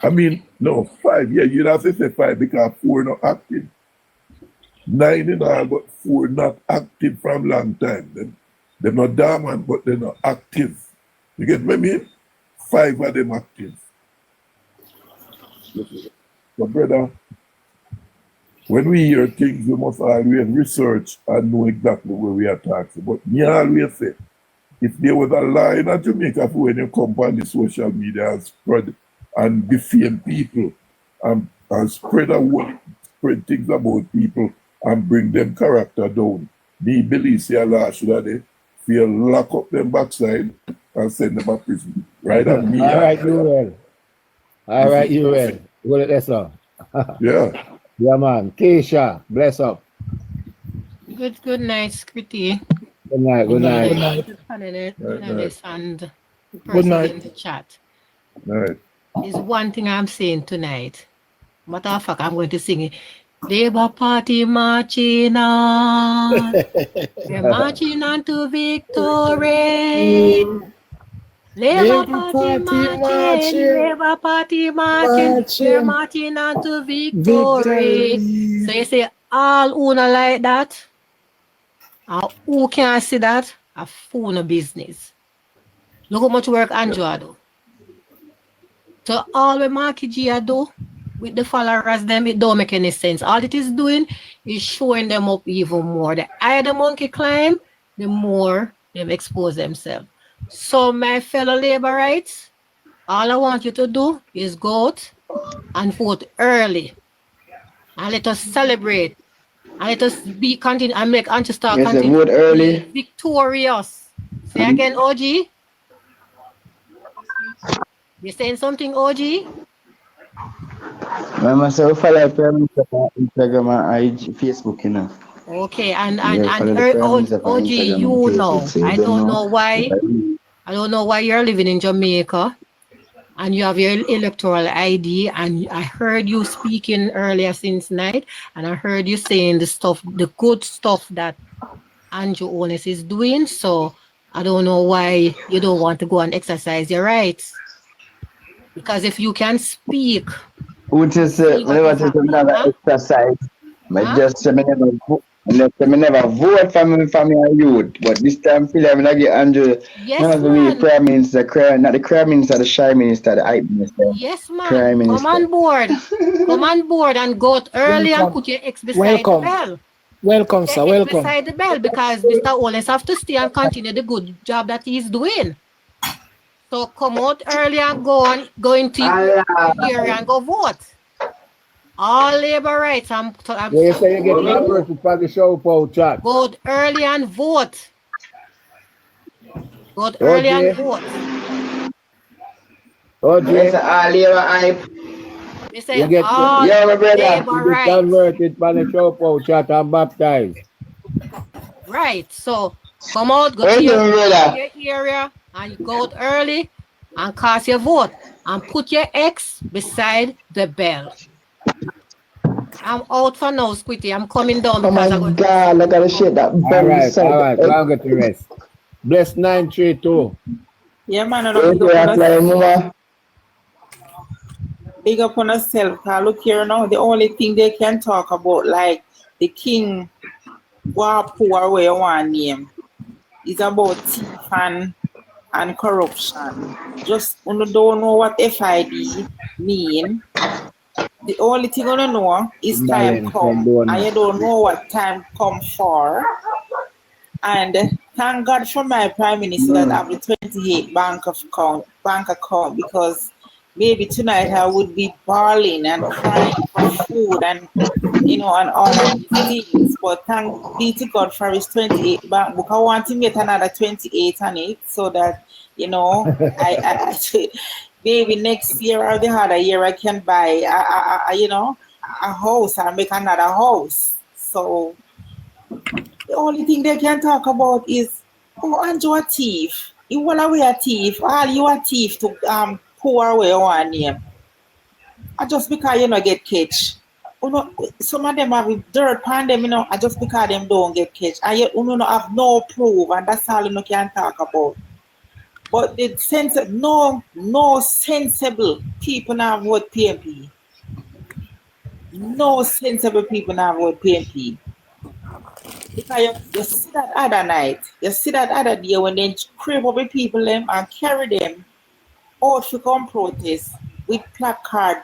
I mean, no, 5. Yeah, you'd have to say 5 because 4 not active. 9 in all, but 4 not active from long time. They're not dormant, but they're not active. You get what I mean? 5 of them active. So, brother, when we hear things, we must always research and know exactly where we are talking. But me always say, if there was a law in Jamaica for when you come on the social media and spread and defame people and spread things about people and bring them character down, me believe say a law should have feel lock up them backside and send them to prison. Right? And me, all right, you will. All right, you will. Well, that's all. Yeah. Yeah, man. Keisha, bless up. Good night, Scritti. Good night. Good night. And the person in the chat. Right. Is one thing I'm saying tonight. Matter of fact, I'm going to sing it. Labour Party marching on. We're marching on to victory. Labour Party marching. Labour Party marching. We're marching on to victory. So you say, all who not like that, and who can't see that, a fool no business. Look how much work Andrew do. So all the Marky G do with the followers, them, it don't make any sense. All it is doing is showing them up even more. The higher the monkey climb, the more them expose themselves. So my fellow Laborites, all I want you to do is go out and vote early. And let us celebrate. And let us be continue and make Anti-Star continue vote early. Victorious. Say again, OG. You saying something, OG? Myself follow Instagram and Facebook, you know. Okay, and OG, you know, I don't know why you're living in Jamaica and you have your electoral ID, and I heard you speaking earlier since night, and I heard you saying the good stuff that Andrew Holness is doing, so I don't know why you don't want to go and exercise your rights. Because if you can speak, which is never another exercise. But just me never vote for my youth. But this time, I'm not get Andrew. Yes, man. Prime Minister, not the Prime Minister, the Shy Minister, the Hype Minister. Yes, man. Come on board. Come on board and go out early and put your ex beside the bell. Welcome, sir. Welcome. Beside the bell, because Mr. Holness have to stay and continue the good job that he's doing. So come out early and go into your area and go vote. All labor rights. You say you get one for the show for chat. Go out early and vote. Go out early and vote. You say you get all labor rights. Converted for the show for chat and baptized. Right. So come out, go to your area, and you go out early and cast your vote and put your X beside the bell. I'm out for now, Squitty. I'm coming down because I'm going to... look at the shit that... All right. I'll get the rest. Bless 932. Yeah, man. I big up on yourself. Look here now, the only thing they can talk about, like the king, poor way one name, is about thief and corruption. Just when you don't know what FID mean, the only thing you know is time come, and you don't know what time come for. And thank God for my Prime Minister that I have the 28 bank account, because maybe tonight I would be bawling and crying for food and and all of these things. But thank be to God for his 28 bank book. I want to get another 28 on it so that I maybe next year or the other year I can buy a house or make another house. So the only thing they can talk about is, Andrew a thief. You want to be a thief. All you a thief to pour away one name. Just because you get catch. Some of them have dirt on them, just because them don't get catch. And yet have no proof, and that's all you can talk about. But the no sensible people now vote PMP. No sensible people now vote PMP. Because you see that other night, you see that other day when they creep up with people them and carry them out to come protest with placard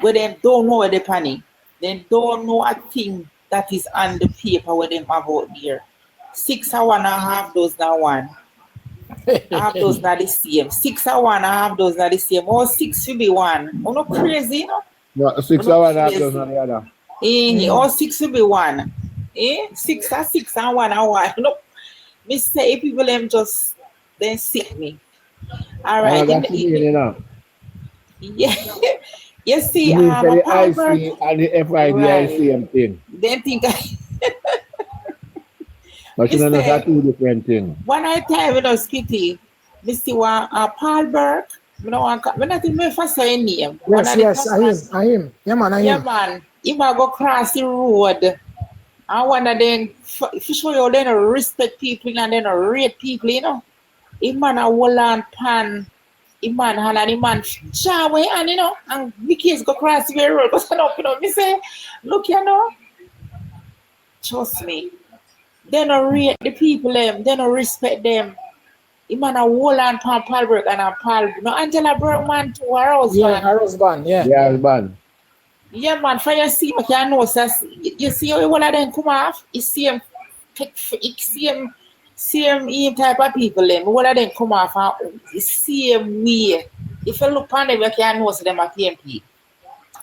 where they don't know where they panic. They don't know a thing that is on the paper where they have out there. 6 or 1 and a half dozen now one. Half dozen are the same. 6 or 1 and a half dozen are the same. Or 6 should be one. Oh, no crazy, you know? No, 6 or 1 and a half dozen on the other. Or 6 should be one. 6 or 6 and 1 and 1. Look, me say people them just then sick me. All right. Yeah. You see, the IC and the FID are the same thing. Then think but you know that's two different things. One time when I was kitty, Mr. Paul Burke, you know, when I think me first say name. Yes, I him. Yeah, man, I him. Yeah, man. If I go cross the road, I want to then show you then respect people and then rate people, you know. If man a hold on pan, if man hand and if man jaw away and you know, and the kids go cross the road, go stand up, you know. Me say, look, you know, trust me. They don't rate the people them, they don't respect them. If man a hold on pan Paul Burke and a Paul, no Angela Bergman to her husband. Yeah, her husband, yeah. Yeah, husband. Yeah, man, for you see, you can know, you see how all of them come off, it's same type of people, them, all of them come off the same way. If you look on them, you can know them at PMP.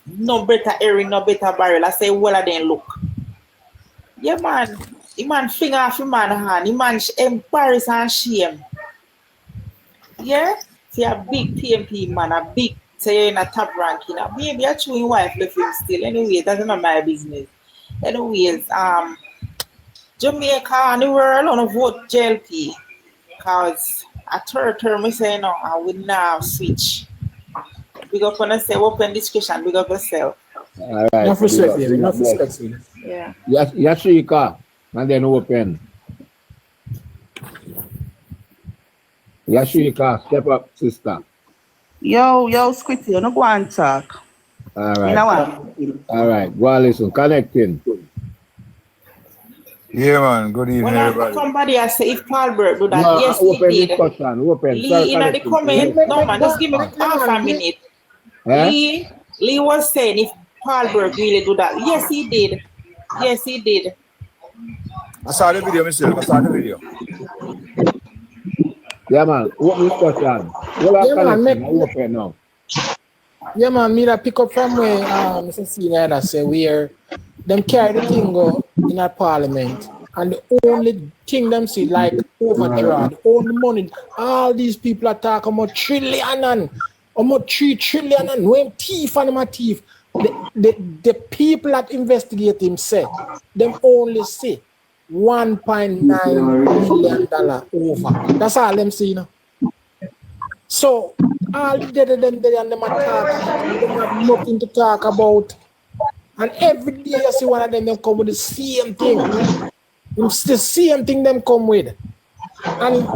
No better earring, no better barrel. I say, all of them look. Yeah, man, the man finger off the man hand, the man embarrass and shame. Yeah, see a big PMP man, a big. Say you're in a top ranking. Maybe you're chewing wife left him still. Anyway, that's not my business. Anyways, Jamaica and the world on a vote JLP. Because a third term, I say no, I will now switch. Big up on say open discussion, big up yourself. All right. Enough respect, enough respect. Yeah. Yashika, and then open. Yashika, step up, sister. Yo, Squitty, you don't go and talk. All right. You know what? All right. Go and listen. Connecting. Yeah, man. Good evening, When everybody. somebody I say if Paul Burke do that, No, yes, open he did. discussion. Open. Lee in the comment, no man, just give me half a minute. Eh? Lee was saying if Paul Burke really do that. Yes, he did. Yes, he did. I saw the video myself. I saw the video. Yeah, man. Open discussion. Yeah, man, Open now. Yeah, man, me that pick up from where Mr. Senior that say where them carry the thing go in our parliament and the only thing them see like overdraw, the only money, all these people are talking about trillion and almost 3 trillion and when thief and my thief. The people that investigate him say them only say $1.9 million over. That's all them see now. So all the dead of them there and them attack, they have nothing to talk about. And every day you see one of them come with the same thing. It's the same thing them come with. And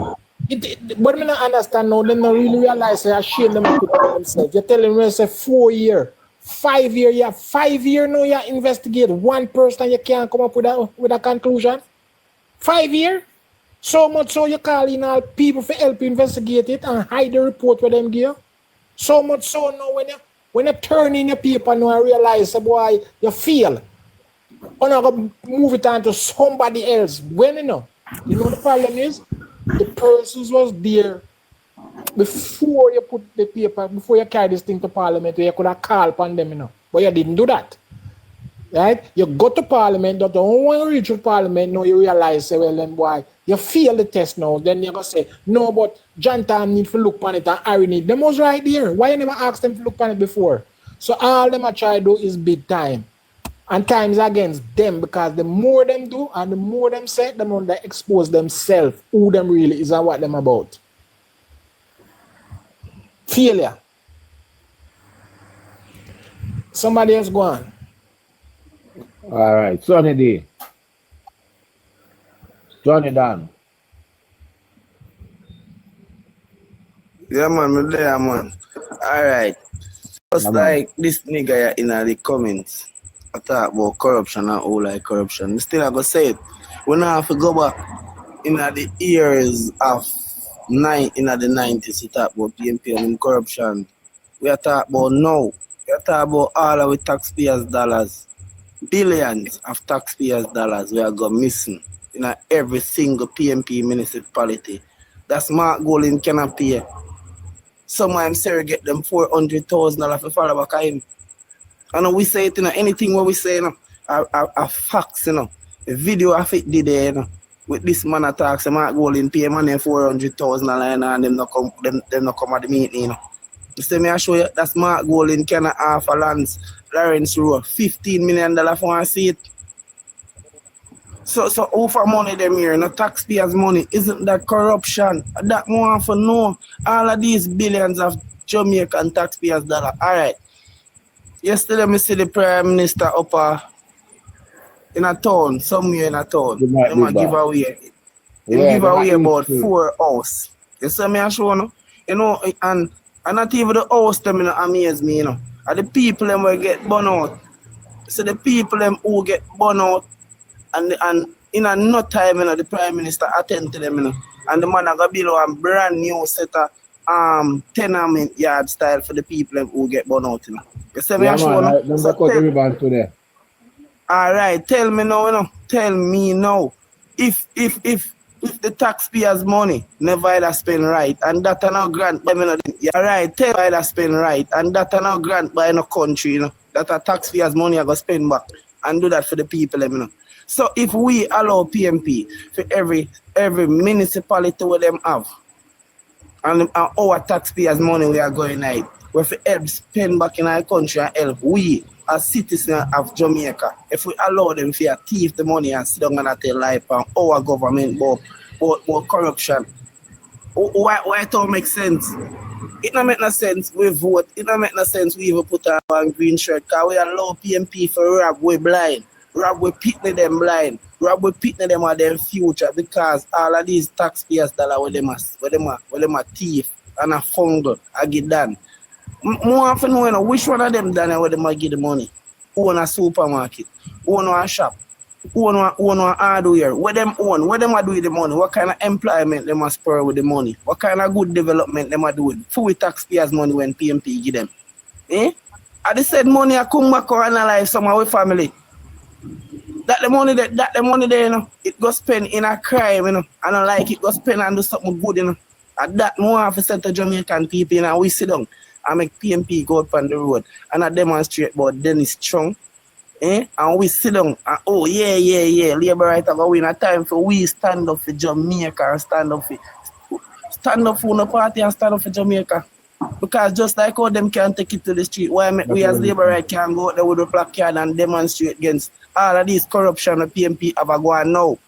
but I don't understand now, they don't really realize they are ashamed them to put themselves. You're telling me say 4 year, 5 year, yeah, 5 year now you investigate one person and you can't come up with a conclusion. 5 year? So much so you call in all people to help you investigate it and hide the report with them give. So much so now when you turn in your paper now and realize boy you fail. You're not gonna move it on to somebody else. When you know the problem is the persons was there before you put the paper, before you carry this thing to parliament, you could have called upon them, but you didn't do that. Right? You go to parliament, don't want to reach to parliament, now you realize, say, well, then, boy, you fail the test now, then you're going to say, no, but John Tam need to look upon it and Harry need. Them was right there. Why you never asked them to look upon it before? So all them I try to do is big time. And times against them, because the more them do and the more them say, the more they expose themselves, who them really is and what them about. Failure. Somebody else go on. All right. Sunny D. Johnny Dan. Yeah, man, me there, man. Alright. Just Yeah, man. like this nigga in the comments, I talk about corruption and all like corruption. Me still I go say it. We now have to go back in the years of in the 90s to talk about PMP and corruption. We are talking about now. We are talking about all of the taxpayers' dollars. Billions of taxpayers' dollars we are going missing in every single PMP municipality. That's Mark Golin cannot pay. Someone say get them $400,000 for follow back him. And we say it, anything what we say, are facts, The video of it did there, with this man attacks, Mark Golin pay money $400,000 and them not come at the meeting, You see me I show you that's Mark Golin cannot half a Lance Lawrence Road, $15 million for a seat. So over money them here, no taxpayers' money, isn't that corruption? That more for no. All of these billions of Jamaican taxpayers' dollar. Alright. Yesterday I see the Prime Minister up in a town, somewhere in a town. They might give away. They give away about 4 houses. You see me I show and not even the house them amaze me, And the people them will get burn out. So the people them who get burn out and in a no time, the Prime Minister attend to them, And the man got build a brand new set of tenement yard style for the people who get burn out, You see me Yeah, I show man. So cut the ribbon today. Alright, tell me now, Tell me now. If the taxpayers' money never either spend right, and that are not grant by alright, tell me either spend right, and that are not grant by no country, That are taxpayers' money are gonna spend back and do that for the people, So if we allow PMP for every municipality where them have, and our taxpayers' money we are going out, we have to help spend back in our country and help we as citizens of Jamaica, if we allow them to thief the money and sit down and tell life on our government about corruption, why it don't make sense? It don't make no sense we vote. It don't make no sense we even put on green shirt because we allow PMP for rob we blind. Rob we pitney them blind. Rob we pitney them at their future because all of these taxpayers dollar where them a thief and a fungal I get done. More often know which one of them done where they might get the money. Who own a supermarket, who own a shop, who own a hardware, where them own, where them are doing the money, what kind of employment they must spur with the money, what kind of good development they are doing, full taxpayers' money when PMP give them. I just said money I come back or analyze some of our family. That the money there, it go spend in a crime, I don't like it go spend and do something good, And that more of a set of Jamaican people, and we sit down and make PMP go up on the road and I demonstrate about Dennis Strong. And we sit down and Labour right are going a time for we stand up for Jamaica and stand up for the party and stand up for Jamaica. Because just like how them can take it to the street, why we as Labour right can go out there with a placard and demonstrate against all of this corruption the PMP have a go on now.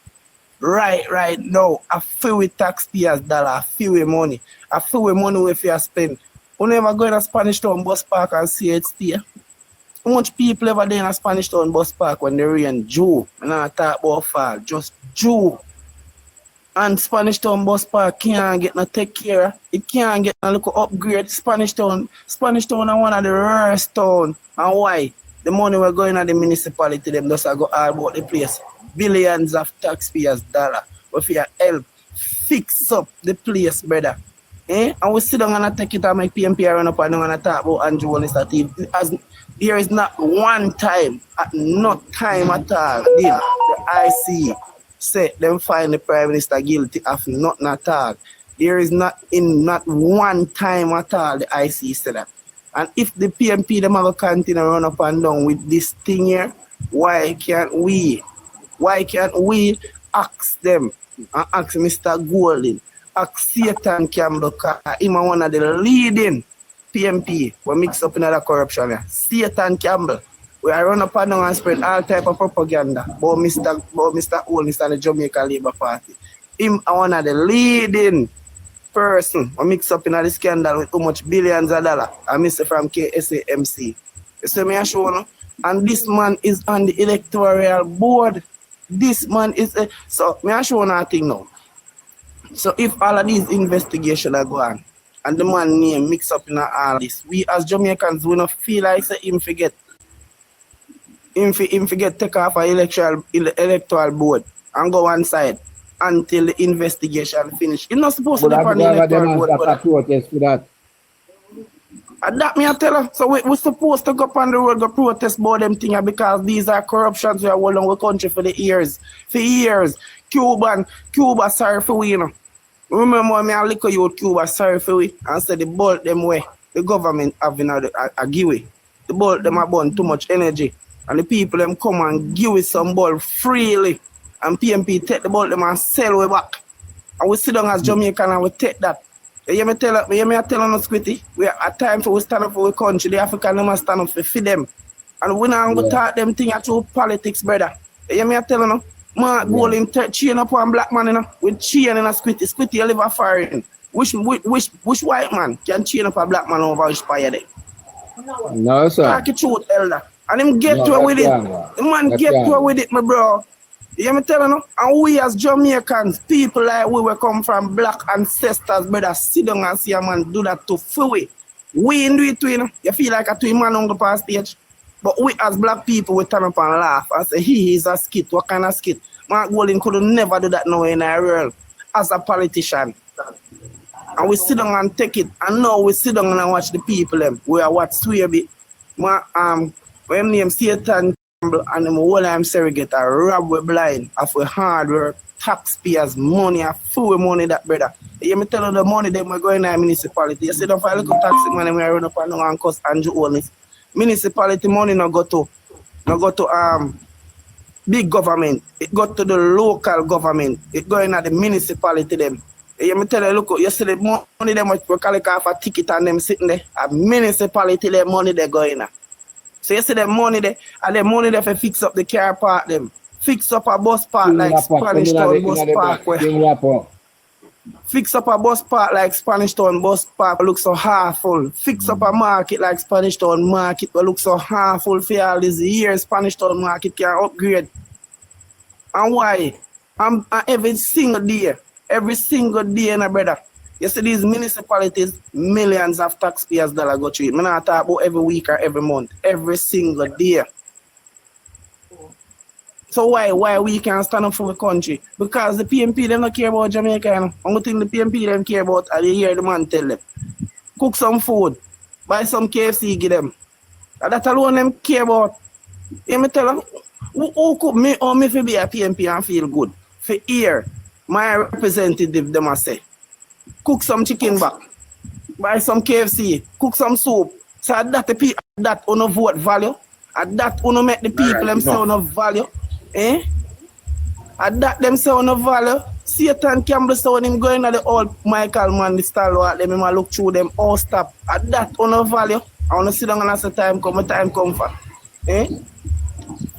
Right now, I feel with taxpayers' dollar, I feel with money. I feel with money if you spend. We never go in a Spanish Town bus park and see it stay. How much people ever there in a Spanish Town bus park when they rain? Jew. And I talk about fall, just Jew. And Spanish Town bus park can't get no take care. It can't get no look upgrade. Spanish Town is one of the rarest town. And why? The money we're going at the municipality, them just go all about the place. Billions of taxpayers' dollar. If you help fix up the place, brother. And we sit down and take it and make PMP run up and down and talk about Andrew Holness. There is not one time, not time at all, did the IC say them find the Prime Minister guilty of nothing at all. There is not one time at all the IC said that. And if the PMP them have continue run up and down with this thing here, why can't we ask them and ask Mr. Golden, ask Satan Campbell, him one of the leading PMP we mix up in other corruption. Satan Campbell, we are run up and down and spread all type of propaganda about Mr. Holness and the Jamaica Labour Party. Him one of the leading person we mix up in the scandal with how much billions of dollars. I miss it from KSAMC. You see me I show you? And this man is on the electoral board. This man is so me I show you nothing now. So if all of these investigations are going, and the man name mix up in all this. We as Jamaicans, we not feel like say him forget take off a electoral board and go one side until the investigation finish. It's not supposed to be on the electoral board. Protest for that. And that me I tell her. So we're supposed to go up on the road, go protest about them things because these are corruptions we are holding our country for years. For years. Cuba sorry for we, you know. Remember when I look at you Cuba sorry for we and say the bolt them way the government having a giveaway. The bolt them have burn too much energy. And the people them come and give us some ball freely. And PMP take the ball them and sell it back. And we sit down as Jamaican and we take that. You me tell us, Squitty, we are at time for we stand up for our country. The African them must stand up for them. And we not go talk them thing through politics, brother. You me tell us, man, goal him chain up on black man, you know, with chain in a Squitty. Squitty, you live a foreign. Which white man can chain up a black man over his fire there? No, sir. Talk the truth, elder. And him get to it with it. The man get to it with it, my bro. You me telling you? And we as Jamaicans, people like we come from black ancestors, brother, sit down and see a man do that to free. We do it to you know. You feel like a twin man on the past stage. But we as black people, we turn up and laugh and say, he is a skit. What kind of skit? Mark Golding could never do that now in our world as a politician. And we sit down and take it. And now we sit down and watch the people them. We are what Swearby. When name Satan and them whole I'm surrogate a rob we blind of we hard work, taxpayers money, a full money that brother. You me tell you the money them we going in municipality. You see don't find little taxi money we run up and cost Andrew Holness. Municipality money no go to big government. It go to the local government. It go in at the municipality them. You me tell you look you see the money them we call it off a ticket and them sitting there. A municipality the money they go in. So you see the money there, and the money there for fix up the car park them. Fix up a bus park like Spanish Town bus park. Fix up a bus park like Spanish Town bus park look so half full. Fix up a market like Spanish Town market will look so half full for all these years Spanish Town market can upgrade. And why? Every single day, my brother. You see these municipalities, millions of taxpayers dollar go through it. I'm not talking about every week or every month, every single day. So why we can't stand up for the country? Because the PMP they don't care about Jamaica. You know? Only thing the PMP them care about are they hear the man tell them. Cook some food, buy some KFC, give them. And that alone them care about. You me tell them, who could me or me for be a PMP and feel good? For here, my representative them must say. Cook some chicken back, buy some KFC, cook some soup. So that the people that on vote value, and that on make the people themselves on value, eh? And that themselves on value. Satan Campbell so him going at the old Michael man the style what them him look through them all stop. And that on value. I wanna sit down and as the time come for. Eh?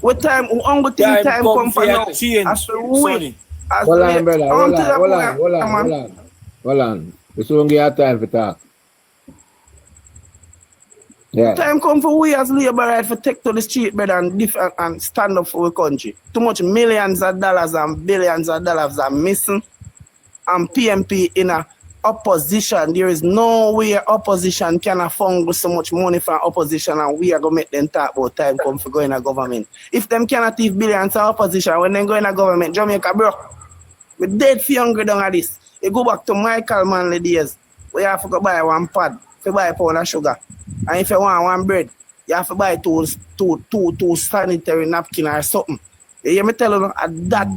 What time time come for now? As the way. Hold on, brother. Hold on. This won't get time for talk. Yeah. Time come for we as labor right for take to the street, brother, and stand up for the country. Too much millions of dollars and billions of dollars are missing. And PMP in a opposition. There is no way opposition can fungal so much money from opposition and we are going to make them talk about time come for going to government. If them cannot give billions of opposition when they go in a government, Jamaica, bro, we're dead for hungry down at this. You go back to Michael Manley days, where you have to go buy one pad, you buy a pound of sugar. And if you want one bread, you have to buy two sanitary napkins or something. You hear me tell you, that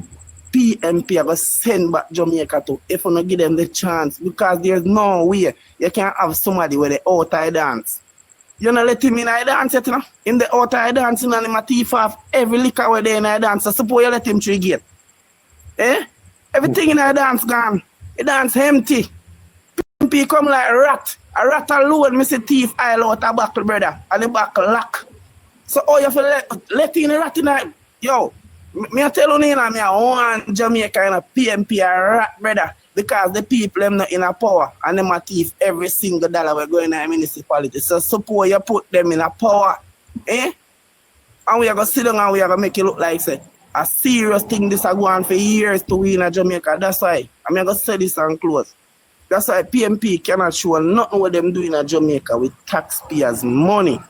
PMP are going to send back Jamaica to if you don't give them the chance. Because there's no way you can have somebody with the outside dance. You don't let him in a dance yet, you know? In the outside dance, you know, him a thief off every liquor where they in a dance. So suppose you let him through gate. Eh? Everything in a dance gone. The dance empty. PMP come like a rat. A rat alone, me see thief aisle out a buckle, brother. And the buckle lock. So you have to let in a rat in a... Yo, me I tell you now, me I want Jamaica in a PMP a rat, brother. Because the people them not in a power. And them a thief every single dollar we're going in a municipality. So suppose you put them in a power. Eh? And we are going to sit down and we are going to make it look like, say, a serious thing this has gone on for years to win in Jamaica. That's why I'm going to say this and close. That's why PMP cannot show nothing what them doing in Jamaica with taxpayers' money.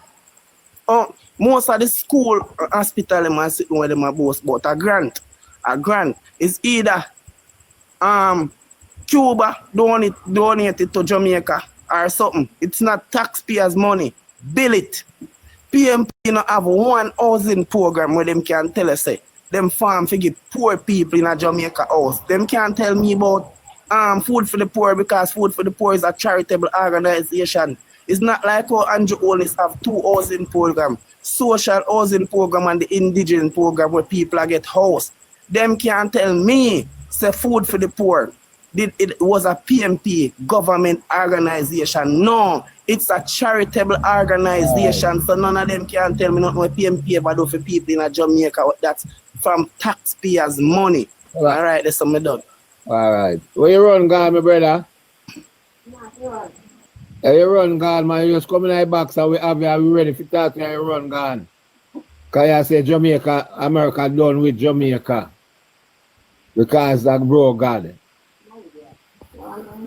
Most of the school hospital them are sitting where them are boast about a grant. A grant is either Cuba donate it to Jamaica or something. It's not taxpayers' money. Bill it. PMP not have one housing program where them can tell us say them farm to give poor people in a Jamaica house. Them can't tell me about food for the poor because food for the poor is a charitable organization. It's not like how Andrew Holness have 2 housing program, social housing program and the indigenous program where people get house. Them can't tell me say food for the poor. It was a PMP government organization. No, it's a charitable organization. So none of them can tell me nothing what PMP ever do for people in Jamaica. That's from taxpayers' money. All right, that's something done. All right. Where you run, God, my brother? Hey, you run, God, man. You just come in the box and we ready for talk. You run, God. Because you say Jamaica, America done with Jamaica. Because that bro, God.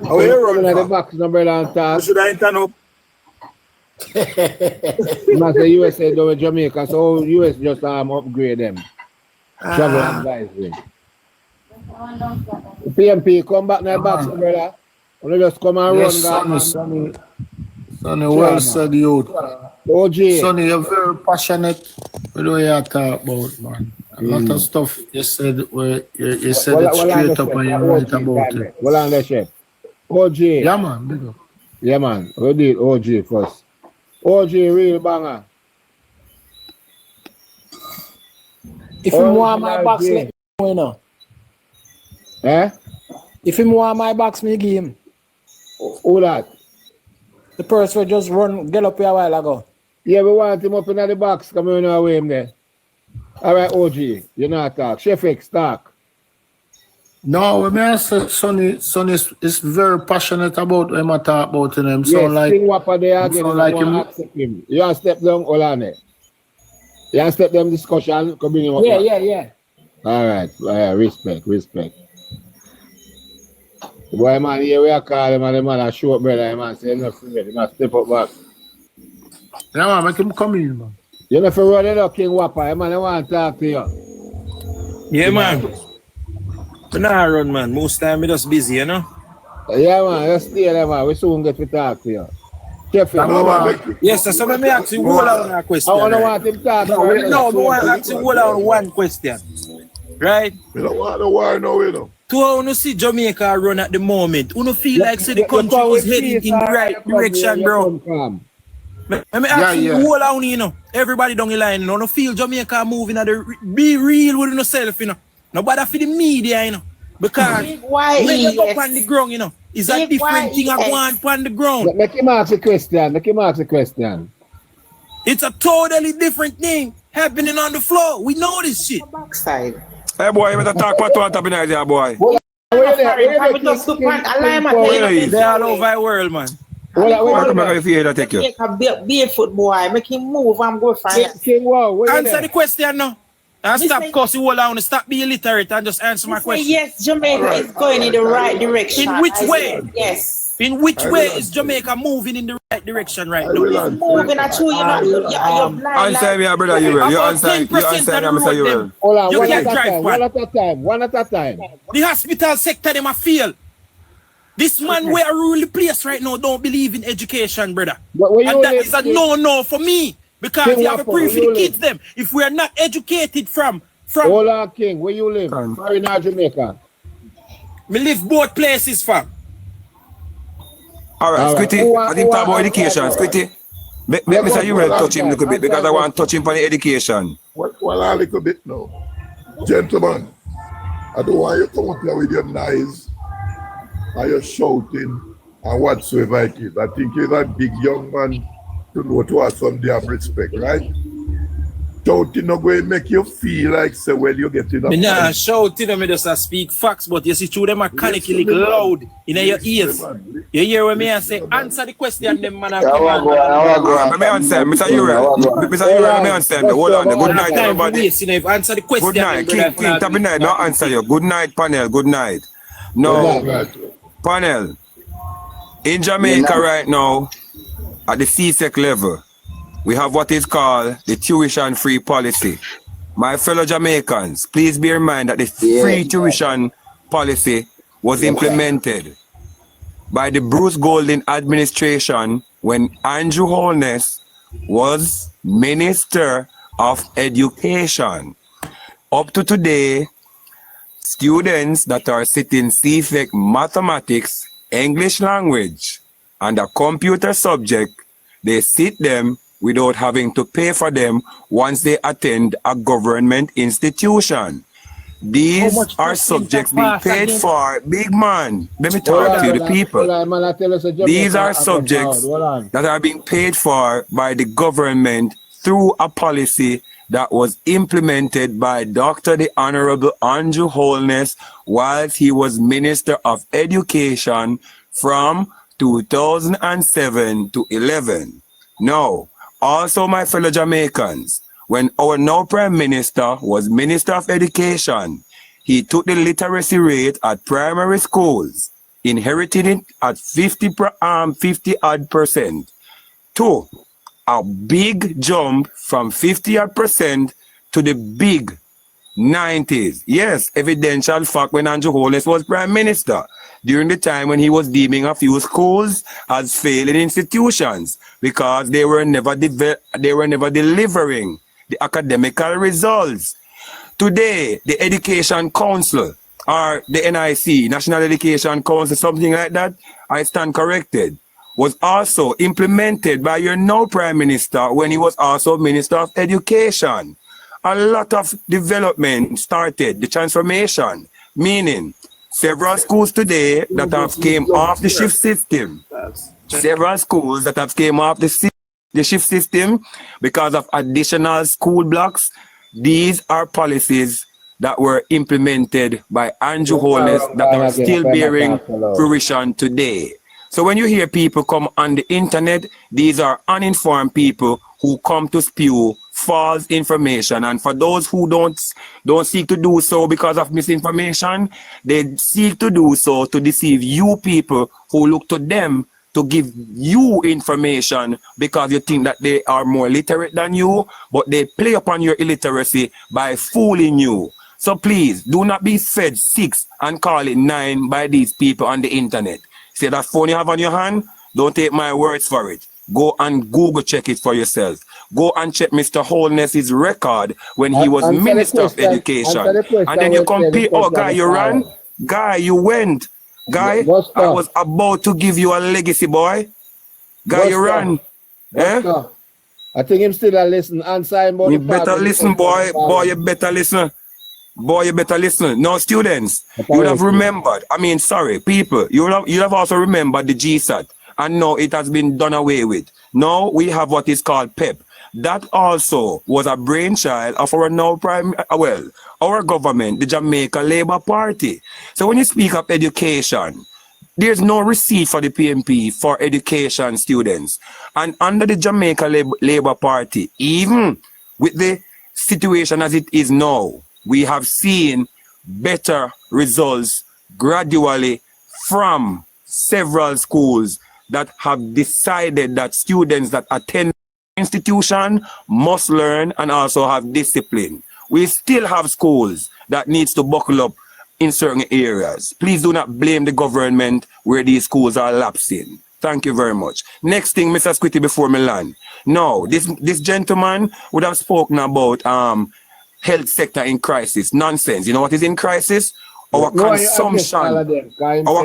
How you run, in the box, no brother, and talk. Should I turn up? You must say USA done with Jamaica, so US just upgrade them. Travel advisory. PMP, come back in the box, brother. You just come and yes, run, God. Sonny, well said, youth. OG. Sonny, you're very passionate with what you talk about, man. A lot of stuff you said where you said it straight up and you're right about it. Well on the chef. OG. Yeah, man. Big up. Yeah, man. We did OG first. OG, real banger. If you want my box, let me know. Eh? If you want my box, me give him. Who that? The person who just get up here a while ago. Yeah, we want him up in the box. Come on away him there. All right, OG, you not talk. Chef X, talk. No, when I say Sonny is very passionate about what I talk about him. Yes, So like, Wapper there again, like him. You want to step down, Olane? You want to step down discussion? Come bring him up. Yeah. All right, respect. Boy, man, here we are calling him and the man a short brother, man, say enough for it. He must step up back. Yeah, man, make him come in, man. You know, for running up, King Wapper, man, I want to talk to you. Yeah, man. I not run, man. Most time I just busy, you know? Yeah, man, just stay there, man. We soon get to talk to you. Chef, yes, so let me ask you one question. I don't want him to talk. No, I want to ask you one question. Right? We don't want to war now, you know. To how you see Jamaica run at the moment, you feel like the country was heading in the right direction, bro? Let me ask you, whole on, you know, everybody down the line, you know, feel Jamaica moving at the be real with yourself, you know. Nobody for the media, you know. Because when you go on the ground, you know, it's a different thing I want on the ground. Make him ask a question. It's a totally different thing happening on the floor. We know this shit. Backside. Hey, boy, you better talk about what happening there, boy. They all over the world, man. Barefoot boy, make him move and go for it. Answer the question now. And stop cussing all around. Stop being illiterate and just answer my question. Yes, Jamaica is going in the right direction. In which way? Yes. In which way is Jamaica moving in the right direction right now? It's moving at you, you're blind. Answer me, brother, you will. You answer me, Mr. You will. Hold on, one at a time. The hospital sector, them a fail. This man where I rule the place right now don't believe in education, brother. And that is a no for me. Because you have a brief for the kids them. If we are not educated from Hold on, King, where you live? Sorry, not Jamaica. Me live both places, fam. All right, Squitty, I think talk about education, Squitty. Make me say you will touch him a little bit because I want to touch him on the education. Well, a little bit now. Gentlemen, I don't want you to come up here with your knives and you're shouting and whatsoever it is. I think you're a big young man to know to have some damn respect, right? Shouting not going to make you feel like, say, well, you're getting up. Nah, shouting them, just speak facts, but you see, through them mechanically loud in your ears. You hear what me I say? Answer the question, them man. Let me answer, Mr. Uriel. Mr. Uriel, let me answer. Hold on. Good night, everybody. Answer the question. Good night. King, top night, no answer you. Good night, panel. Good night. No, panel. In Jamaica right now, at the civic level, we have what is called the tuition-free policy. My fellow Jamaicans, please bear in mind that the free tuition policy was implemented by the Bruce Golding administration when Andrew Holness was Minister of Education. Up to today, students that are sitting civic mathematics, English language, and a computer subject, they sit them without having to pay for them once they attend a government institution. These are subjects being paid for. Big man, let me talk to you, the people. These are subjects that are being paid for by the government through a policy that was implemented by Dr. the Honorable Andrew Holness whilst he was Minister of Education from 2007 to 11. Now, also my fellow Jamaicans, when our now Prime Minister was Minister of Education, he took the literacy rate at primary schools, inherited it at 50 odd percent, to a big jump from 50 odd percent to the big 90s. Yes, evidential fact when Andrew Holness was Prime Minister, during the time when he was deeming a few schools as failing institutions because they were never delivering the academical results. Today, the Education Council or the NIC, National Education Council, something like that, I stand corrected, was also implemented by your now Prime Minister when he was also Minister of Education. A lot of development started, the transformation, meaning several schools today that have came off the shift system, several schools that have came off the shift system because of additional school blocks. These are policies that were implemented by Andrew Holness that are still bearing fruition today. So when you hear people come on the internet, these are uninformed people who come to spew false information. And for those who don't seek to do so because of misinformation, they seek to do so to deceive you people who look to them to give you information because you think that they are more literate than you, but they play upon your illiteracy by fooling you. So please, do not be fed 6 and call it 9 by these people on the internet. See that phone you have on your hand? Don't take my words for it. Go and Google check it for yourself. Go and check Mr. Holness's record when he was Minister of Education. And then you compare, oh, Guy, you ran? Guy, you went. Guy, I was about to give you a legacy, boy. Guy, you ran. Eh? I think him still a listen. You better listen, boy. Boy, you better listen. Boy, you better listen. Now, students, you would have remembered, people, you would have also remembered the GSAT. And now it has been done away with. Now we have what is called PEP. That also was a brainchild of our our government, the Jamaica Labour Party. So when you speak of education, there's no receipt for the PMP for education students. And under the Jamaica Labour Party, even with the situation as it is now, we have seen better results gradually from several schools that have decided that students that attend institution must learn and also have discipline. We still have schools that needs to buckle up in certain areas. Please do not blame the government where these schools are lapsing. Thank you very much. Next thing, Mr. Squitty, before me land. No, this gentleman would have spoken about health sector in crisis. Nonsense. You know what is in crisis? Our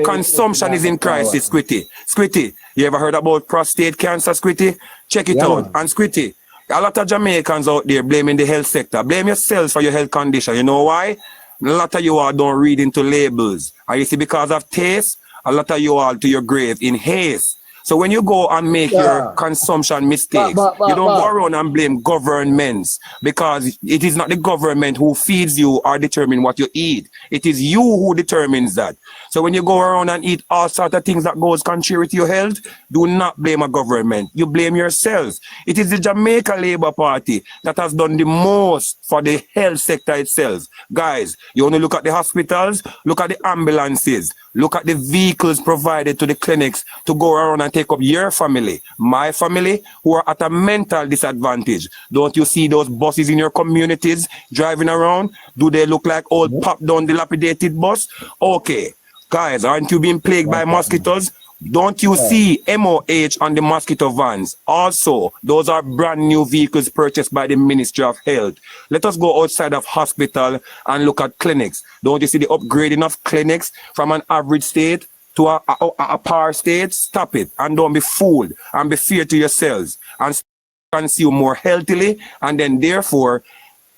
consumption is in crisis, Squitty. Squitty, you ever heard about prostate cancer, Squitty? Check it out. And Squitty, a lot of Jamaicans out there blaming the health sector. Blame yourselves for your health condition. You know why? A lot of you all don't read into labels. And you see, because of taste, a lot of you all to your grave in haste. So when you go and make your consumption mistakes, you don't go around and blame governments, because it is not the government who feeds you or determine what you eat. It is you who determines that. So when you go around and eat all sorts of things that goes contrary to your health, do not blame a government. You blame yourself. It is the Jamaica Labour Party that has done the most for the health sector itself. Guys, you want to look at the hospitals, look at the ambulances, look at the vehicles provided to the clinics to go around and take up your family, my family, who are at a mental disadvantage. Don't you see those buses in your communities driving around? Do they look like old popped down dilapidated bus? Okay, guys, aren't you being plagued by mosquitoes? Don't you see MOH on the mosquito vans? Also, those are brand new vehicles purchased by the Ministry of Health. Let us go outside of hospital and look at clinics. Don't you see the upgrading of clinics from an average state to a power state? Stop it and don't be fooled and be fair to yourselves and consume more healthily, and then therefore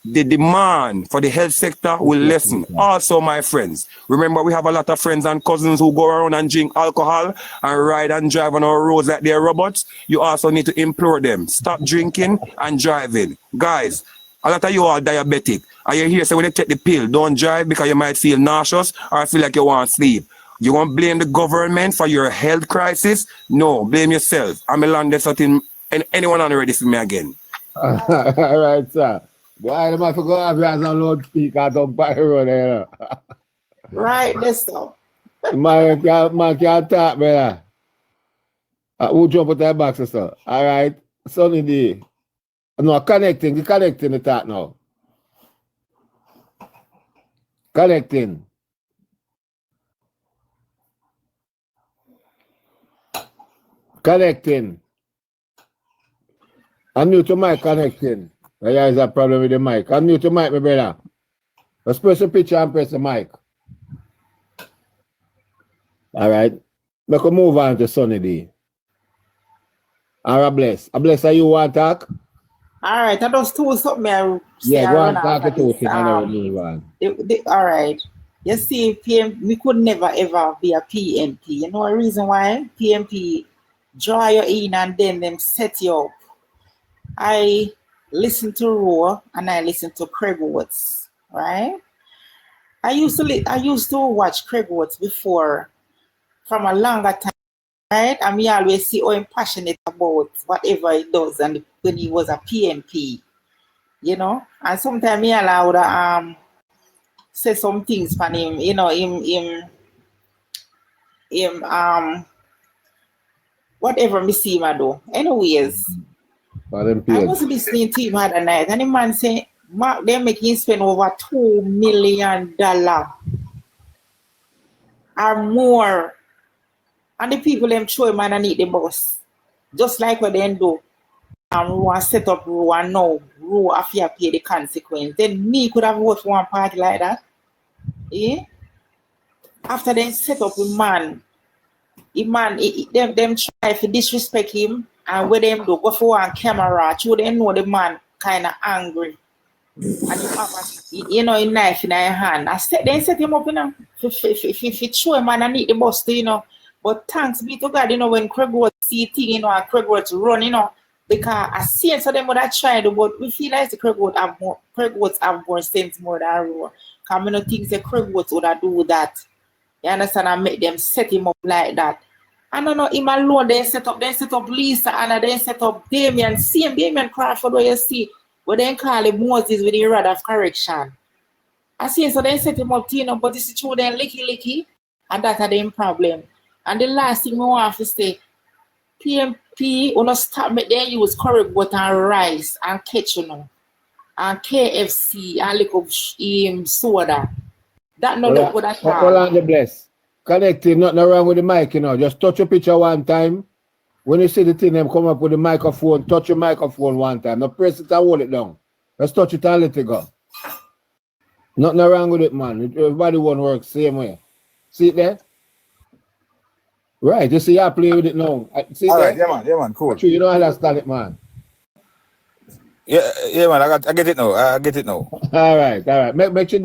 the demand for the health sector will lessen. Also, my friends, remember we have a lot of friends and cousins who go around and drink alcohol and ride and drive on our roads like they're robots. You also need to implore them, stop drinking and driving. Guys, a lot of you are diabetic. Are you here? So when you take the pill, don't drive because you might feel nauseous or feel like you want to sleep. You want to blame the government for your health crisis? No, blame yourself. I'm a landed something, and anyone on ready for me again. All right, sir. Why am I forgot to have a loudspeaker down by the road there? Right, this so. Man can't talk, brother. Who jump at that box, sir? All right, Sunny D. No, connecting the talk now. Connecting. Unmute your mic, connecting. There is a problem with the mic. Unmute your mic, my brother. Let's press the picture and press the mic. All right. We can move on to Sunny D. All right, bless. I bless, you want to talk? All right, I just told something. Yeah, go on, talk to it and move on. All right. You see, we could never ever be a PMP. You know the reason why? PMP draw you in and then them set you up. I listen to Roar and I listen to Craig Watts, right? I used to watch Craig Watts before from a longer time, right? And me always see how I'm passionate about whatever he does, and when he was a PMP, you know. And sometimes me allowed say some things for him, you know, him whatever me see him do. Anyways, I was listening to him other night, and the man say, Mark, they're making spend over $2 million or more. And the people them show him and need the boss. Just like what they do. We set up Row and now Row after pay the consequence. Then me could have voted for one party like that. Yeah? After they set up a man, them try to disrespect him, and when them do go for one camera, so they know the man kind of angry. And you have a knife in your hand. They set him up, you know, if you show him and need the bus, you know. But thanks be to God, you know, when Craig Watts see thing, you know, and Craig Watts run, you know, because I see some of them would have tried, but we feel like the Craig Watts have more sense more than Roar. Because I don't think the Craig Watts would have do that. You understand? And make them set him up like that. I don't know, him alone, they set up Lisa, and they set up Damien, same Damien Crawford, where you see, where they call him Moses with the rod of correction. I see, so they set him up, you know, but this is true, then licky, and that's the problem. And the last thing I want to say, PMP will not stop me, they use curry butter and rice and ketchup, you know, and KFC and little soda. That no look good at all. Hold on, the bless. Connecting, nothing wrong with the mic, you know. Just touch your picture one time. When you see the thing, them come up with the microphone, touch your microphone one time. Now press it and hold it down. Just touch it and let it go. Nothing wrong with it, man. Everybody won't work same way. See it there? Right, you see I play with it now. See all there? right, yeah, man, cool. True, you don't understand it, man. Yeah, man, I get it now. All right. Make sure.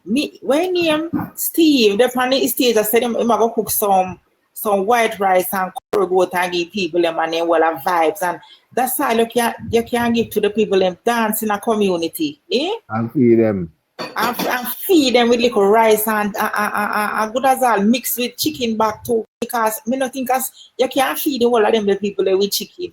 Me when him Steve, the funny stage, I said him I go cook some some white rice and curry goat and give people them and then well have vibes, and that's all you can give to the people them dance in a community, eh? And feed them. And feed them with little rice and good as all mixed with chicken back too, because me not think as you can't feed the whole of them the people with chicken.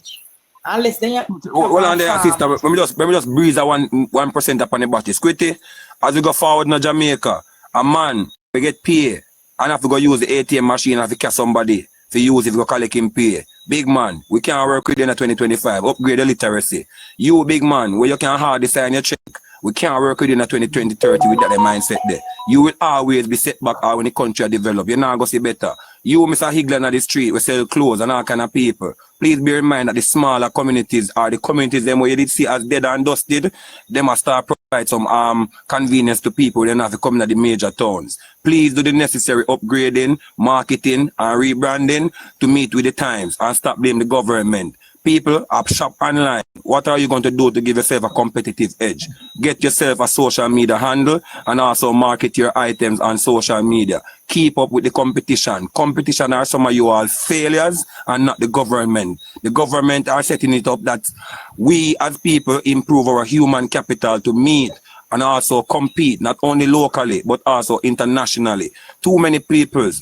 Unless they hold on there, sister. Let me just breeze a 1% upon the body. Squitty, as we go forward in Jamaica, a man we get pay and have to go use the ATM machine and catch somebody to use if you go collect him pay. Big man, we can't work with you in 2025. Upgrade the literacy. You big man, where you can hardly sign your check. We can't work with you in 2020, 30 with that mindset there. You will always be set back when the country develop. You're not going to see better. You, Mr. Higland on the street, we sell clothes and all kind of people. Please bear in mind that the smaller communities are the communities them where you did see as dead and dusted, they must start provide some convenience to people. They don't have to come into the major towns. Please do the necessary upgrading, marketing and rebranding to meet with the times and stop blaming the government. People are shop online. What are you going to do to give yourself a competitive edge? Get yourself a social media handle and also market your items on social media. Keep up with the competition. Competition are some of you all failures and not the government. The government are setting it up that we as people improve our human capital to meet and also compete not only locally but also internationally. Too many people,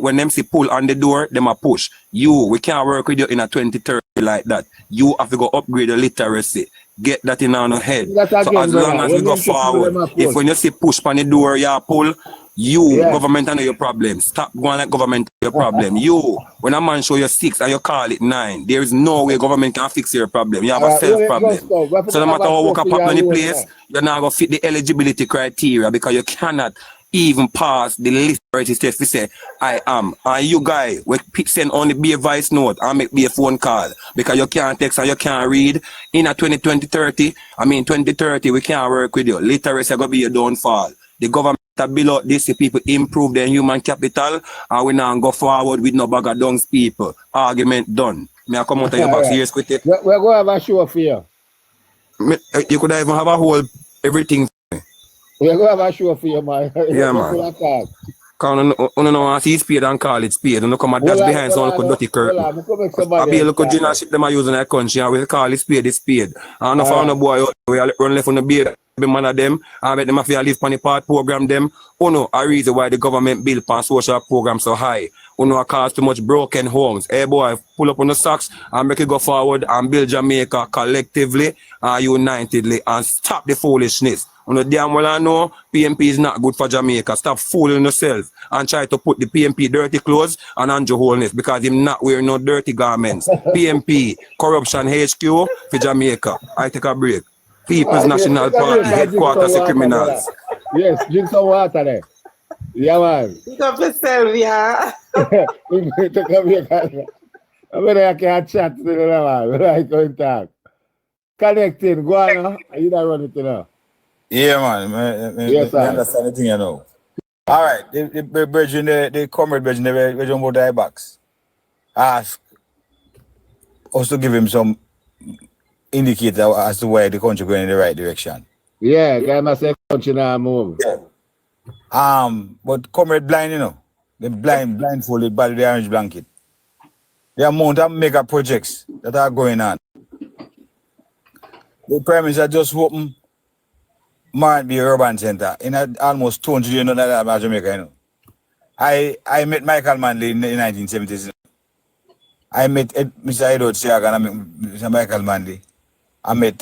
when them see pull on the door, them a push. We can't work with you in a 2030 like that. You have to go upgrade the literacy. Get that in our head. So as long as we go forward, if when you see push on the door, you pull, government I know your problem. Stop going like government your problem. When a man show you 6 and you call it 9, there is no way government can fix your problem. You have a self problem. So no matter how work up in the place, you're not going to fit the eligibility criteria because you cannot even pass the literacy test to say, I am. And you guys, we send only be a voice note and make be a phone call because you can't text and you can't read. In a 2030, we can't work with you. Literacy is going to be your downfall. The government build out this, people improve their human capital, and we now go forward with no bag of dungs people. Argument done. May I come out of your box here quickly? We're going to have a show for you. You could even have a whole everything. We're going to have a show for you, man. Yeah, man. Because you know, see spade and call it spade. You come and that's behind some little dirty curtain. I be a little general ship them are using in the country and we call it spade. I don't know if no boy we run left on the beard. Man of them and make them have to live on the part program them. A reason why the government build on social program so high. Cause too much broken homes. Hey boy, pull up on the socks and make it go forward and build Jamaica collectively and unitedly and stop the foolishness. Damn well I know PMP is not good for Jamaica. Stop fooling yourself and try to put the PMP dirty clothes on Andrew Holness because him not wearing no dirty garments. PMP, corruption HQ for Jamaica. I take a break. People's National Party headquarters of criminals. Yes, drink some water there. Yeah, man. Pick up yourself, yeah. I'm going to chat to the man. Right, going to talk. Connecting, go on. You don't run it now. Yeah, man. Yes, I understand the thing, you know. All right, the brethren, the comrade brethren, they jump out their box. Ask us to give him some indicator as to why the country going in the right direction. Yeah, guy must say country now move. Yeah. But comrade blind, you know. They blindfolded by the orange blanket. The amount of mega projects that are going on. The Prime Minister just opened Martin Urban Center in almost 200 years in Jamaica, you know. I met Michael Manley in the 1970s. I met Mr. Edward Siaga and I met Mr. Michael Manley. I met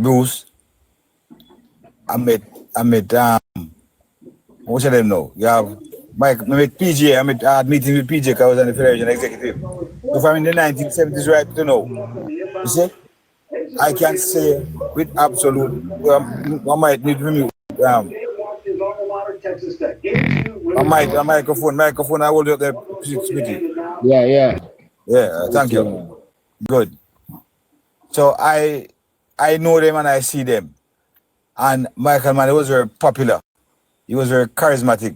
Bruce. I met what's your name now? You have Mike. I met PJ. I had meeting with PJ because I was on the Federation Executive. So from in the 1970s right to now, you see, I can say with absolute. I might need to remove a microphone. I hold up there. Yeah. Thank you. Good. So I know them and I see them. And Michael Mann was very popular. He was very charismatic.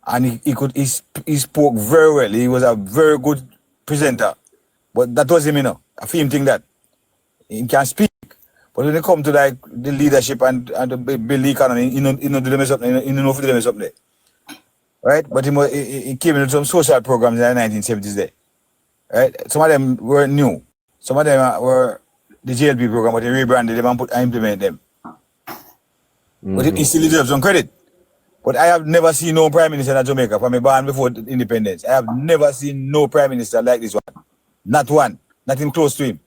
And he spoke very well. He was a very good presenter. But that was him, you know. I feel him think that. He can speak. But when it comes to like the leadership and the build the economy, he don't do them something. He don't know if they do something. right? But he came into some social programs in the 1970s there, right? Some of them were new. Some of them were the JLP program, but he rebranded them and implemented them. But he still deserves some credit. But I have never seen no prime minister in Jamaica from a born before independence. I have never seen no prime minister like this one. Not one. Nothing close to him.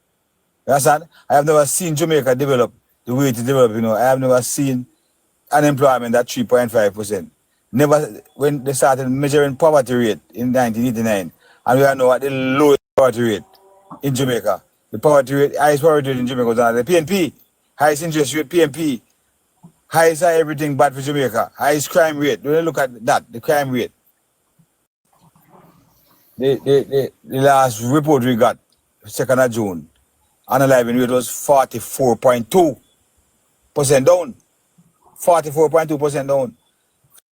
You understand? I have never seen Jamaica develop the way it developed, you know. I have never seen unemployment at 3.5%. Never, when they started measuring poverty rate in 1989, and we are now at the lowest poverty rate in Jamaica. The poverty rate, highest poverty rate in Jamaica was under the PNP, highest interest rate, PNP, highest everything bad for Jamaica, highest crime rate. When you look at that, the crime rate. The last report we got, 2nd of June, unaliving rate was 44.2% down. 44.2% down.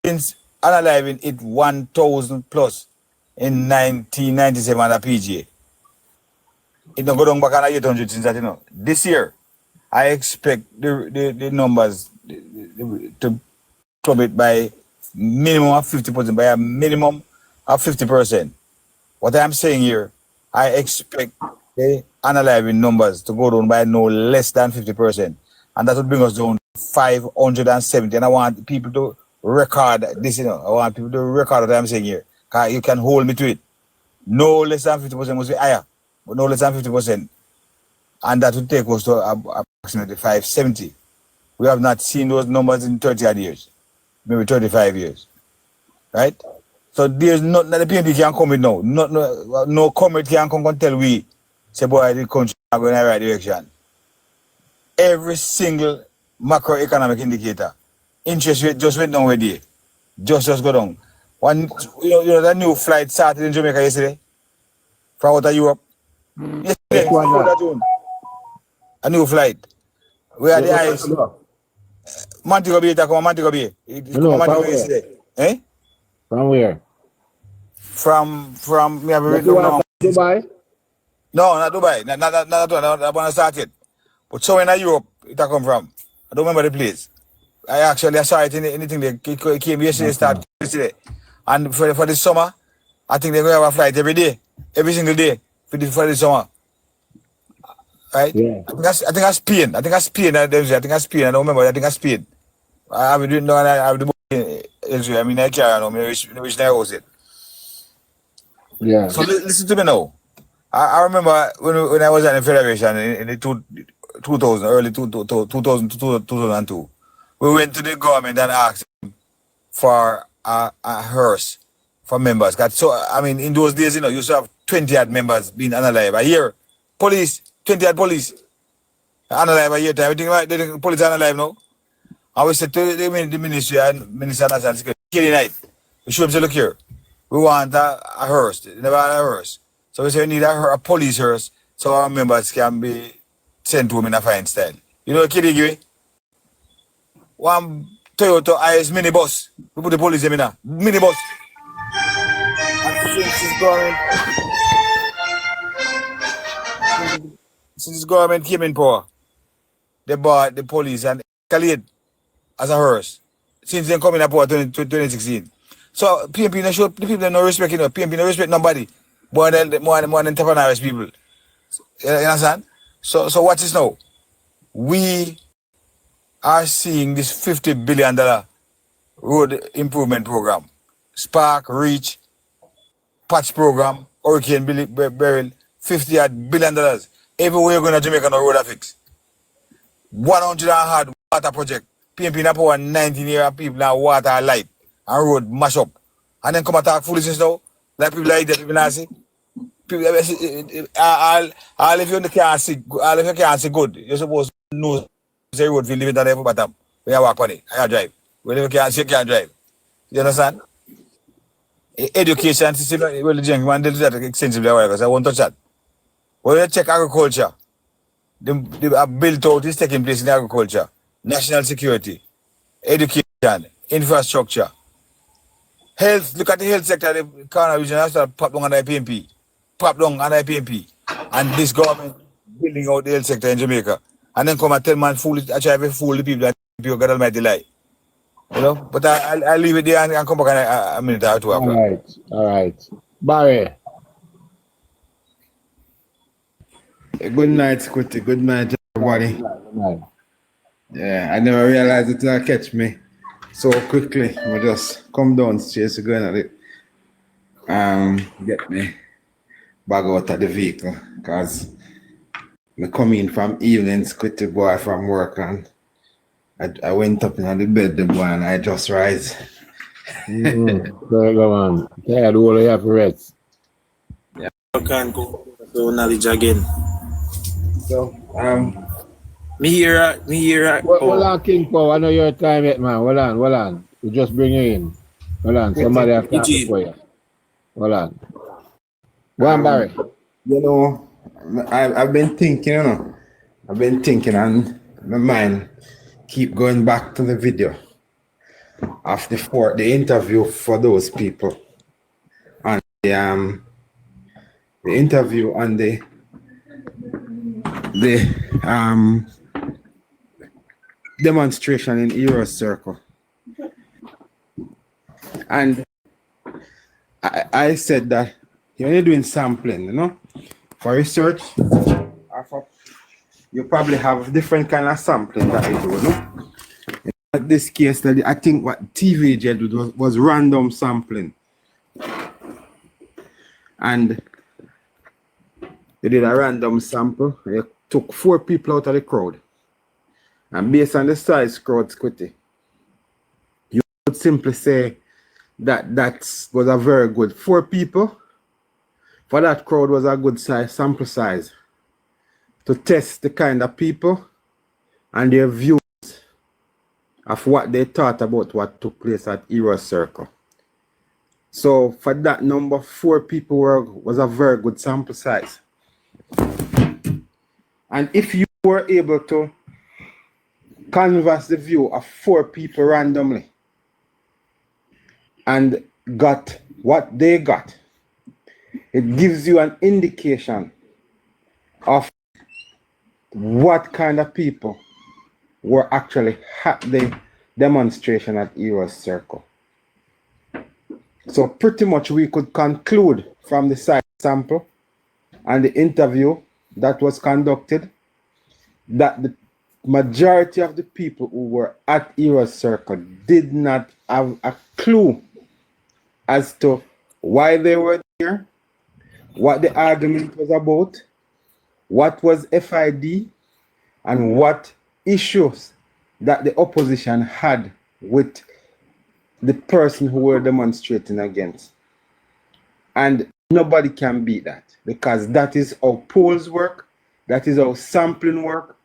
Since unaliving it 1,000 plus in 1997 at PGA. It don't go down back on 800 since that, you know. This year, I expect the numbers to plummet by minimum of 50%, by a minimum of 50%. What I'm saying here, I expect the unaliving numbers to go down by no less than 50%. And that would bring us down to 570. And I want people to record this, you know. I want people to record what I'm saying here. Because you can hold me to it. No less than 50% must be higher, but no less than 50%. And that would take us to approximately 570. We have not seen those numbers in 30 odd years, maybe 35 years. Right? So there's nothing that the PNP can come with now. No comment can come and tell we, say, boy, the country is going in the right direction. Every single macroeconomic indicator, interest rate just went down with day. Just go down. One, you know that new flight started in Jamaica yesterday from out of Europe. Yesterday, a new flight. Where are the eyes? Montego Bay, Montego Bay. Montego Bay yesterday. Eh? From where? From me have written down. Dubai? No, not Dubai. Not that one started. But somewhere in Europe it come from. I don't remember the place. I saw it in anything that came yesterday, started yesterday. And for the summer, I think they're going to have a flight every day, every single day for the summer. Right? Yeah. I think that's Spain. I think that's Spain. I don't remember. I think that's Spain. I haven't written down. I have the book elsewhere. I mean, I carry on. Which I was it. Yeah. So listen to me now. I remember when I was at the Federation in the 2000, early 2002, we went to the government and asked for a hearse for members. So, I mean, in those days, you know, you used to have 20 odd members being unalive a year. Police, 20 odd police, unalive a year time. You think like the police are unalive now? And we said to the ministry and Minister of National Security, Kelly Knight, we should say, look here, we want a hearse. They never had a hearse. So we say we need a police hearse so our members can be sent to them in a fine style. You know what Kelly give me? One Toyota IS minibus. We put the police in a minibus. And since this government came in power, they bought the police and escalate as a hearse. Since they come in power 2016. So PNP no show the people no respect, you know. PNP no respect nobody. More than entrepreneurs people. You understand? So watch this now. We are seeing this $50 billion road improvement program. Spark, Reach, Patch program, Hurricane Beryl, $50 billion. Everywhere you're going to Jamaica, no road are fixed. 100 hard water project. PNP na power 19 years people now water light and road mash up. And then come attack foolishness now. Like people like that, people not see. People, all if you can't see good, you're supposed to know the road feel living on the bottom. When you walk on it, I drive. When you can't see, you can't drive. You understand? Education system, well, the gentleman did that extensively because I won't touch that. When you check agriculture, the built out is taking place in agriculture, national security, education, infrastructure, health. Look at the health sector, the Corner region has to pop down under PNP. Pop down under PNP. And this government building out the health sector in Jamaica. And then come and tell man fool, I try to fool the people that people got almighty lie. You know, but I'll leave it there and come back in a minute or two after. All right. Barry. Good night, Scotty. Good night, everybody. Good night. Yeah, I never realized it will catch me so quickly. I just come downstairs to go at it. Get me back out of the vehicle because I come in from evening, Scotty boy from work, and I went up in the bed, the boy, and I just rise. Go on. Yeah, do all you have to rest. Yeah, I can go to knowledge again. So, me here. Hold on, King Power. I know your time yet, man. Hold on. We just bring you in. Hold on. Somebody have to ask for you. Hold on. Go on, Barry. You know, I've been thinking, and my mind keep going back to the video of the interview for those people, and the interview on the demonstration in Hero Circle. And I said that when you're doing sampling, you know, for research, you probably have different kind of sampling that you do, you know? In this case, I think what TVJ did was random sampling. And they did a random sample. They took 4 people out of the crowd. And based on the size crowd, Scotty, you would simply say that was a very good 4 people. For that crowd was a good size sample size to test the kind of people and their views of what they thought about what took place at Hero Circle. So for that number, 4 people was a very good sample size. And if you were able to canvass the view of 4 people randomly and got what they got, it gives you an indication of what kind of people were actually at the demonstration at Hero Circle. So pretty much we could conclude from the side sample and the interview that was conducted that the majority of the people who were at Hero Circle did not have a clue as to why they were there, what the argument was about, what was FID, and what issues that the opposition had with the person who were demonstrating against. And nobody can beat that, because that is how polls work, that is how sampling work,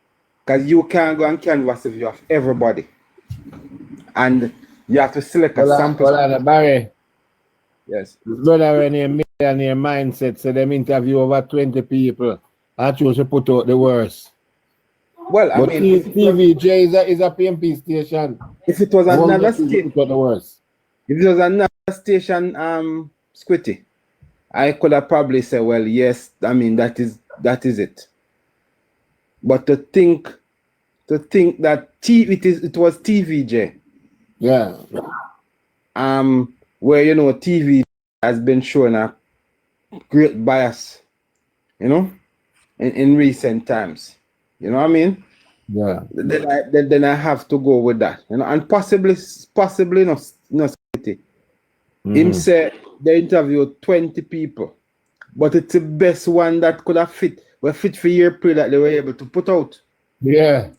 because you can't go and canvass the view of everybody. And you have to select a sample. Barry. Yes. Brother, when you millionaire mindset, so them interview over 20 people, I choose to put out the worst. Well, I mean, TVJ is a PMP station. If it was another station, the worst. If it was another station, Squitty, I could have probably said, well, yes, I mean that is it. But to think that it was TVJ. Yeah. Where TV has been showing a great bias, in recent times. You know what I mean? Yeah. Then I have to go with that. And possibly no city. Him said they interviewed 20 people, but it's the best one that could have fit for year period that they were able to put out. Yeah.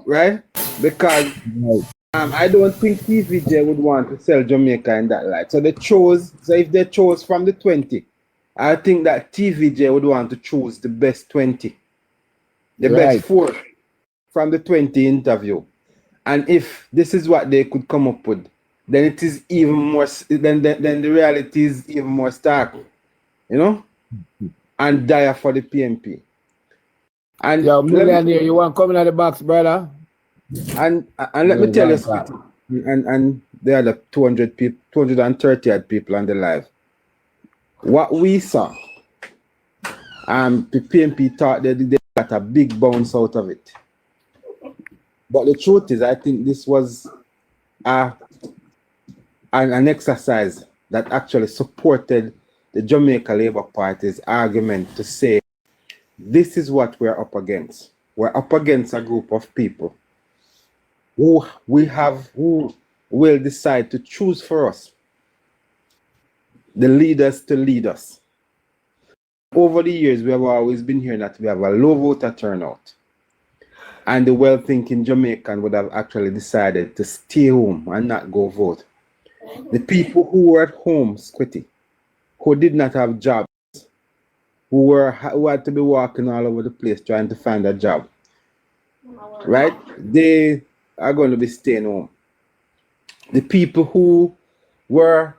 Right? Because I don't think TVJ would want to sell Jamaica in that light. So if they chose from the 20, I think that TVJ would want to choose the best 20. The best 4 from the 20 interview. And if this is what they could come up with, then it is even more, then the reality is even more stark, and dire for the PMP. And millionaire, you want to come in the box, brother? And let me tell you something. And there are the 230 odd people on the live. What we saw, the PMP thought they got a big bounce out of it. But the truth is, I think this was an exercise that actually supported the Jamaica Labour Party's argument to say, this is what we're up against. We're up against a group of people who will decide to choose for us the leaders to lead us. Over the years, we have always been hearing that we have a low voter turnout. And the well-thinking Jamaican would have actually decided to stay home and not go vote. The people who were at home, Squitty, who did not have jobs, who had to be walking all over the place trying to find a job, right? They are going to be staying home. The people who were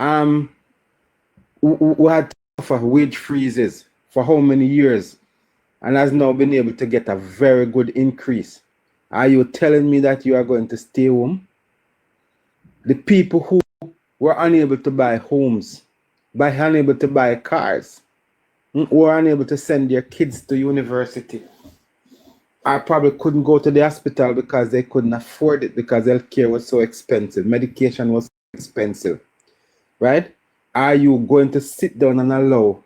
who had to suffer wage freezes for how many years and has now been able to get a very good increase. Are you telling me that you are going to stay home? The people who were unable to buy homes, unable to buy cars, who were unable to send their kids to university, or probably couldn't go to the hospital because they couldn't afford it because healthcare was so expensive, medication was so expensive, right? Are you going to sit down and allow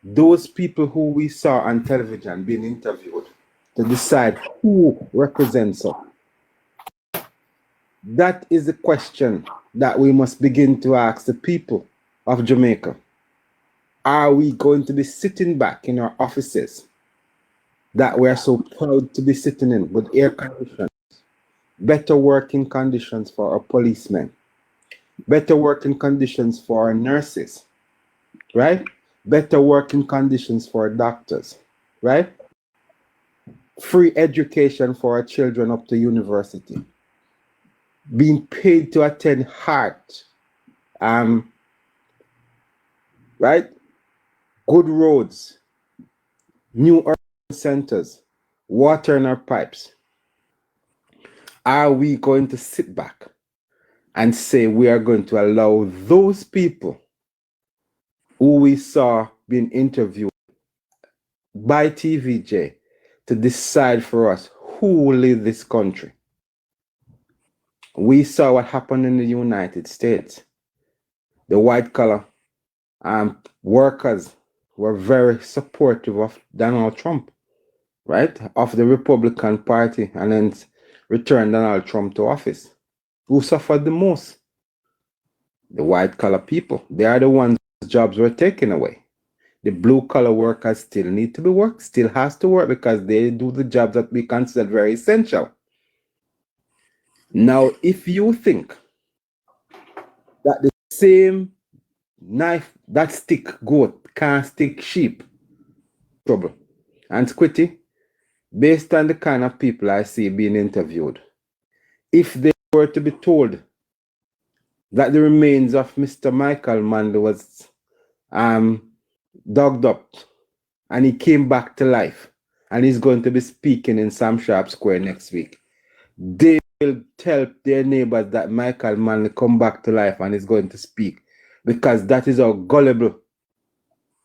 those people who we saw on television being interviewed to decide who represents us? That is the question that we must begin to ask the people of Jamaica. Are we going to be sitting back in our offices that we're so proud to be sitting in with air conditions, better working conditions for our policemen, better working conditions for our nurses, right? Better working conditions for our doctors, right? Free education for our children up to university. Being paid to attend heart, right? Good roads, new urban centers, water in our pipes. Are we going to sit back and say we are going to allow those people who we saw being interviewed by TVJ to decide for us who will lead this country? We saw what happened in the United States. The white collar workers were very supportive of Donald Trump, right? Of the Republican Party, and then returned Donald Trump to office. Who suffered the most? The white collar people. They are the ones whose jobs were taken away. The blue collar workers still need to be worked, still has to work because they do the jobs that we consider very essential. Now, if you think that the same knife that stick goat can't stick sheep, trouble. And Squitty, based on the kind of people I see being interviewed, if they were to be told that the remains of Mr. Michael Manley was dug up and he came back to life and he's going to be speaking in Sam Sharp Square next week, they will tell their neighbors that Michael Manley come back to life and is going to speak, because that is how gullible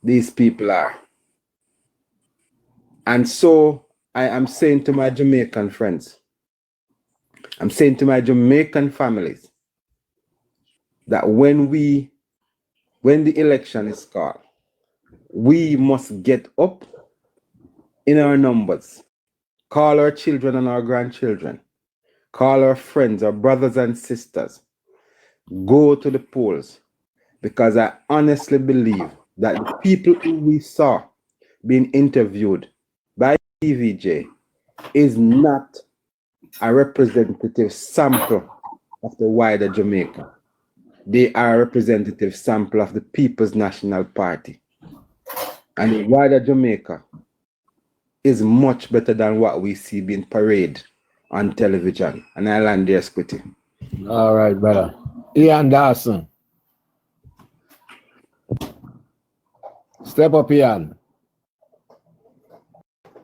these people are. And so I am saying to my Jamaican friends, I'm saying to my Jamaican families, that when the election is called, we must get up in our numbers, call our children and our grandchildren, call our friends, our brothers and sisters, go to the polls, because I honestly believe that the people who we saw being interviewed by TVJ is not a representative sample of the wider Jamaica. They are a representative sample of the People's National Party. And the wider Jamaica is much better than what we see being paraded on television. And I land there, Squitty. All right, brother. Ian Dawson. Step up, Ian.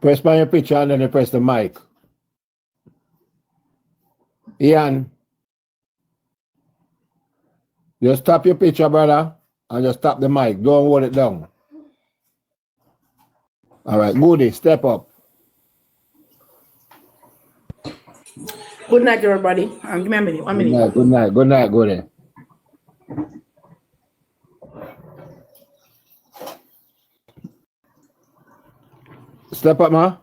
Press by your picture and then you press the mic. Ian. Just tap your picture, brother, and just tap the mic. Don't hold it down. All right, Goody, step up. Good night, everybody. Give me a minute. 1 minute. Good night. Good night. Go there. Step up, ma.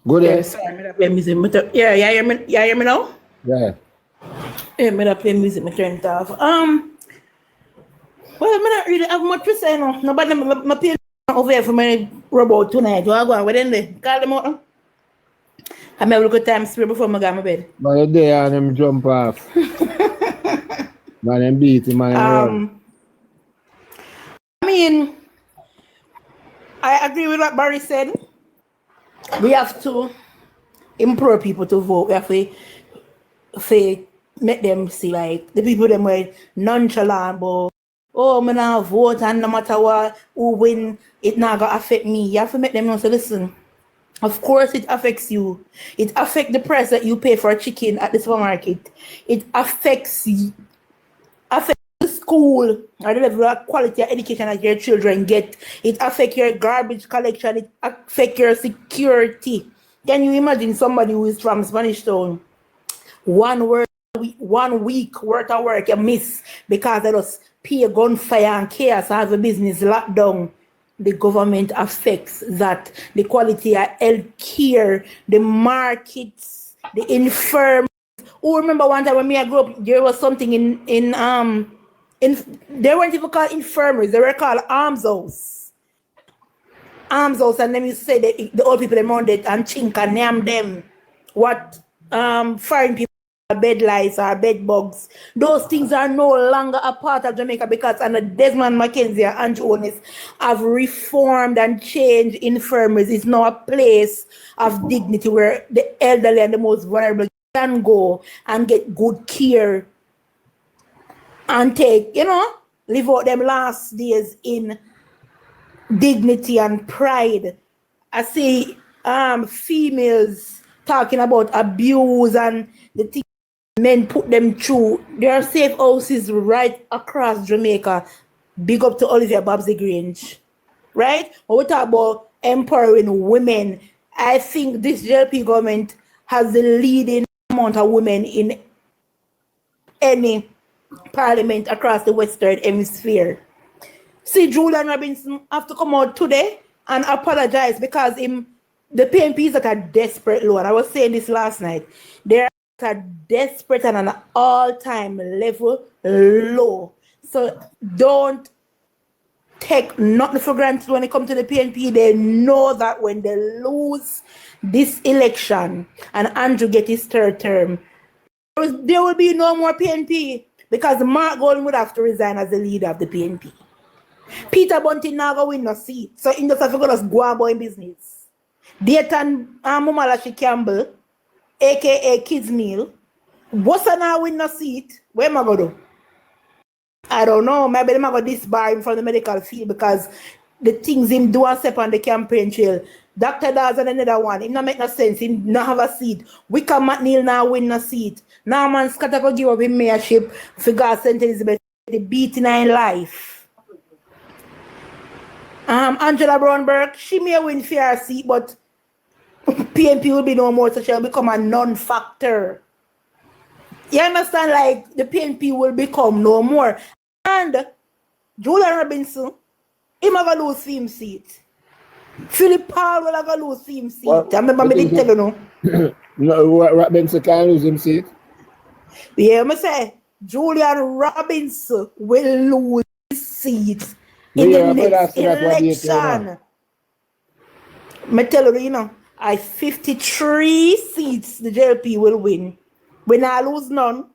Go there. Yeah, sorry, I'm not playing music. Yeah, you hear me now? Yeah. Yeah, I'm not playing music. I turn it off. Well, I'm not really have much to say now. Nobody, my pay over here for my robot tonight. You are going with them? Call them out. I'm having a good time spray before I go to my bed. But you're there and them jump off. Man, them beat him, man. I mean, I agree with what Barry said. We have to implore people to vote. We have to make them see, like, the people them were nonchalant, but oh, I'm not vote, and no matter what, who win, it not gonna affect me. You have to make them know, so listen, of course it affects you. It affects the price that you pay for a chicken at the supermarket. It affects you. Affects the school or the level of quality of education that your children get. It affects your garbage collection. It affects your security. Can you imagine somebody who is from Spanish Town, 1 week worth of work you miss because they just pay gunfire and chaos and have a business locked down? The government affects that. The quality of health care, the markets, the infirm. Oh, remember one time when I grew up, there was something in they weren't even called infirmaries, they were called alms house. Alms house, and then you say that the old people around it and chink and name them what foreign people are bed lice or bed bugs. Those things are no longer a part of Jamaica because under Desmond Mackenzie and Holness have reformed and changed infirmaries. It's now a place of dignity where the elderly and the most vulnerable can go and get good care and take, live out them last days in dignity and pride. I see females talking about abuse and the things men put them through. There are safe houses right across Jamaica. Big up to Olivia Babsy Grange. Right? When we talk about empowering women, I think this JLP government has the leading amount of women in any parliament across the Western Hemisphere. See, Julian Robinson have to come out today and apologize because the PNP is at a desperate low. And I was saying this last night. They're at a desperate and an all-time level low. So don't take nothing for granted when it comes to the PNP. They know that when they lose this election and Andrew get his third term, there will be no more PNP because Mark Golden would have to resign as the leader of the PNP. Peter Bunting now go win no seat, so in just have to go just go about in business. Dayton Mumalashi Campbell, aka Kids Meal, what's now win no seat? Where am I going to do? I don't know. Maybe I'm going to disbar him from the medical field because the things him do and step on the campaign trail. Dr. Dawes and another one, it not make no sense. He not have a seat. Wickham McNeil now win no seat. Now man Scott go give up his mayorship for God St. Elizabeth. The beating in life. Angela Brownberg, she may win for her seat, but PNP will be no more, so she'll become a non-factor. You understand? Like, the PNP will become no more. And Julian Robinson, he might go lose him seat. Philip Paul will go lose him seat. I remember me tell you no. No, Robinson can't lose him seat. Yeah, I say, Julian Robinson will lose his seat in the next election. I tell you, I 53 seats the JLP will win. We not lose none,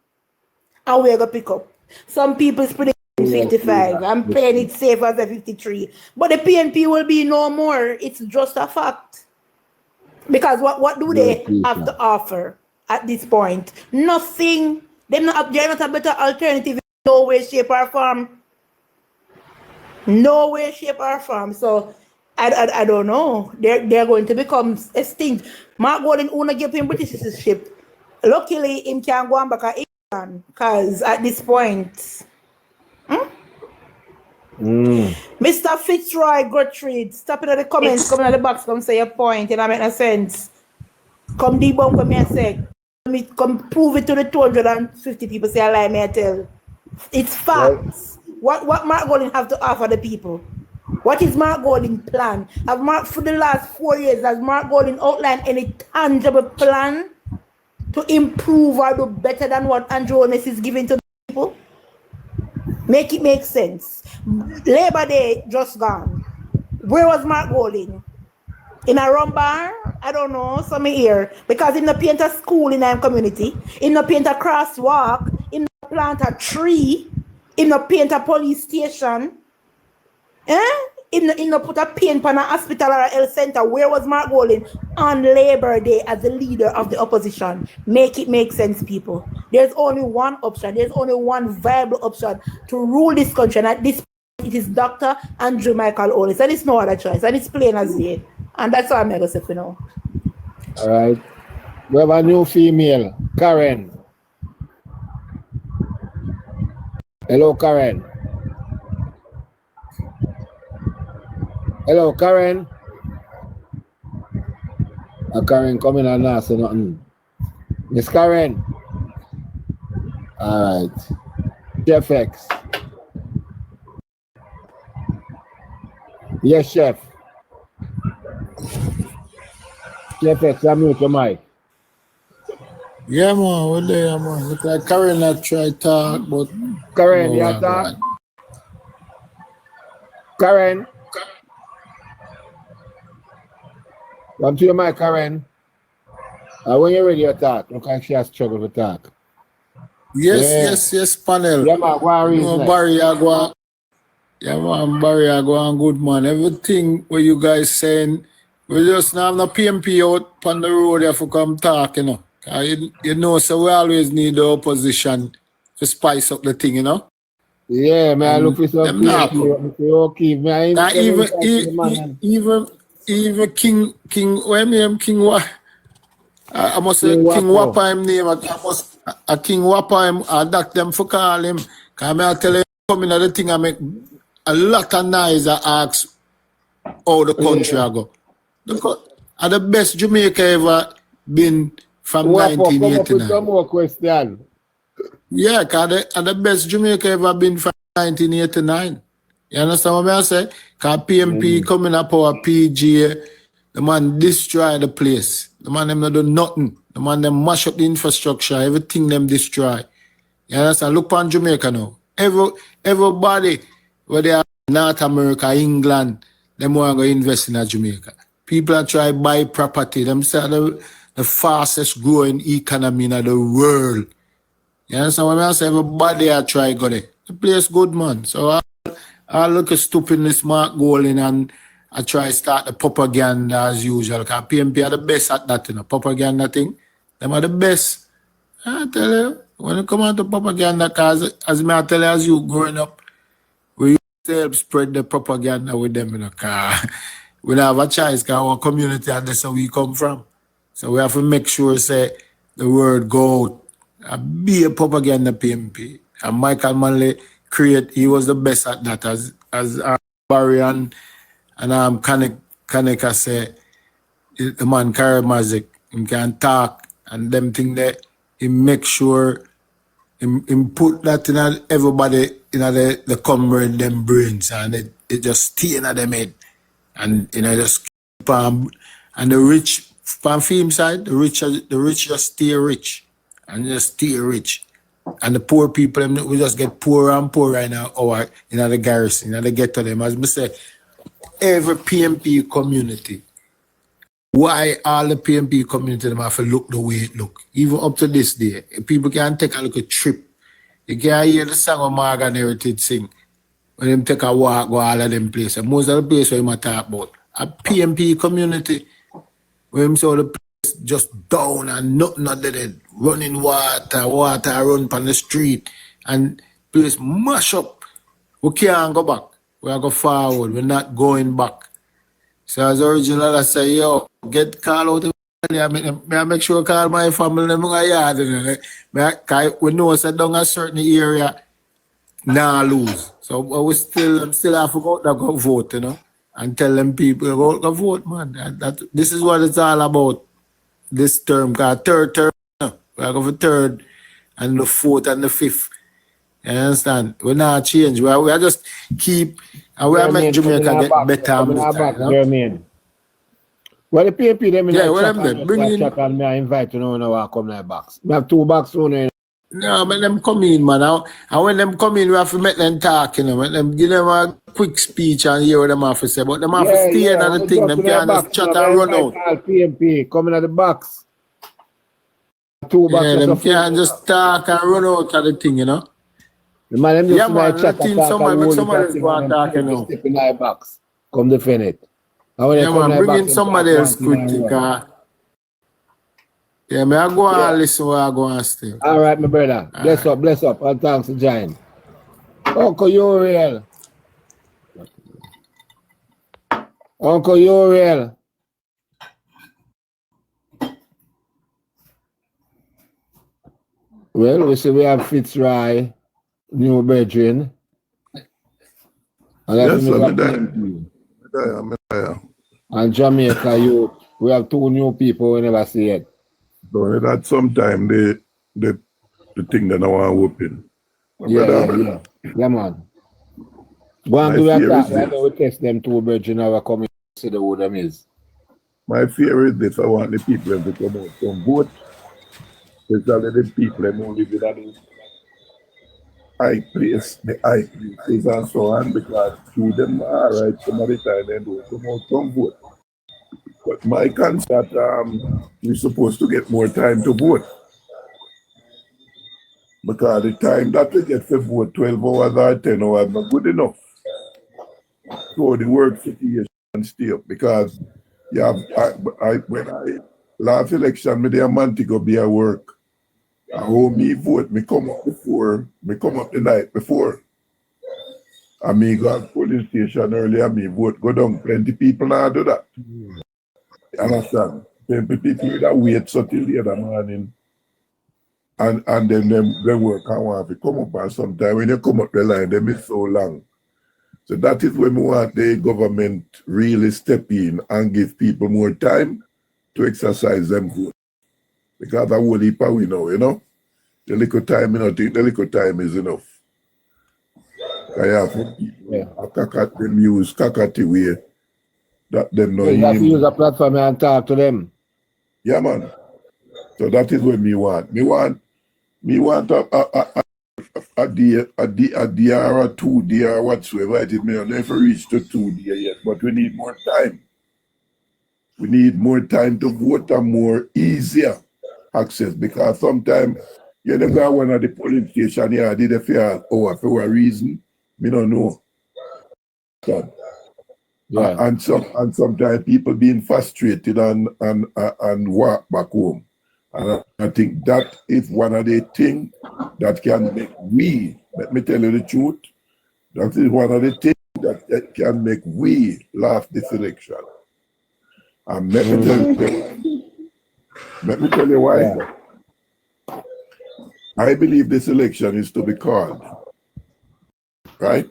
and we're going to pick up. Some people's predicting 55. I'm playing it safe as a 53. But the PNP will be no more. It's just a fact. Because what do they have to offer at this point? Nothing. They're not a better alternative in no way, shape, or form. No way, shape, or form. So, I don't know. They're going to become extinct. Mark Gordon who not give him British citizenship. Luckily, him can go back to England. Because at this point... Mr. Fitzroy Gertrude, stop it at the comments, come in the box, come say your point, and I make no sense. Come debunk what me I say. Me come prove it to the 250 people say I lie, me I tell. It's facts. What Mark Golding have to offer the people? What is Mark Golding plan? Have Mark for the last 4 years, has Mark Golding outlined any tangible plan to improve or do better than what Andrew Holness is giving to the people? Make it make sense. Labor Day just gone. Where was Mark Golding? In a rum bar? I don't know, some here. Because in the paint a school in our community, in the paint a crosswalk, in the plant a tree, in the paint a police station, in the put a paint on a hospital or a health center. Where was Mark Golding on Labor Day as the leader of the opposition? Make it make sense, people. There's only one option. There's only one viable option to rule this country. And at this point, it is Dr. Andrew Michael Holness. And it's no other choice. And it's plain as day. And that's all I'm going to say for now. All right. We have a new female, Karen. Hello, Karen. Hello, Karen. Karen coming and not say nothing. Miss Karen. All right. Chef X. Yes, Chef. Chef X, unmute your mic. Yeah, man, well, there, man. Look like Karen not try talk, but Karen, you talk? Karen. Come to your mic, Karen. When you're ready to talk, look like she has struggled to talk. Yes, panel. Yeah, man, worry. No, Barry, I go. Yeah, man, Barry, I go on good, man. Everything what you guys saying, we just now have no PMP out on the road there for come talk, you know. You know, so we always need the opposition to spice up the thing, you know. Yeah, man, I look for some PMP. Even King, what name? King what? I must say King Wappa him name. I must a King Wappa him. I dock them for call him. Cause I tell him coming at the thing. I make a lot of noise. I ask how the country I go. Are the best Jamaica ever been from 1989? Some more question. Yeah, cause the best Jamaica ever been from 1989. You understand what I say? Cause PMP coming up our PGA, the man destroy the place. The man them not do nothing. The man them mash up the infrastructure, everything them destroy. You understand? Look on Jamaica now. Everybody, whether they are North America, England, them want to invest in Jamaica. People are trying to buy property. Them say the fastest growing economy in the world. You understand what I say? Everybody are trying to go there. The place good, man. So I look at stupidness, Mark Golding, and I try to start the propaganda as usual. Because PMP are the best at that, you know, propaganda thing. Them are the best. I tell you, when you come out to propaganda, because as I tell you, as you growing up, we used to help spread the propaganda with them, you know, because we don't have a choice, because our community, and that's where we come from. So we have to make sure, say, the word go out. Be a propaganda PMP. And Michael Manley he was the best at that, as Barry and Kaneka say, the man charismatic, he can talk, and them thing that he make sure he put that in everybody in the comrade them brains, and it just stay in them head, and you know just keep on, and the rich from film side, the rich just stay rich, and just stay rich. And the poor people, we just get poorer and poorer in the garrison, in the ghetto them. As I say, every PMP community, why all the PMP community them have to look the way it look. Even up to this day, people can take a look at trip. You can hear the song of Morgan Heritage sing. When them take a walk, go all of them places. Most of the places where you talk about. A PMP community, where them saw the place just down and nothing other than running water run on the street, and place mash up. We can't go back. We are go forward. We're not going back. So as original, I say, yo, get call out. I make sure I call my family. We know it's down a certain area, now lose. So I'm still have to go vote, you know, and tell them people go vote, man. This is what it's all about. this term, got third term. We are going for third and the fourth and the fifth. You understand? We're not change. We are just keep and we are make Jamaica get better and better. Jermaine. Well, the PMP them in yeah, chat bring in. Chat and me I invite you know to come to the box. We have 2 box on. No, but them come in, man. And when them come in, we have to make them talk, you know. Let them give them a quick speech and hear what them have to say. But them have to stay in the thing. Them can't just chat and run out. PMP coming at the box. 2 boxes. Yeah, them can't just talk and run out of the thing, you know. The man them just man, chat and somebody go and talk, you know. Step in the box. Come defend it. Yeah, man, bring in somebody else quickly. Yeah, may I go and listen where I go and stay. All right, my brother. Bless up. And thanks for joining. Uncle Uriel. Uncle Uriel. Well, we see we have Fitzroy, new brethren. Yes, and Jamaica youth. We have 2 new people we never see yet. So that sometime the thing that I want to open. Yeah, man. Go and do that. I know we test them 2 brethren now coming to see who them is. My fear is this: I want the people to come out and vote. Especially the people who only live in high places and so on, because to them are right some of the time they don't come out and vote. But my concern we're supposed to get more time to vote. Because the time that we get to vote, 12 hours or 10 hours, not good enough. So the work situation stay up. Because you have, last election, me there Montego be at work. And how me vote, me come up the night before. And me go to police station early and me vote go down. Plenty people now do that. You understand? People that wait so till the other morning and then them work and want to come up, and sometimes when you come up the line, they miss so long. So that is when we want the government really step in and give people more time to exercise them vote. Because I whole heap we know, you know. The little time, you know, think the little time is enough. I have people them use Kakati way that them know. You have to use a platform and talk to them. Yeah, man. So that is what me want. Me want a day or a 2 day or whatsoever it is. Me don't never reach to 2 days yet, but we need more time. We need more time to vote and more easier access, because sometimes you never go one of the polling station here, did a fair for a reason. Me don't know. Yeah. And sometimes people being frustrated and walk back home. And I think that is one of the things that can make let me tell you the truth, that is one of the things that can make we last this election. And let me tell you why. Yeah. I believe this election is to be called. Right?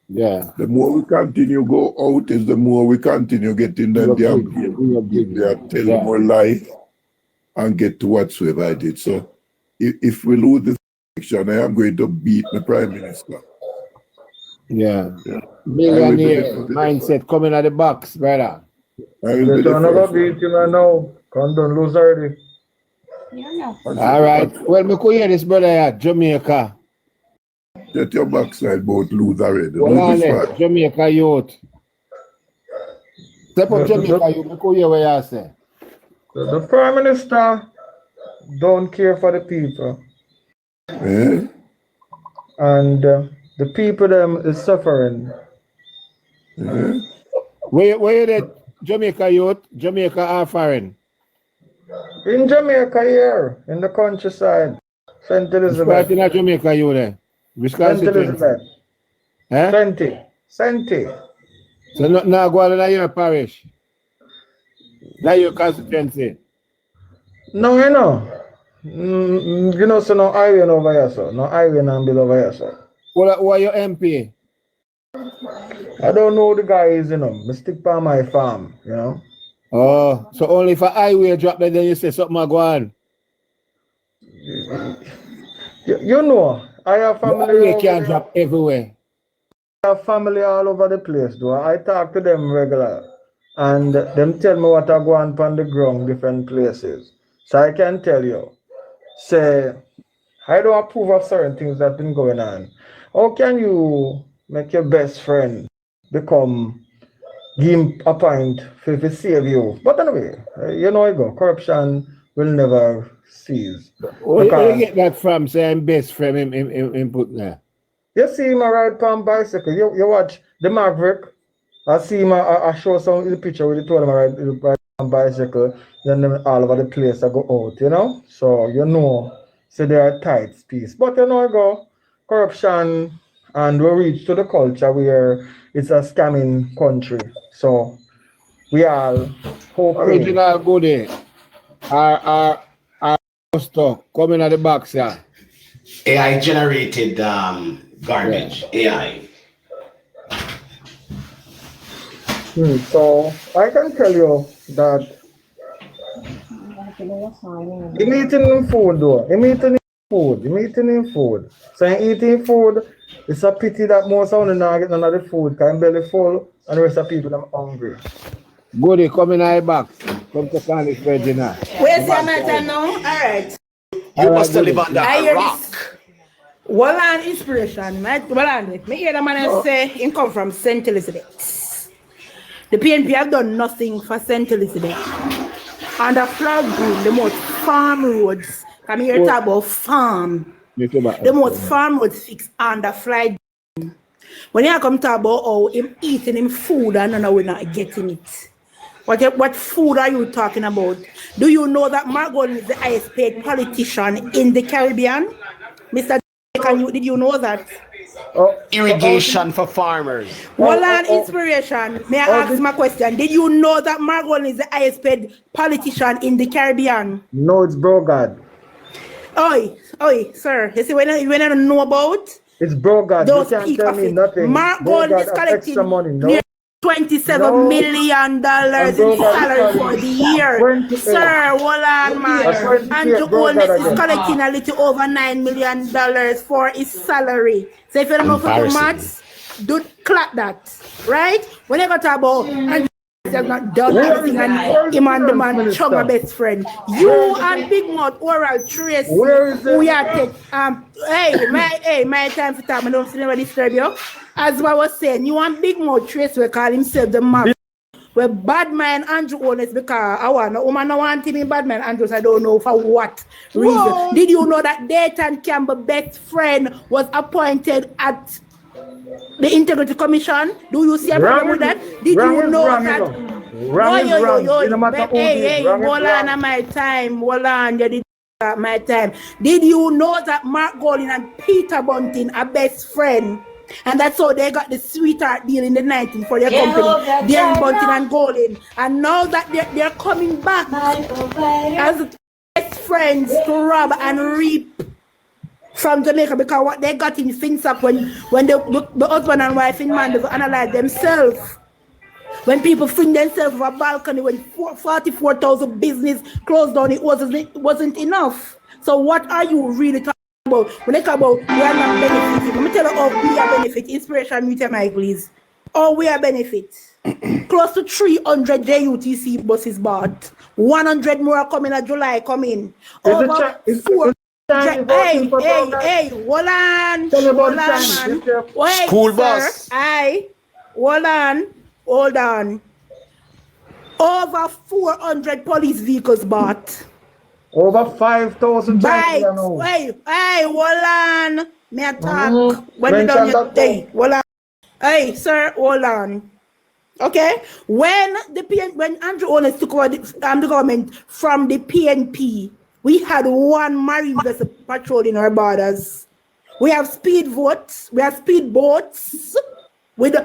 Yeah. The more we continue go out is the more we continue getting them there, telling more lies and get to whatsoever I did. So if we lose this election, I am going to beat the Prime Minister. Yeah. Millionaire mindset coming at the box, brother. They don't ever beat him right now. Come don't lose already. All right. Well, we could hear this brother at Jamaica. Get your backside both lose already. Well, Jamaica youth. Step up Jamaica youth. We could hear what you say. The Prime Minister don't care for the people. Yeah. And the people them is suffering. Yeah. Where you at Jamaica youth? Jamaica or foreign? In Jamaica here, in the countryside. St. Elizabeth. Right in Jamaica you there? St. Elizabeth. Senti. So now go on in your parish? Now your constituency? No, you know. You know, so no highway over here, so. No highway and bill over here, so. Who are your MP? I don't know who the guy is, you know. I stick by my farm, you know. Oh, so only if a highway drop there, then you say something go on. You know, I have family. The highway can drop everywhere. I have family all over the place, though. I talk to them regular, and them tell me what I go on the ground, different places. So I can tell you, say, I don't approve of certain things that been going on. How can you make your best friend become, give him a point to save you? But anyway, you know, I go. Corruption will never cease. Where you get that from? Say I'm best friend in put there. You see him ride on bicycle. You watch the Maverick. I see him. I show some the picture where they told him ride on bicycle. Then them all over the place I go out. You know, so you know, so they are tight piece. But you know, I go corruption, and we reach to the culture where it's a scamming country. So we all hope. Original goodie. Our stock coming at the box, yeah. AI generated garbage. AI. So I can tell you that I'm eating in food though. I'm eating in food. So I'm eating food. It's a pity that most of them not get none of the food because I'm belly full and the rest of people are hungry. Goody, come in our box. Come to Spanish Virgin now. Where's your matter now? Alright. You must live under a rock. Well, an inspiration. Me hear the man say he come from St. Elizabeth. The PNP have done nothing for St. Elizabeth. And the flag group, the most farm roads. Come here talk about farm. The most farm roads fixed on the flag. When you come talk about how him eating him food and no, we're not getting it. What food are you talking about? Do you know that Mark Gordon is the highest paid politician in the Caribbean? Mr. Did you know that? Irrigation for farmers. Well, an inspiration. May I ask my question? Did you know that Mark Gordon is the highest paid politician in the Caribbean? No, it's Brogard. Oi, sir. You see, when I don't know about it's Brogard. Don't you can't speak tell of me it. nothing. Mark Gordon is collecting money, $27 million in salary for the year. Sir, hold on, man. Andrew Holness is collecting a little over $9 million for his salary. So if you don't know for the maths, do clap that. Right? When you got about Andrew has not done anything and him and the man chug a best friend. You and Big Mouth Oral Trace. We are take my time for time. I don't see nobody disturb you. As I was saying, you want Big Mouth Trace, we call himself the map. Well, bad man Andrew Holness because I want no woman no want him in bad man Andrew, so I don't know for what reason. Whoa. Did you know that Dayton Campbell best friend was appointed at the Integrity Commission? Do you see a problem with that? Did you know that? Hold on my time. Hold on, you did my time. Did you know that Mark Golding and Peter Bunting are best friends? And that's how they got the sweetheart deal in the 19th for their company. They're Bunting and Golding. And now that they're coming back as best friends to rob and reap from Jamaica because what they got in FinSap when the husband and wife in Mandeville analyze themselves. When people fling themselves off a balcony when 44,000 business closed down, it wasn't enough. So what are you really talking about? When they talk about we are not benefiting, let me tell you how we are benefit. Inspiration, mute your mic, please. How we are benefit. Close to 300 JUTC buses bought. 100 more coming in July coming. Over 4. Hey, hold on. School bus. Hold on. Over 400 police vehicles bought. Over 5,000 bikes. Hey, hold on. May I talk? When you done your day, hold on. Hey, sir, hold on. Okay? When Andrew Holness took over the government from the PNP, we had one marine vessel patrolling our borders. We have speed boats. We have speed boats with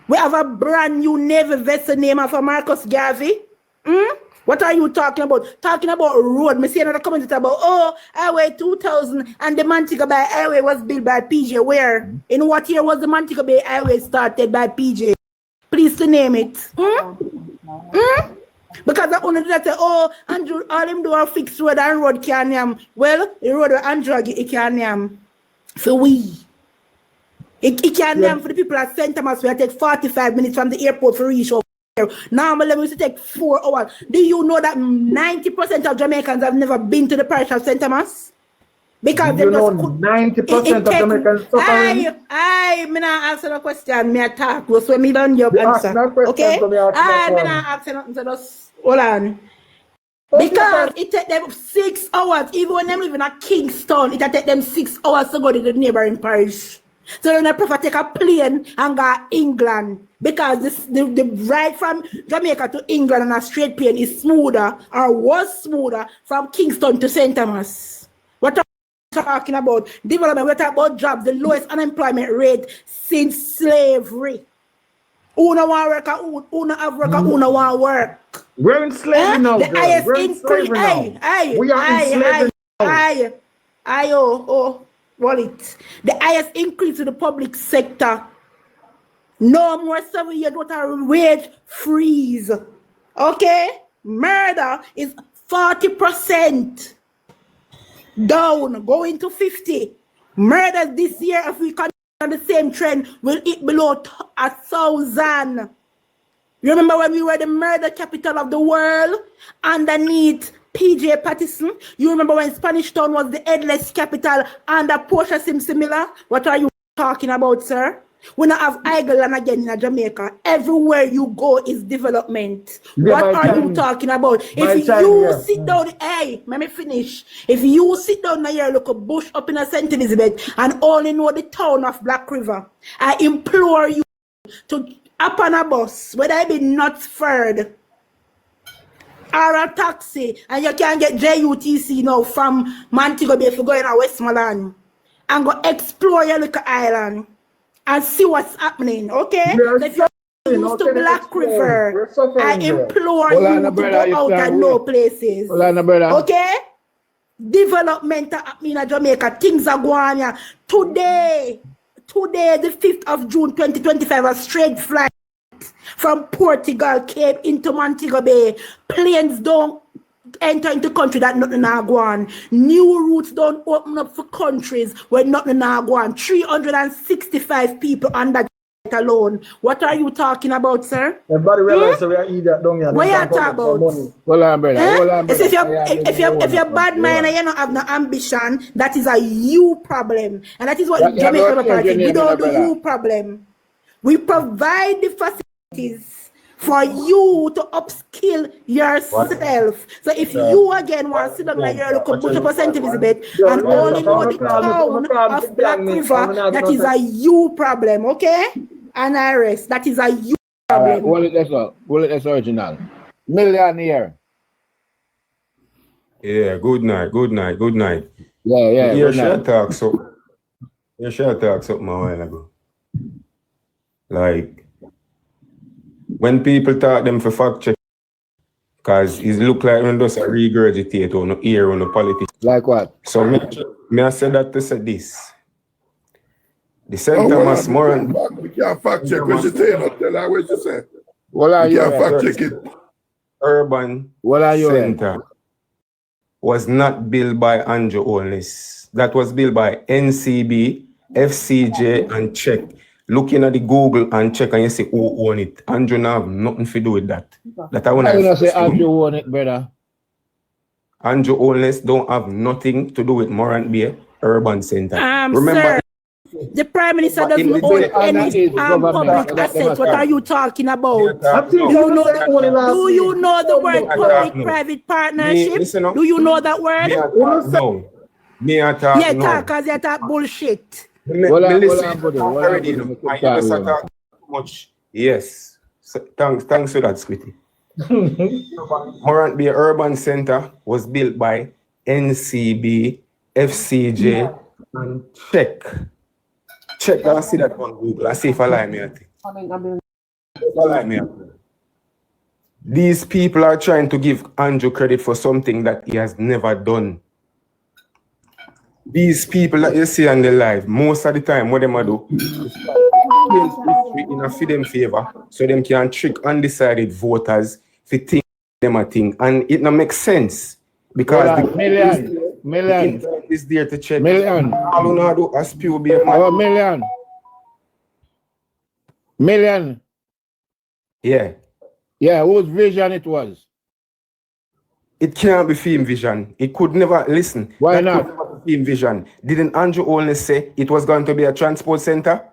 we have a brand new naval vessel named after Marcus Garvey. What are you talking about? Talking about road. Me see another comment about Highway 2000 and the Montego Bay Highway was built by PJ. Where? In what year was the Montego Bay Highway started by PJ? Please used to name it. Because I only that say, oh, Andrew, all him do are fix road and road can yam. Well, the road where Andrew it can yam for we. It can yam for the people at St. Thomas where I take 45 minutes from the airport for reach over here. Normally we used to take 4 hours. Do you know that 90% of Jamaicans have never been to the parish of St. Thomas? Because you know 90% of Jamaicans suffering. I not answer the question, me talk. So me don't your answer. Okay? Me not answer nothing, so just hold on. Because it take them 6 hours, even when them living at Kingston, it take them 6 hours to go to the neighboring parish. So then I prefer take a plane and go to England. Because the ride from Jamaica to England on a straight plane is smoother, or was smoother, from Kingston to St. Thomas. What talking about development, we're talking about jobs, the lowest unemployment rate since slavery. Una want work, una have work, una want work. We're in slavery now, the highest we're in slavery now. We are in slavery now. Wallet. The highest increase in the public sector. No more 7 years without a wage freeze. Okay? Murder is 40%. Down, going to 50. Murders this year, if we continue on the same trend, will hit below 1,000. Remember when we were the murder capital of the world underneath PJ Patterson? You remember when Spanish Town was the headless capital under Portia Simsimila? What are you talking about, sir? We not have Ireland again in Jamaica. Everywhere you go is development. What are you talking about? If you sit down, hey, let me finish. If you sit down here, look a bush up in a St. Elizabeth and only know the town of Black River, I implore you to up on a bus, whether it be Knutsford or a taxi, and you can get JUTC now from Montego Bay if you go in a Westmoreland, and go explore your little island and see what's happening, okay? If you're used to Black River, I implore you to go out and know places. Okay? Development happening in Jamaica. Things are going on. Today, the 5th of June 2025, a straight flight from Portugal came into Montego Bay. Planes don't enter into country that nothing now go on. New routes don't open up for countries where nothing now go on. 365 people under alone. What are you talking about, sir? Everybody realize we are idiot down here. What you talking about? Hold on, brother. Hold on, brother. If you're bad mind and you don't have no ambition, that is a you problem. And that is what Jamaica Labour Party, we don't do you problem. We provide the facilities for you to upskill yourself. So if you again want to sit down here, look at St. Elizabeth and only know the town of Black River, that is a you problem, okay? And Iris, that is a you problem. That's original. Millionaire. Yeah, good night. Yeah. You should talk something a while ago. Like, when people talk them for fact check, because it look like when just a regurgitate or no ear on the politics. Like what? So me I said that to say this. The St. Thomas Moran. We can't fact check what you say, not tell her what you say. What are you? Can't fact check it. Urban Center was not built by Andrew Holness. That was built by NCB, FCJ, and Check. Looking at the Google and check and you say who own it. Andrew now have nothing to do with that. That I want to say Andrew own it, brother. Andrew Holness don't have nothing to do with Morant Bay Urban Center. Remember, sir, the Prime Minister doesn't own any public assets. What are you talking about? Do you know the word public-private partnership? Do you know that word? No. Me I talk. Yeah, talk because you talk bullshit. Much. Yes. So, thanks for that, Squitty. Morant Bay Urban Center was built by NCB, FCJ, and Check. I see that on Google. I see if I lie me. These people are trying to give Andrew credit for something that he has never done. These people that you see on the live, most of the time, what they do, in a them favor, so them can trick undecided voters to think them a thing, and it not make sense because the million is there to check. Million. All you do as people be million. Yeah. Yeah, whose vision it was? It can't be film vision. It could never listen. Why that not? Could never be film vision. Didn't Andrew Holness say it was going to be a transport center?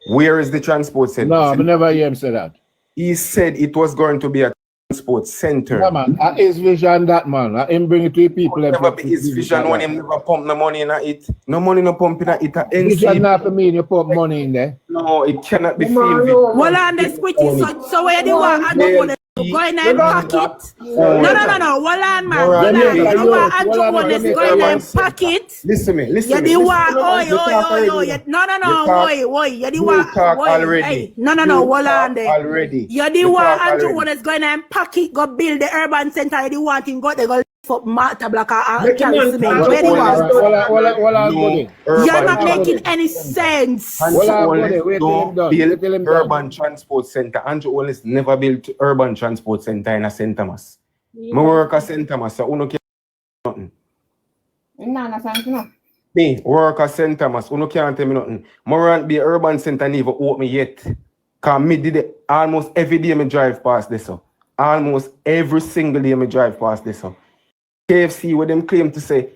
Where is the transport center? No, I never hear him say that. He said it was going to be a transport center. Yeah, man. His vision, that man. Him bring it to the people. It never be his vision when him never pump no money in it. No money no pump in it. Vision not for me. You pump money in there. No, it cannot be film vision. Well, on the squitty, so where they want Andrew Holness going in pocket? No. Hold on, man. You want Andrew Holness going in pocket? Listen me. You the one, oi. No, you the one, already. No, hold on there. Already. You the one, Andrew Holness going in pocket, go build the urban center. You the one thing, go they go for Marta Black and carry cement. Where the one? You're not making any sense. Don't build urban transport center. Andrew Holness never built urban transport center in a St. Thomas. I work at St. Thomas, so uno can't nothing. Me work at St. Thomas, uno can't tell me nothing. Morant be urban center never open yet. Cause me did it almost every day me drive past this. Almost every single day me drive past this. KFC where them claim to say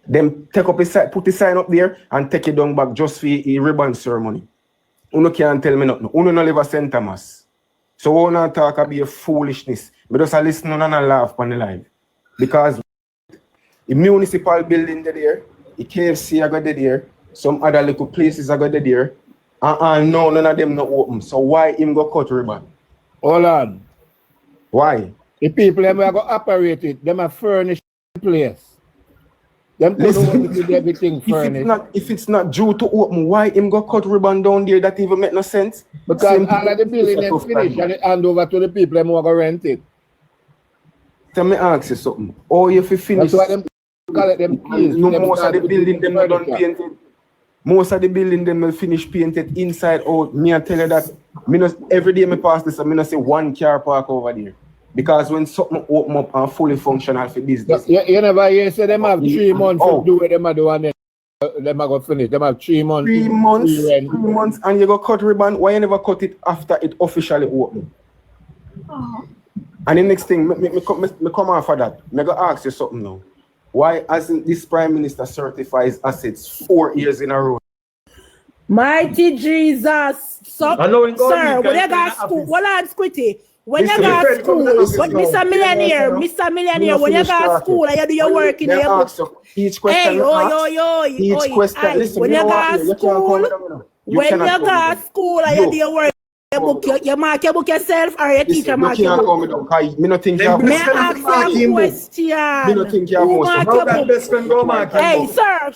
them take up a sign, put the sign up there and take it down back just for a ribbon ceremony. Uno can't tell me nothing. Uno no live at St. Thomas. So uno talk about a foolishness. But just listen and laugh on the live. Because the municipal building there, the KFC I got there, some other little places I got there, and no, none of them not open. So why him go cut ribbon? Hold on. Why? The people them are going to operate it, them are furnished the place. Them put everything furnished. If it's not due to open, why him go cut ribbon down there? That even make no sense. Because all of the building them finished and it hand over to the people them who are going to rent it. Tell me ask you something. Oh, if you finish. That's why them call it them keys. No, most of the building them are done painted. Most of the building them will finish painted inside out. Me I tell you that. Every day me pass this, I not see one car park over there. Because when something open up and fully functional for business. You never hear say them have 3 months to do what them are doing and then them are going to finish. Them have 3 months. 3 months. 3 months and you go cut ribbon. Why you never cut it after it officially open? And the next thing, me come off of that. I go ask you something now. Why hasn't this Prime Minister certifies assets 4 years in a row? Mighty Jesus. So, sir, when you got school, hold on, Squitty. When you got school, Mr. Millionaire, when you got school and you do your work in your each question. Hey, each question. Listen, when you got school and you do your work, you mark your book yourself or your teacher mark your book? Me not think you have May I ask you a question? Me not think you have most. Hey, sir,